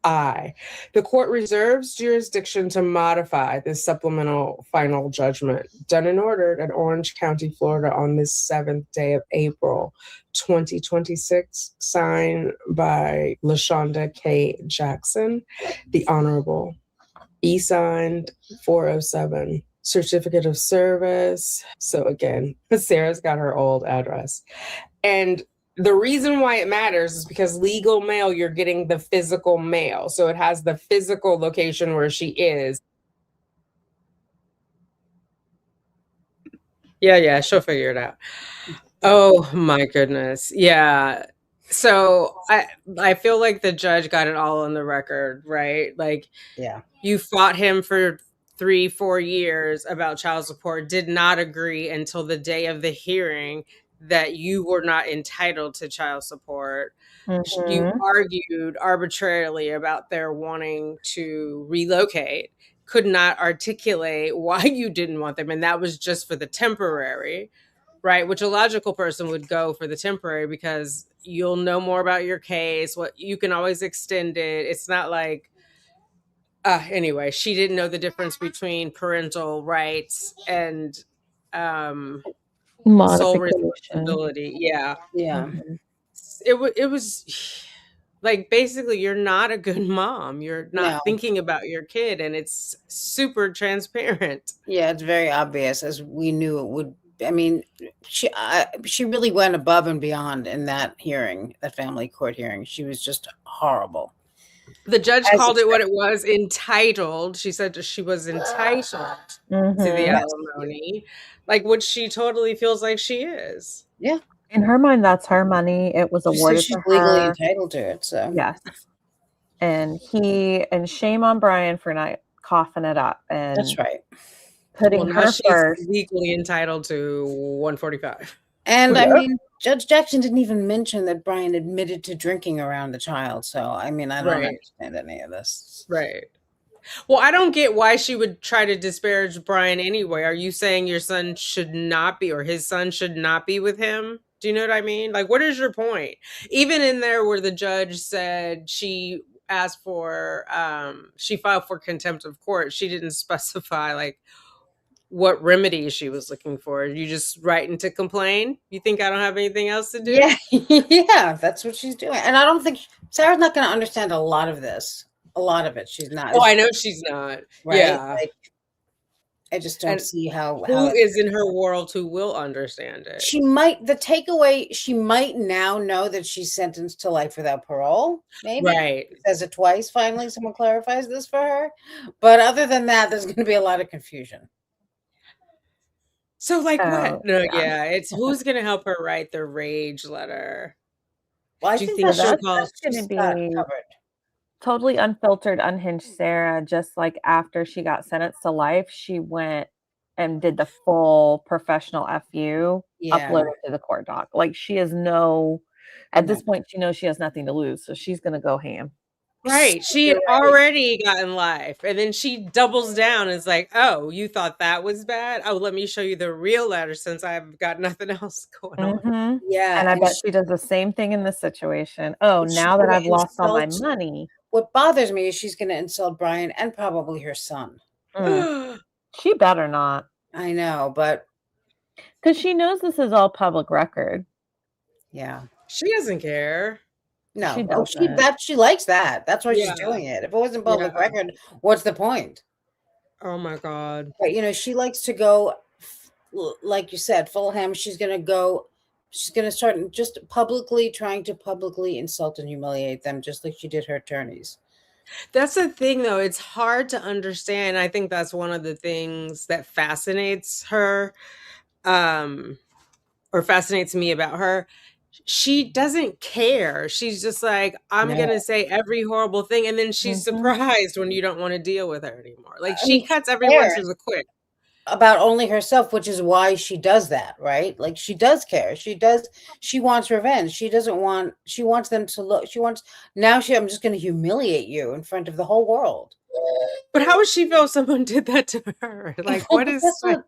I, the court reserves jurisdiction to modify this supplemental final judgment done and ordered at Orange County, Florida on this 7th day of April, 2026, signed by LaShonda K. Jackson, the Honorable. E-signed 407. Certificate of service. So again, Sarah's got her old address. And the reason why it matters is because legal mail, you're getting the physical mail. So it has the physical location where she is. Yeah, she'll figure it out. Oh my goodness. Yeah. So I feel like the judge got it all on the record, right? Like, Yeah. You fought him for 3-4 years about child support, did not agree until the day of the hearing that you were not entitled to child support. You argued arbitrarily about their wanting to relocate, could not articulate why you didn't want them. And that was just for the temporary, right? Which a logical person would go for the temporary because you'll know more about your case. What you can always extend it. It's not like, anyway, she didn't know the difference between parental rights and sole responsibility. Yeah. It was like, basically, you're not a good mom. You're not thinking about your kid, and it's super transparent. Yeah, it's very obvious, as we knew it would. I mean, she really went above and beyond in that hearing, that family court hearing. She was just horrible. The judge called it what it was, entitled. She said she was entitled to the alimony, like, which she totally feels like she is. Yeah. In her mind, that's her money. It was awarded she's to legally her. entitled to it. So yes. And shame on Brian for not coughing it up. And that's right. Putting her first. Legally entitled to 145. And I mean, Judge Jackson didn't even mention that Brian admitted to drinking around the child. So, I mean, I don't understand any of this. Right. Well, I don't get why she would try to disparage Brian anyway. Are you saying your son should not be, or his son should not be with him? Do you know what I mean? Like, what is your point? Even in there where the judge said she asked for, she filed for contempt of court, she didn't specify, like, what remedy she was looking for. You just writing to complain? You think I don't have anything else to do? Yeah, yeah, that's what she's doing. And I don't think Sarah's not going to understand a lot of this. A lot of it, she's not. Oh, I know she's not. Right? Yeah, like, I just don't see how is in her world who will understand it. She might. The takeaway, she might now know that she's sentenced to life without parole. Maybe right. Says it twice. Finally, someone clarifies this for her. But other than that, there's going to be a lot of confusion. So, like, what? No, yeah, it's who's going to help her write the rage letter? Well, I think that's going to be covered. Totally unfiltered, unhinged Sarah. Just like after she got sentenced to life, she went and did the full professional FU, uploaded to the court doc. Like, she has at this point, she knows she has nothing to lose, so she's going to go ham. Right. She had already gotten life, and then she doubles down and is like, oh, you thought that was bad? Oh, let me show you the real letter since I've got nothing else going on. Yeah. And I bet she does the same thing in this situation. Oh, now that I've lost all my money. What bothers me is she's going to insult Brian and probably her son. She better not. I know, but because she knows this is all public record. Yeah. She doesn't care. No, she likes that. That's why she's doing it. If it wasn't public record, what's the point? Oh my God. But, you know, she likes to go, like you said, full ham. She's going to go, she's going to start just trying to publicly insult and humiliate them, just like she did her attorneys. That's the thing, though. It's hard to understand. I think that's one of the things that fascinates her, or fascinates me about her. She doesn't care. She's just like, I'm going to say every horrible thing. And then she's surprised when you don't want to deal with her anymore. Like, she cuts everyone to the quick. About only herself, which is why she does that, right? Like, she does care. She wants revenge. She wants them to look. I'm just going to humiliate you in front of the whole world. But how would she feel if someone did that to her? Like, what is someone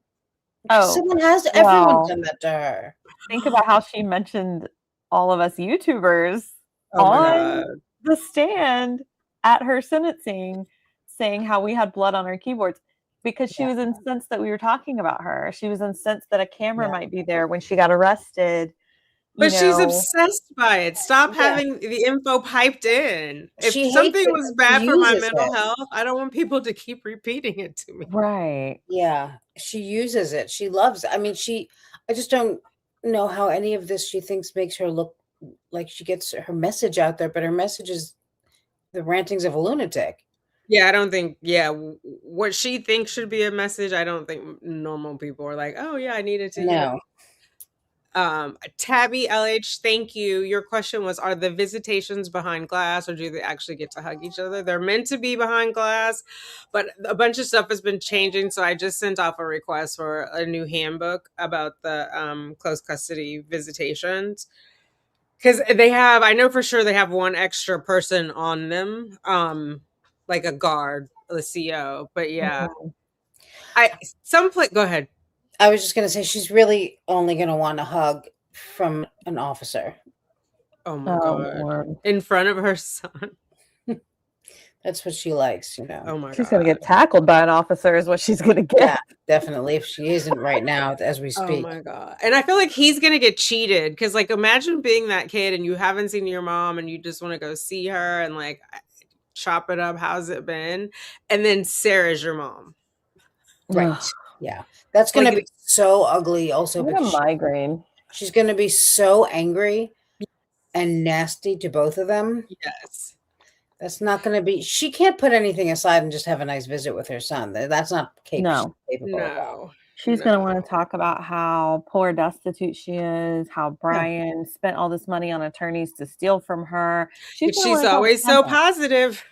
Everyone's done that to her. Think about how she mentioned all of us YouTubers Oh my on God. the stand at her sentencing, saying how we had blood on our keyboards because she was incensed that we were talking about her. She was incensed that a camera might be there when she got arrested. But she's obsessed by it. Stop having the info piped in. If something was bad for my mental health, I don't want people to keep repeating it to me. Right. Yeah. She uses it. She loves it. I mean, I just don't know how any of this she thinks makes her look like she gets her message out there, but her message is the rantings of a lunatic. Yeah, I don't think, what she thinks should be a message, I don't think normal people are like, oh yeah, I needed to hear. Tabby LH, thank you. Your question was, are the visitations behind glass or do they actually get to hug each other? They're meant to be behind glass, but a bunch of stuff has been changing. So I just sent off a request for a new handbook about the close custody visitations. Because I know for sure they have one extra person on them, like a guard, the CO. But yeah, go ahead. I was just going to say she's really only going to want a hug from an officer. Oh my God. In front of her son. That's what she likes, you know. Oh my God. She's going to get tackled by an officer is what she's going to get. Yeah, definitely. If she isn't right now as we speak. Oh my God. And I feel like he's going to get cheated because, like, imagine being that kid and you haven't seen your mom and you just want to go see her and, like, chop it up. How's it been? And then Sarah's your mom. Right. Yeah. That's going to be so ugly also. What a migraine. She's going to be so angry and nasty to both of them. Yes. That's not going to be, she can't put anything aside and just have a nice visit with her son. That's not capable. No. She's going to want to talk about how poor destitute she is, how Brian spent all this money on attorneys to steal from her. She's always so positive.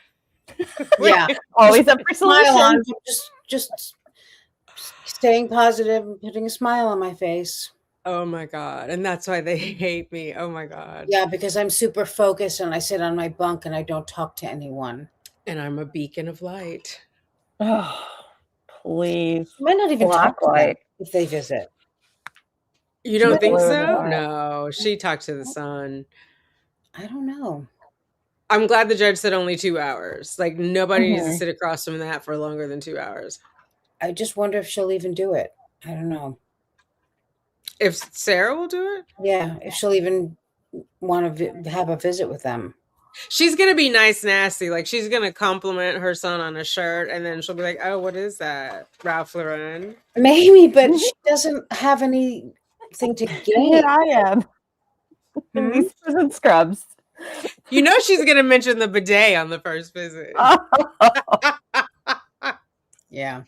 Yeah. Always up for solutions. Just staying positive and putting a smile on my face. Oh my God. And that's why they hate me. Oh my God. Yeah, because I'm super focused and I sit on my bunk and I don't talk to anyone. And I'm a beacon of light. Oh, please. You might not even talk to them if they visit. You don't think so? No. She talked to the son. I don't know. I'm glad the judge said only 2 hours. Like, nobody needs to sit across from that for longer than 2 hours. I just wonder if she'll even do it. I don't know. If Sarah will do it? Yeah, if she'll even want to have a visit with them. She's going to be nice, nasty. Like, she's going to compliment her son on a shirt, and then she'll be like, oh, what is that? Ralph Lauren? Maybe, but she doesn't have anything to gain. Here I am in these prison scrubs. You know she's going to mention the bidet on the first visit. Yeah.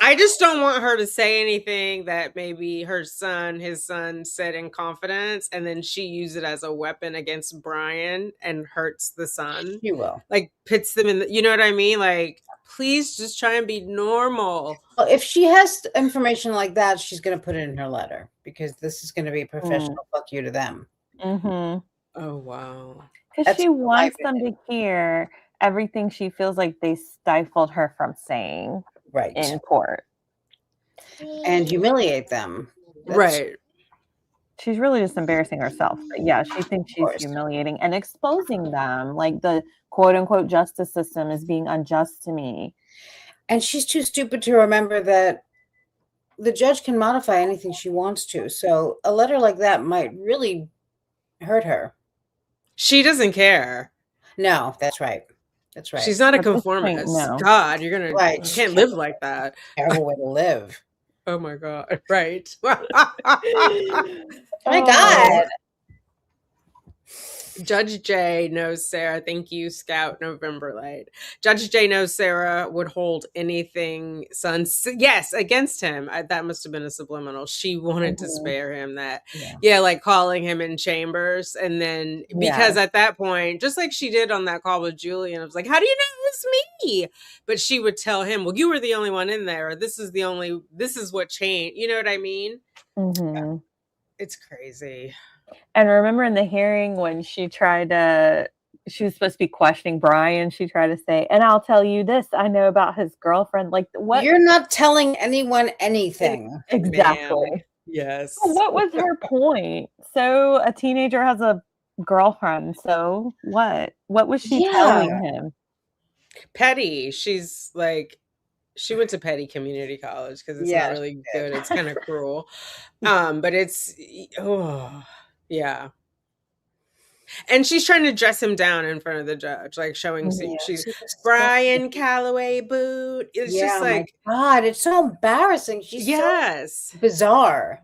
I just don't want her to say anything that maybe his son said in confidence, and then she use it as a weapon against Brian and hurts the son. She will. Like, pits them in you know what I mean? Like, please just try and be normal. Well, if she has information like that, she's going to put it in her letter because this is going to be a professional fuck you to them. Mm-hmm. Oh, wow. Because she wants them to hear everything she feels like they stifled her from saying in court. And humiliate them. Right. She's really just embarrassing herself. But yeah, she thinks she's humiliating and exposing them. Like, the quote unquote justice system is being unjust to me. And she's too stupid to remember that the judge can modify anything she wants to. So a letter like that might really hurt her. She doesn't care. No, that's right. That's right. She's not a At this point, conformist. no. God, you're gonna Right. you can't live like that. Terrible way to live. Oh my God. Right. Oh my Oh. God. Judge J knows Sarah. Thank you, Scout November Light. Judge J knows Sarah would hold anything, yes, against him. That must have been a subliminal. She wanted to spare him that. Yeah, like calling him in chambers. And then, because at that point, just like she did on that call with Julian, I was like, how do you know it was me? But she would tell him, well, you were the only one in there. This is what changed. You know what I mean? Mm-hmm. It's crazy. And remember in the hearing when she was supposed to be questioning Brian, she tried to say, and I'll tell you this, I know about his girlfriend. Like, what? You're not telling anyone anything. Exactly. Man. Yes. So what was her point? So a teenager has a girlfriend. So what? What was she telling him? Petty. She's like, she went to Petty Community College because it's not really good. It's kind of cruel. But it's, yeah. And she's trying to dress him down in front of the judge, like showing she's Brian Calloway boot. It's just like, my God, it's so embarrassing. She's so bizarre.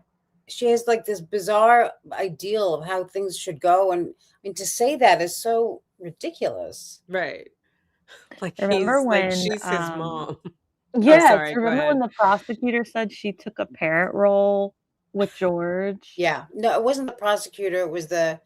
She has like this bizarre ideal of how things should go. And I mean, to say that is so ridiculous. Right. Like, remember when she's his mom. Yes. Sorry, remember when the prosecutor said she took a parent role with George? Yeah. No, it wasn't the prosecutor. It was that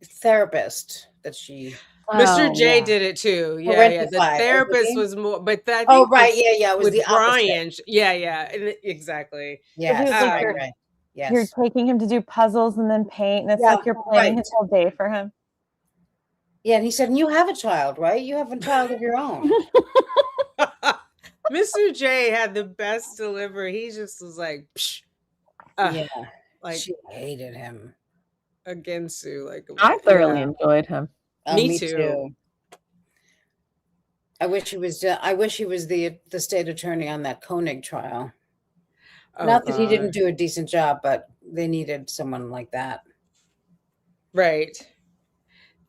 therapist that she. Mr. J did it too. Yeah. The therapist was more, but that. Oh, right. Yeah. It was with the Brian. opposite. Yeah. Exactly. Yeah. Right. Yes. You're taking him to do puzzles and then paint, and it's like you're planning his whole day for him. Yeah, and he said, you have a child, right? You have a child of your own. Mr. J had the best delivery. He just was like, psh, like she hated him. Again, Sue. Like, I thoroughly enjoyed him. Me too. I wish he was the state attorney on that Koenig trial. Oh, Not that he didn't do a decent job, but they needed someone like that. Right.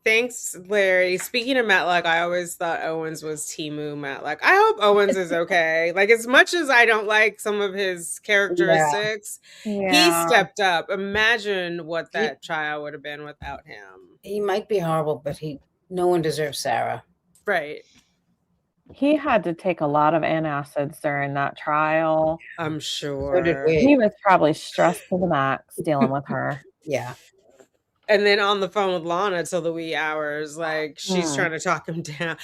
Thanks, Larry. Speaking of Matlock, I always thought Owens was Timu Matlock. I hope Owens is okay. Like, as much as I don't like some of his characteristics, he stepped up. Imagine what that trial would have been without him. He might be horrible, but no one deserves Sarah. Right. He had to take a lot of antacids during that trial. I'm sure. So did we. He was probably stressed to the max dealing with her. Yeah. And then on the phone with Lana till the wee hours, like she's trying to talk him down.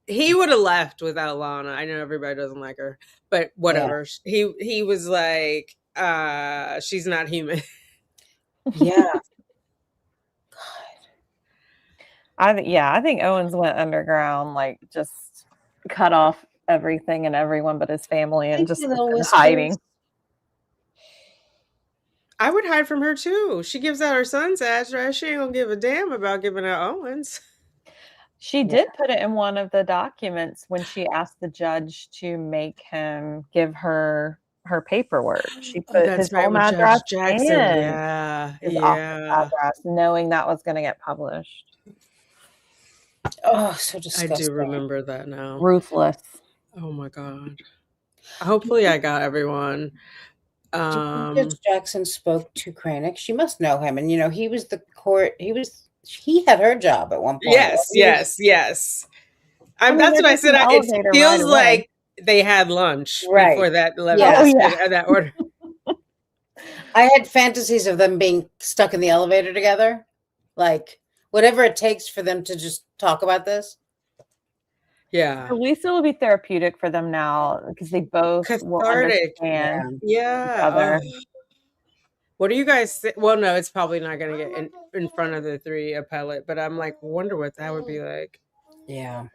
He would have left without Lana. I know everybody doesn't like her, but whatever. Yeah. He was like, she's not human. Yeah. I think Owens went underground, like just cut off everything and everyone but his family and just hiding. I would hide from her too. She gives out her son's address. She ain't gonna give a damn about giving out Owens. She did put it in one of the documents when she asked the judge to make him give her paperwork. She put his home address and his office address, knowing that was going to get published. Oh, so disgusting. I do remember that now. Ruthless. Oh my God. Hopefully I got everyone. Judge Jackson spoke to Kranick. She must know him. And, he was he had her job at one point. Yes. That's what I said. It feels like they had lunch before that that order. I had fantasies of them being stuck in the elevator together. Like, whatever it takes for them to just talk about this. Yeah. At least it will be therapeutic for them now because they both will understand each other. What do you guys think? Well, no, it's probably not going to get in front of the three appellate, but I'm like, wonder what that would be like. Yeah.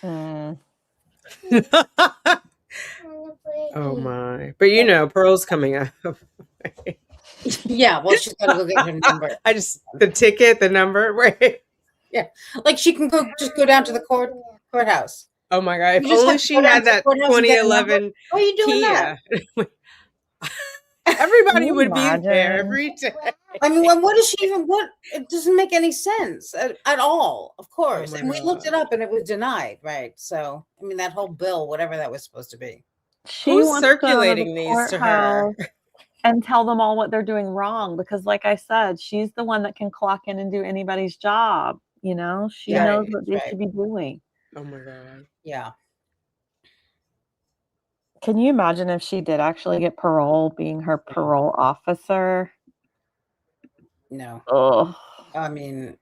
Oh my. But Pearl's coming up. Yeah, well, she's got to go get her number. The ticket, the number, right? Yeah. Like she can just go down to the courthouse. Oh my God. If only she had that 2011 Why are you doing Kia. that? Everybody you would be there imagine? every day. I mean, what is she even? What? It doesn't make any sense at all. Of course, my and we looked God. it up, and it was denied. Right. So, I mean, that whole bill, whatever that was supposed to be. She Who's wants to go to the circulating these to her? courthouse and tell them all what they're doing wrong because, like I said, she's the one that can clock in and do anybody's job. You know, she Right, knows what they right. should be doing. Oh my God. Yeah. Can you imagine if she did actually get parole, being her parole officer? No. Oh, I mean,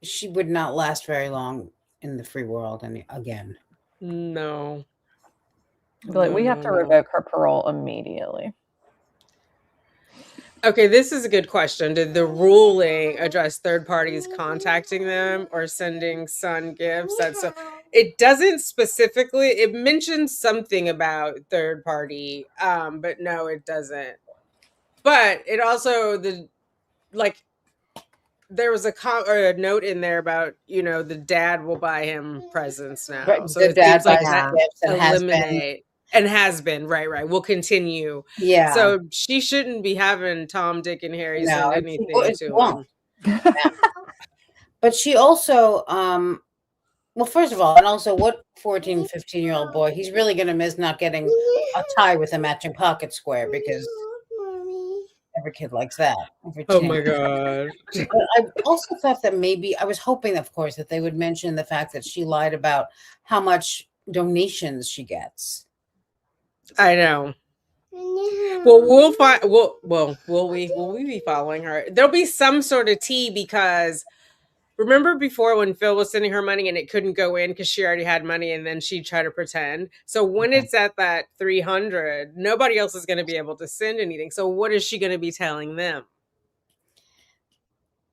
she would not last very long in the free world. Again. No. like we have to revoke her parole immediately. Okay, this is a good question. Did the ruling address third parties contacting them or sending son gifts? That's it doesn't specifically. It mentions something about third party, but no, it doesn't. But it also there was a note in there about the dad will buy him presents now. Right, So the it dad seems like buys that gifts and eliminate and has been right will continue. Yeah. So she shouldn't be having Tom, Dick, and Harry send anything to won't. him. But she also, well, first of all, and also what 14, 15-year-old boy, he's really going to miss not getting a tie with a matching pocket square because every kid likes that. Oh my God. But I also thought that maybe, I was hoping, of course, that they would mention the fact that she lied about how much donations she gets. I know. Well, we'll find. Will we be following her? There'll be some sort of tea because remember before when Phil was sending her money and it couldn't go in because she already had money and then she'd try to pretend. So when it's at that 300, nobody else is going to be able to send anything. So what is she going to be telling them?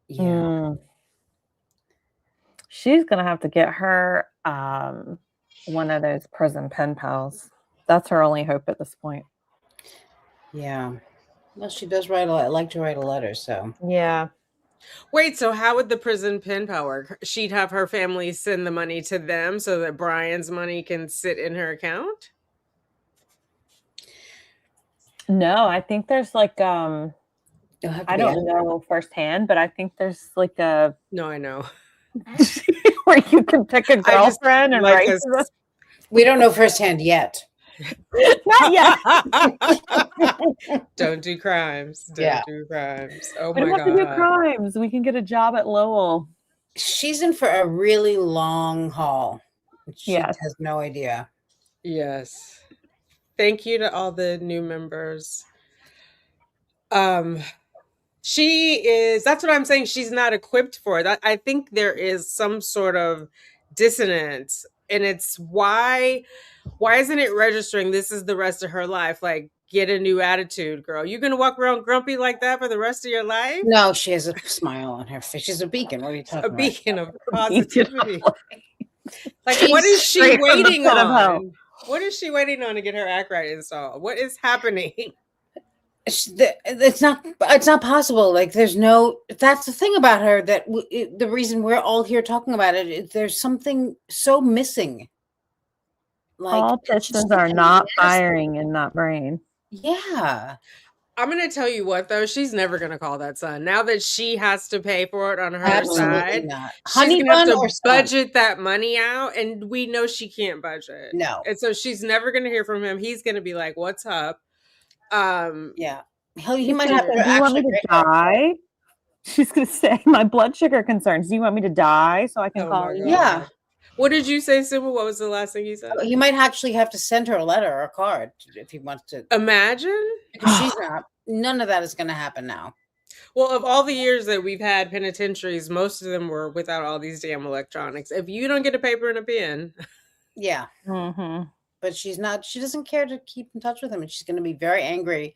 Yeah. She's gonna have to get her one of those prison pen pals. That's her only hope at this point. Yeah. Well, she does like to write a letter, so. Yeah. Wait, so how would the prison pen pal work? She'd have her family send the money to them so that Brian's money can sit in her account? No, I think there's like I don't know know firsthand, but I think there's like a No, I know. where you can pick a girlfriend and write to them. We don't know firsthand yet. Not yet. Don't do crimes. Don't do crimes. Oh We my don't have to do God. crimes. We can get a job at Lowell. She's in for a really long haul. She Yes. has no idea. Yes. Thank you to all the new members. That's what I'm saying. She's not equipped for it. I think there is some sort of dissonance, and it's why isn't it registering this is the rest of her life? Like, get a new attitude, girl. You're going to walk around grumpy like that for the rest of your life? No, she has a smile on her face. She's a beacon. What are you talking about? A beacon of positivity. Like, She's what is she straight from the waiting pit of hell. on? What is she waiting on to get her act right installed? What is happening? It's not possible. Like, that's the thing about her, that the reason we're all here talking about it, there's something so missing. Like, all pistons are not firing in that brain. Yeah. I'm going to tell you what, though. She's never going to call that son. Now that she has to pay for it on her Absolutely side, not. she's going to have Honey bun or to son? budget that money out. And we know she can't budget. No. And so she's never going to hear from him. He's going to be like, what's up? Yeah. He might have to Do you want me to die? She's going to say, my blood sugar concerns. Do you want me to die so I can call you? Yeah. What did you say, Sybil? What was the last thing you said? He might actually have to send her a letter or a card if he wants to. Imagine. Because she's not. None of that is going to happen now. Well, of all the years that we've had penitentiaries, most of them were without all these damn electronics. If you don't get a paper and a pen. Yeah. Mm-hmm. But she doesn't care to keep in touch with him. And she's going to be very angry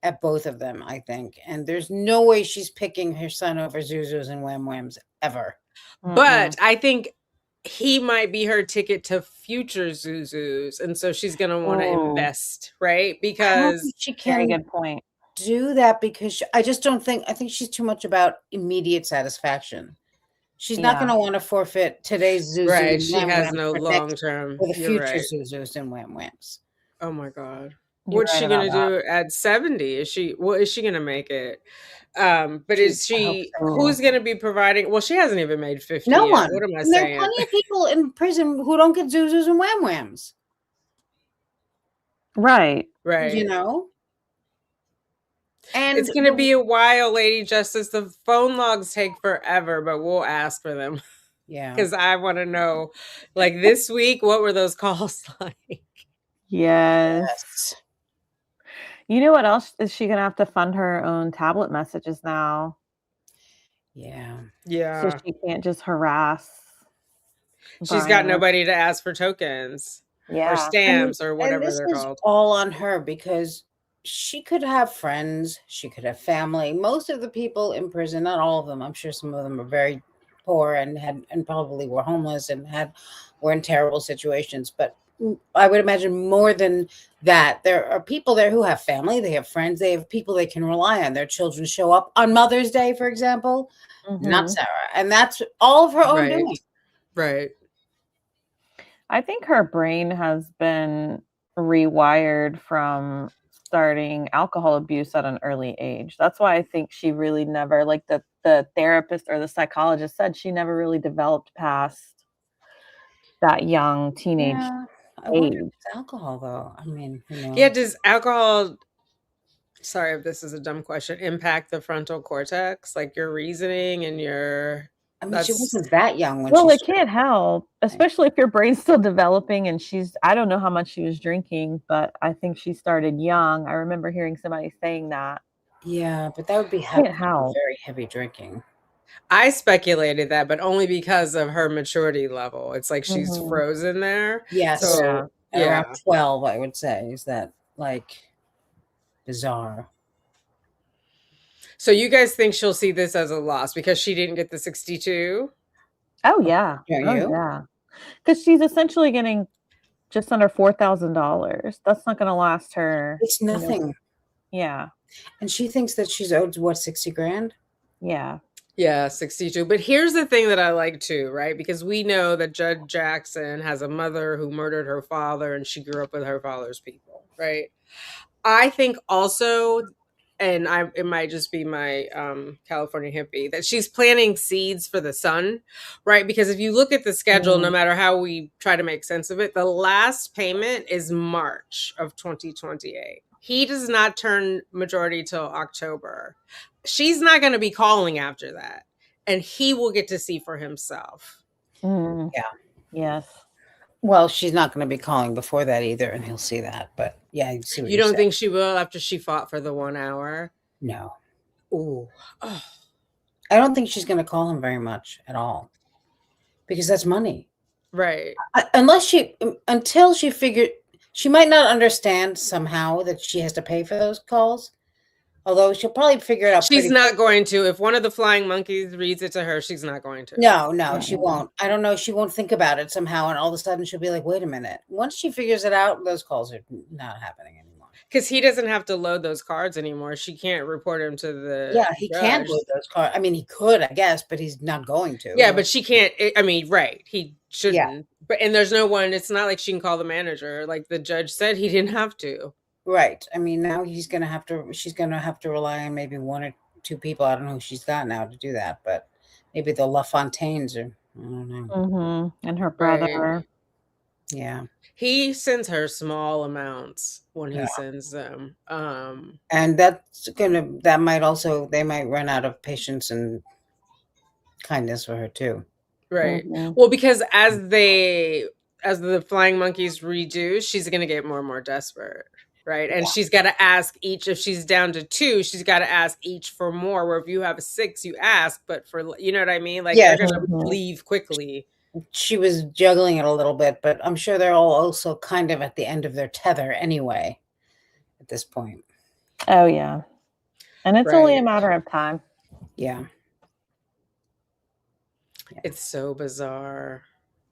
at both of them, I think. And there's no way she's picking her son over Zuzus and Wham Whams ever. But I think he might be her ticket to future Zuzus. And so she's going to want to invest, right? Because she can very good point. Do that because I think she's too much about immediate satisfaction. She's not going to want to forfeit today's Zuzu. Right. She has no long term. For the future Zuzus and Wham Whams. Oh my God. What's she right gonna about do at 70? Is she gonna make it? But is I hope she so. who's gonna be providing? Well, she hasn't even made 50 No yet. one. What am I And there are saying? plenty of people in prison who don't get zoozos and wham whams. Right. Right. You know? And It's gonna be a while, Lady Justice. The phone logs take forever, but we'll ask for them. yeah. Because I want to know, like this week, what were those calls like? Yes. You know what else is she gonna have to fund her own tablet messages now? Yeah. So Yeah. she can't just harass. She's got Brian. nobody to ask for tokens or Yeah. stamps or And whatever this they're is called. all on her because she could have friends, she could have family. Most of the people in prison, not all of them, I'm sure some of them are very poor and probably were homeless and were in terrible situations. But I would imagine more than that, there are people there who have family, they have friends, they have people they can rely on. Their children show up on Mother's Day, for example. Not Mhm. Sarah. And that's all of her own Right. doing. Right. I think her brain has been rewired from starting alcohol abuse at an early age. That's why I think she really never, like the therapist or the psychologist said, she never really developed past that young teenage Yeah. I wonder if age. it's alcohol though. I mean, who knows? Yeah. Does alcohol, sorry if this is a dumb question, impact the frontal cortex? Like your reasoning and your. I mean, she That's wasn't that young when Well, she it can't help, especially if your brain's still developing and I don't know how much she was drinking, but I think she started young. I remember hearing somebody saying that. Yeah, but that would be Can't help. very heavy drinking. I speculated that, but only because of her maturity level. It's like she's Mhm. frozen there. Yes. So At around 12, I would say. Is that like bizarre? So you guys think she'll see this as a loss because she didn't get the 62? Oh yeah. Don't Oh you? yeah. Because she's essentially getting just under $4,000. That's not going to last her. It's nothing. Yeah. And she thinks that she's owed what, 60 grand? Yeah. Yeah, 62. But here's the thing that I like too, right? Because we know that Judge Jackson has a mother who murdered her father and she grew up with her father's people, right? I think also, and it might just be my California hippie, that she's planting seeds for the son, right? Because if you look at the schedule, no matter how we try to make sense of it, the last payment is March of 2028. He does not turn majority till October. She's not going to be calling after that, and he will get to see for himself. Yeah. Yes. Well, she's not going to be calling before that either, and he'll see that. But yeah, I see what You you're don't saying. think she will after she fought for the 1 hour? No. Ooh. Oh. I don't think she's going to call him very much at all because that's money. Right. Until she figured, she might not understand somehow that she has to pay for those calls. Although she'll probably figure it out. She's not going to. If one of the flying monkeys reads it to her, she's not going to. No, she won't. I don't know. She won't think about it somehow. And all of a sudden she'll be like, wait a minute. Once she figures it out, those calls are not happening anymore. Because he doesn't have to load those cards anymore. She can't report him to the Yeah, he can't judge. load those cards. I mean, he could, I guess, but he's not going to. Yeah, but she can't. I mean, right. He shouldn't. Yeah. But and there's no one. It's not like she can call the manager. Like the judge said, he didn't have to. Right. I mean, now she's going to have to rely on maybe one or two people. I don't know who she's got now to do that, but maybe the LaFontaines or I don't know. And her brother. Right. Yeah. He sends her small amounts when he sends them. And they might run out of patience and kindness for her too. Right. Well, because as the flying monkeys reduce, she's going to get more and more desperate. Right. And she's got to ask each, if she's down to 2, she's got to ask each for more. Where if you have 6, you ask, but for, you know what I mean? Like they're going to leave quickly. She was juggling it a little bit, but I'm sure they're all also kind of at the end of their tether anyway at this point. Oh, yeah. And it's only a matter of time. Yeah. It's so bizarre.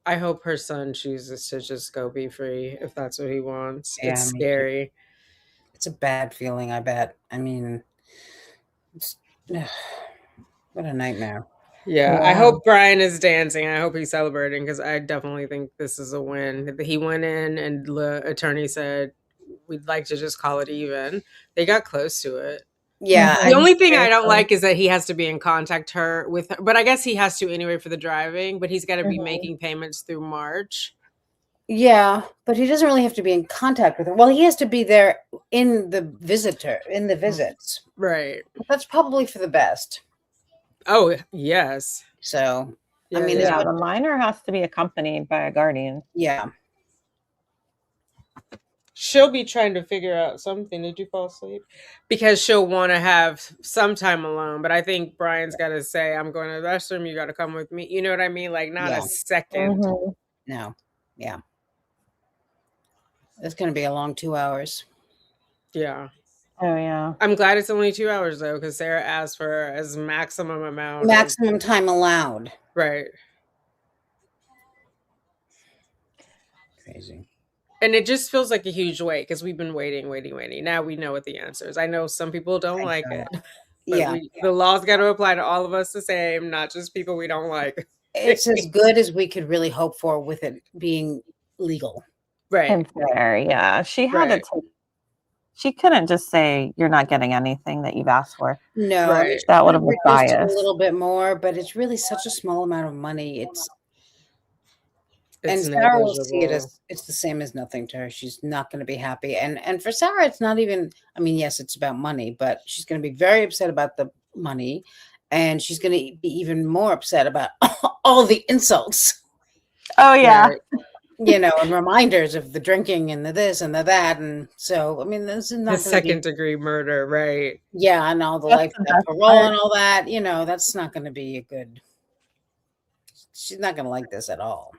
I hope her son chooses to just go be free if that's what he wants. Yeah, it's scary. It's a bad feeling, I bet. I mean, what a nightmare. Yeah, I hope Brian is dancing. I hope he's celebrating because I definitely think this is a win. He went in and the attorney said, we'd like to just call it even. They got close to it. Yeah. Mhm. The only thing I Very don't close. like is that he has to be in contact with her, but I guess he has to anyway for the driving, but he's got to be Mhm. making payments through March. Yeah, but he doesn't really have to be in contact with her. Well, he has to be there in the visits. Right. But that's probably for the best. Oh, yes. So, Yeah, I mean, Yeah, that's the what, minor has to be accompanied by a guardian. yeah. She'll be trying to figure out something. Did you fall asleep? Because she'll want to have some time alone. But I think Brian's got to say, I'm going to the restroom. You got to come with me. You know what I mean? Like, not Yeah. a second. Mhm. No. Yeah. It's going to be a long 2 hours. Yeah. Oh yeah. I'm glad it's only 2 hours, though, because Sarah asked for as maximum amount. Maximum time allowed. Right. Crazy. And it just feels like a huge wait because we've been waiting. Now we know what the answer is. I know some people don't like it, but Yeah. the law's got to apply to all of us the same, not just people we don't like. It's as good as we could really hope for with it being legal. Right. And fair, yeah. She had Right. to take. She couldn't just say you're not getting anything that you've asked for. No, Right. I mean, That would have been reduced it a biased. little bit more, but it's really such a small amount of money. And It's Sarah will see it negligible. as it's the same as nothing to her. She's not going to be happy. And for Sarah, it's not even, I mean, yes, it's about money, but she's going to be very upset about the money. And she's going to be even more upset about all the insults, Oh yeah. Right. and reminders of the drinking and the this and the that. And so, I mean, this is The not going to be, second degree murder, right? yeah, and all the That's life the without best parole part. and all that, that's not going to be a good, she's not going to like this at all.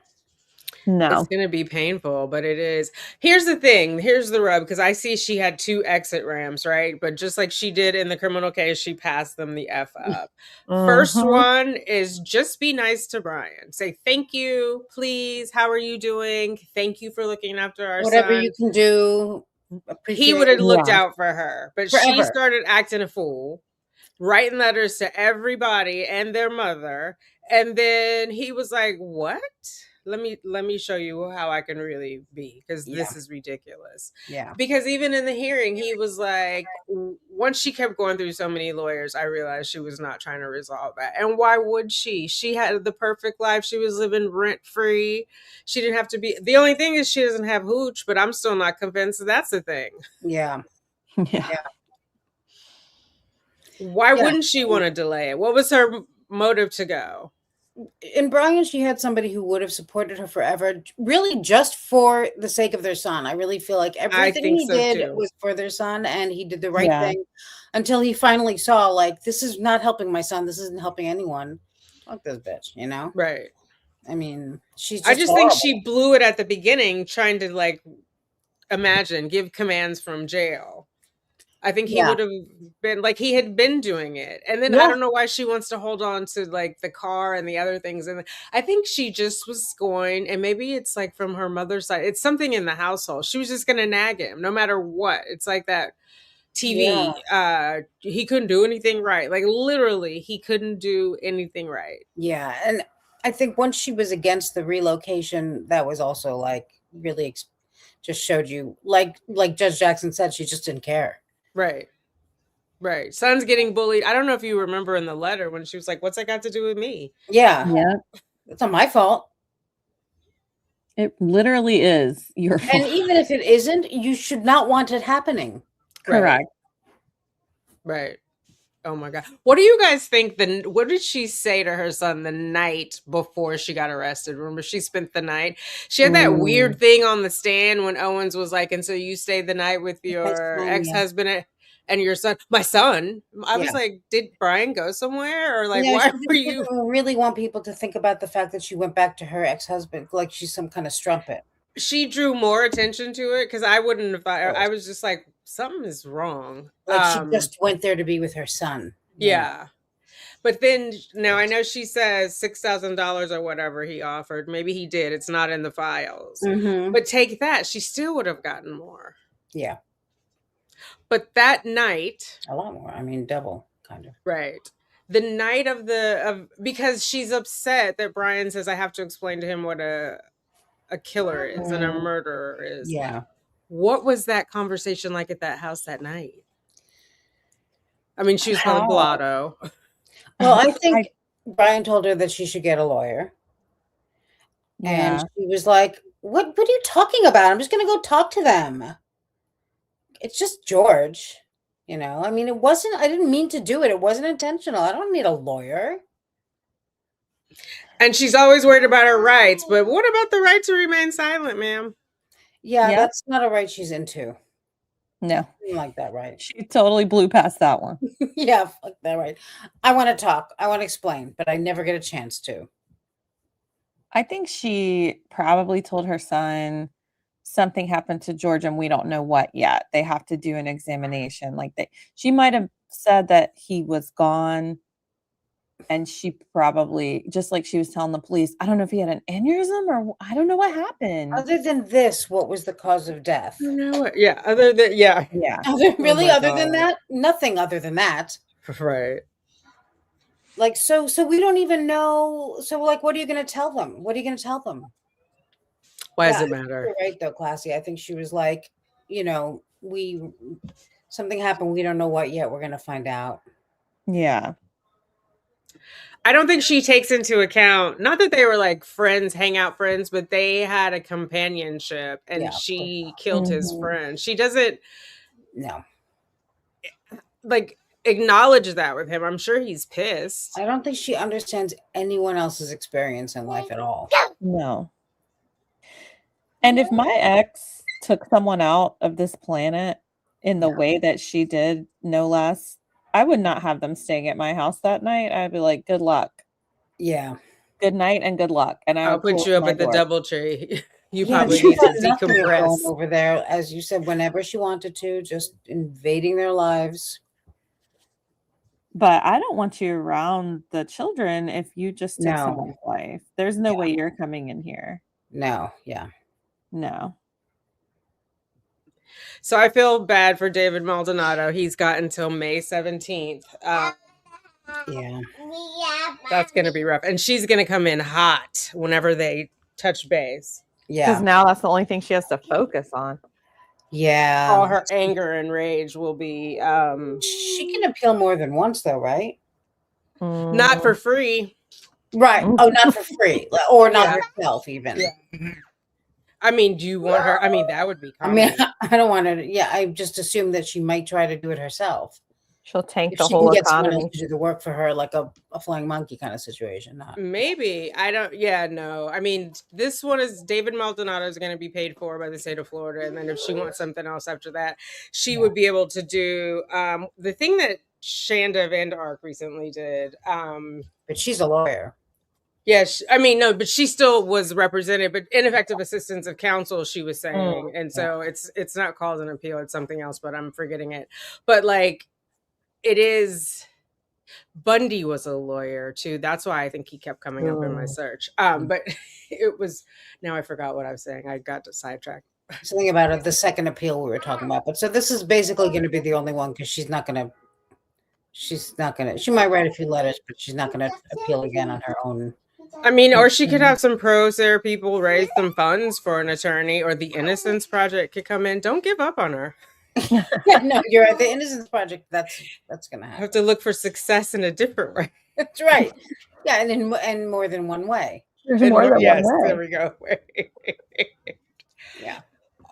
No. It's going to be painful, but it is. Here's the thing. Here's the rub, because I see she had 2 exit ramps, right? But just like she did in the criminal case, she passed them the F up. First Mhm. one is just be nice to Brian. Say, thank you, please. How are you doing? Thank you for looking after our Whatever son. you can do, He appreciate would have it looked Yeah. out for her, but she forever. started acting a fool, writing letters to everybody and their mother, and then he was like, what? Let me show you how I can really be, because this is ridiculous. Yeah. Because even in the hearing, he was like, once she kept going through so many lawyers, I realized she was not trying to resolve that. And why would she? She had the perfect life. She was living rent free. She didn't have to be. The only thing is she doesn't have hooch, but I'm still not convinced that that's the thing. Yeah. Yeah. Why Yeah. wouldn't she want to delay it? What was her motive to go? In Brian, she had somebody who would have supported her forever, really just for the sake of their son. I really feel like everything think he so, did too. was for their son, and he did the right Yeah. thing until he finally saw, like, this is not helping my son. This isn't helping anyone. Fuck this bitch, Right. I mean, she's just I just horrible. think she blew it at the beginning, trying to give commands from jail. I think he Yeah. would have been like, he had been doing it. And then I Yeah. don't know why she wants to hold on to the car and the other things. And I think she just was going, and maybe it's like from her mother's side, it's something in the household. She was just going to nag him no matter what. It's like that TV. He couldn't do anything right. Like literally, he couldn't do anything right. Yeah. And I think once she was against the relocation, that was also like really just showed you, like Judge Jackson said, she just didn't care. Right. Right. Son's getting bullied. I don't know if you remember in the letter when she was like, what's that got to do with me? Yeah. Yeah. It's not my fault. It literally is your fault. And even if it isn't, you should not want it happening. Correct. Right. Oh my God. What do you guys think? What did she say to her son the night before she got arrested? Remember, she spent the night. She had that weird thing on the stand when Owens was like, and so you stayed the night with your ex-husband and your son. My son. I was like, did Brian go somewhere? Or like, why were you really want people to think about the fact that she went back to her ex-husband like she's some kind of strumpet? She drew more attention to it, because I wouldn't have. I was just like, something is wrong. Like she just went there to be with her son. Yeah. But then now I know she says $6,000 or whatever he offered. Maybe he did. It's not in the files. Mm-hmm. But take that. She still would have gotten more. Yeah. But that night. A lot more. I mean, double, kind of. Right. The night of because she's upset that Brian says, I have to explain to him what a killer is and a murderer is. Yeah. What was that conversation like at that house that night? I mean, she was called a blotto. Well, I think Brian told her that she should get a lawyer. Yeah. And she was like, what are you talking about? I'm just going to go talk to them. It's just George. You know, I mean, I didn't mean to do it. It wasn't intentional. I don't need a lawyer. And she's always worried about her rights. But what about the right to remain silent, ma'am? Yeah, that's not a right she's into. No. I didn't like that right. She totally blew past that one. Yeah, fuck that right. I want to talk. I want to explain, but I never get a chance to. I think she probably told her son something happened to George and we don't know what yet. They have to do an examination. She might have said that he was gone, and she probably, just like she was telling the police, I don't know if he had an aneurysm or I don't know what happened. Other than this, what was the cause of death? You know what? Yeah. Other than Yeah. Other than that? Nothing other than that. Right. Like, so we don't even know. So, like, what are you going to tell them? What are you going to tell them? Why does it matter? You're right, though, Classy. I think she was like, you know, something happened. We don't know what yet. We're going to find out. Yeah. I don't think she takes into account, not that they were like friends, hangout friends, but they had a companionship, and she killed his friend. She doesn't like acknowledge that with him. I'm sure he's pissed. I don't think she understands anyone else's experience in life at all. No. And if my ex took someone out of this planet in the way that she did, no less, I would not have them staying at my house that night. I'd be like, good luck. Yeah. Good night and good luck. And I'll put you up at the DoubleTree. You probably she need to had nothing decompress. going over there, as you said, whenever she wanted to, just invading their lives. But I don't want you around the children if you just took someone's life. There's no way you're coming in here. No. Yeah. No. So I feel bad for David Maldonado. He's got until May 17th. Yeah. That's going to be rough. And she's going to come in hot whenever they touch base. Yeah. Because now that's the only thing she has to focus on. Yeah. All her anger and rage will be... she can appeal more than once, though, right? Not for free. Right. Oh, not for free. Or not herself, even. Yeah. I mean, do you want her? I mean, that would be common. I mean, I don't want to. Yeah, I just assume that she might try to do it herself. She'll tank If the she whole can get someone economy. else to do the work for her, like a flying monkey kind of situation. Maybe. I don't. Yeah, no. I mean, this one is David Maldonado is going to be paid for by the state of Florida. And then if she wants something else after that, she would be able to do the thing that Shanda Van Ark recently did. But she's a lawyer. Yeah, I mean, no, but she still was represented, but ineffective assistance of counsel, she was saying. And so it's not called an appeal, it's something else, but I'm forgetting it. But like, it is, Bundy was a lawyer too. That's why I think he kept coming up in my search. But it was, now I forgot what I was saying. I got to sidetrack. Something about it, the second appeal we were talking about. But so this is basically going to be the only one because she might write a few letters, but she's not going to appeal again on her own. I mean, or she could have some pros there. People raise some funds for an attorney, or the Innocence Project could come in. Don't give up on her. No, you're right. The Innocence Project, that's going to happen. Have to look for success in a different way. That's right. Yeah, and in more than one way. There's more than one way. There we go. Yeah.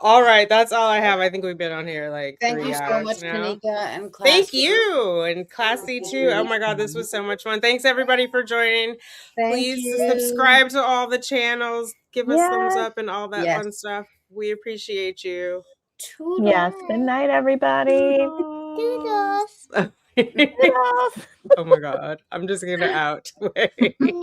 All right, that's all I have. I think we've been on here like Thank 3 you so hours much, now. Kanika and Classy. Thank you, and Classy too. Oh my God, this was so much fun. Thanks everybody for joining. Please subscribe to all the channels. Give us thumbs up and all that fun stuff. We appreciate you. Toodles. Yes. Good night, everybody. Doodles. Toodles. Oh my God, I'm just gonna out. Wait.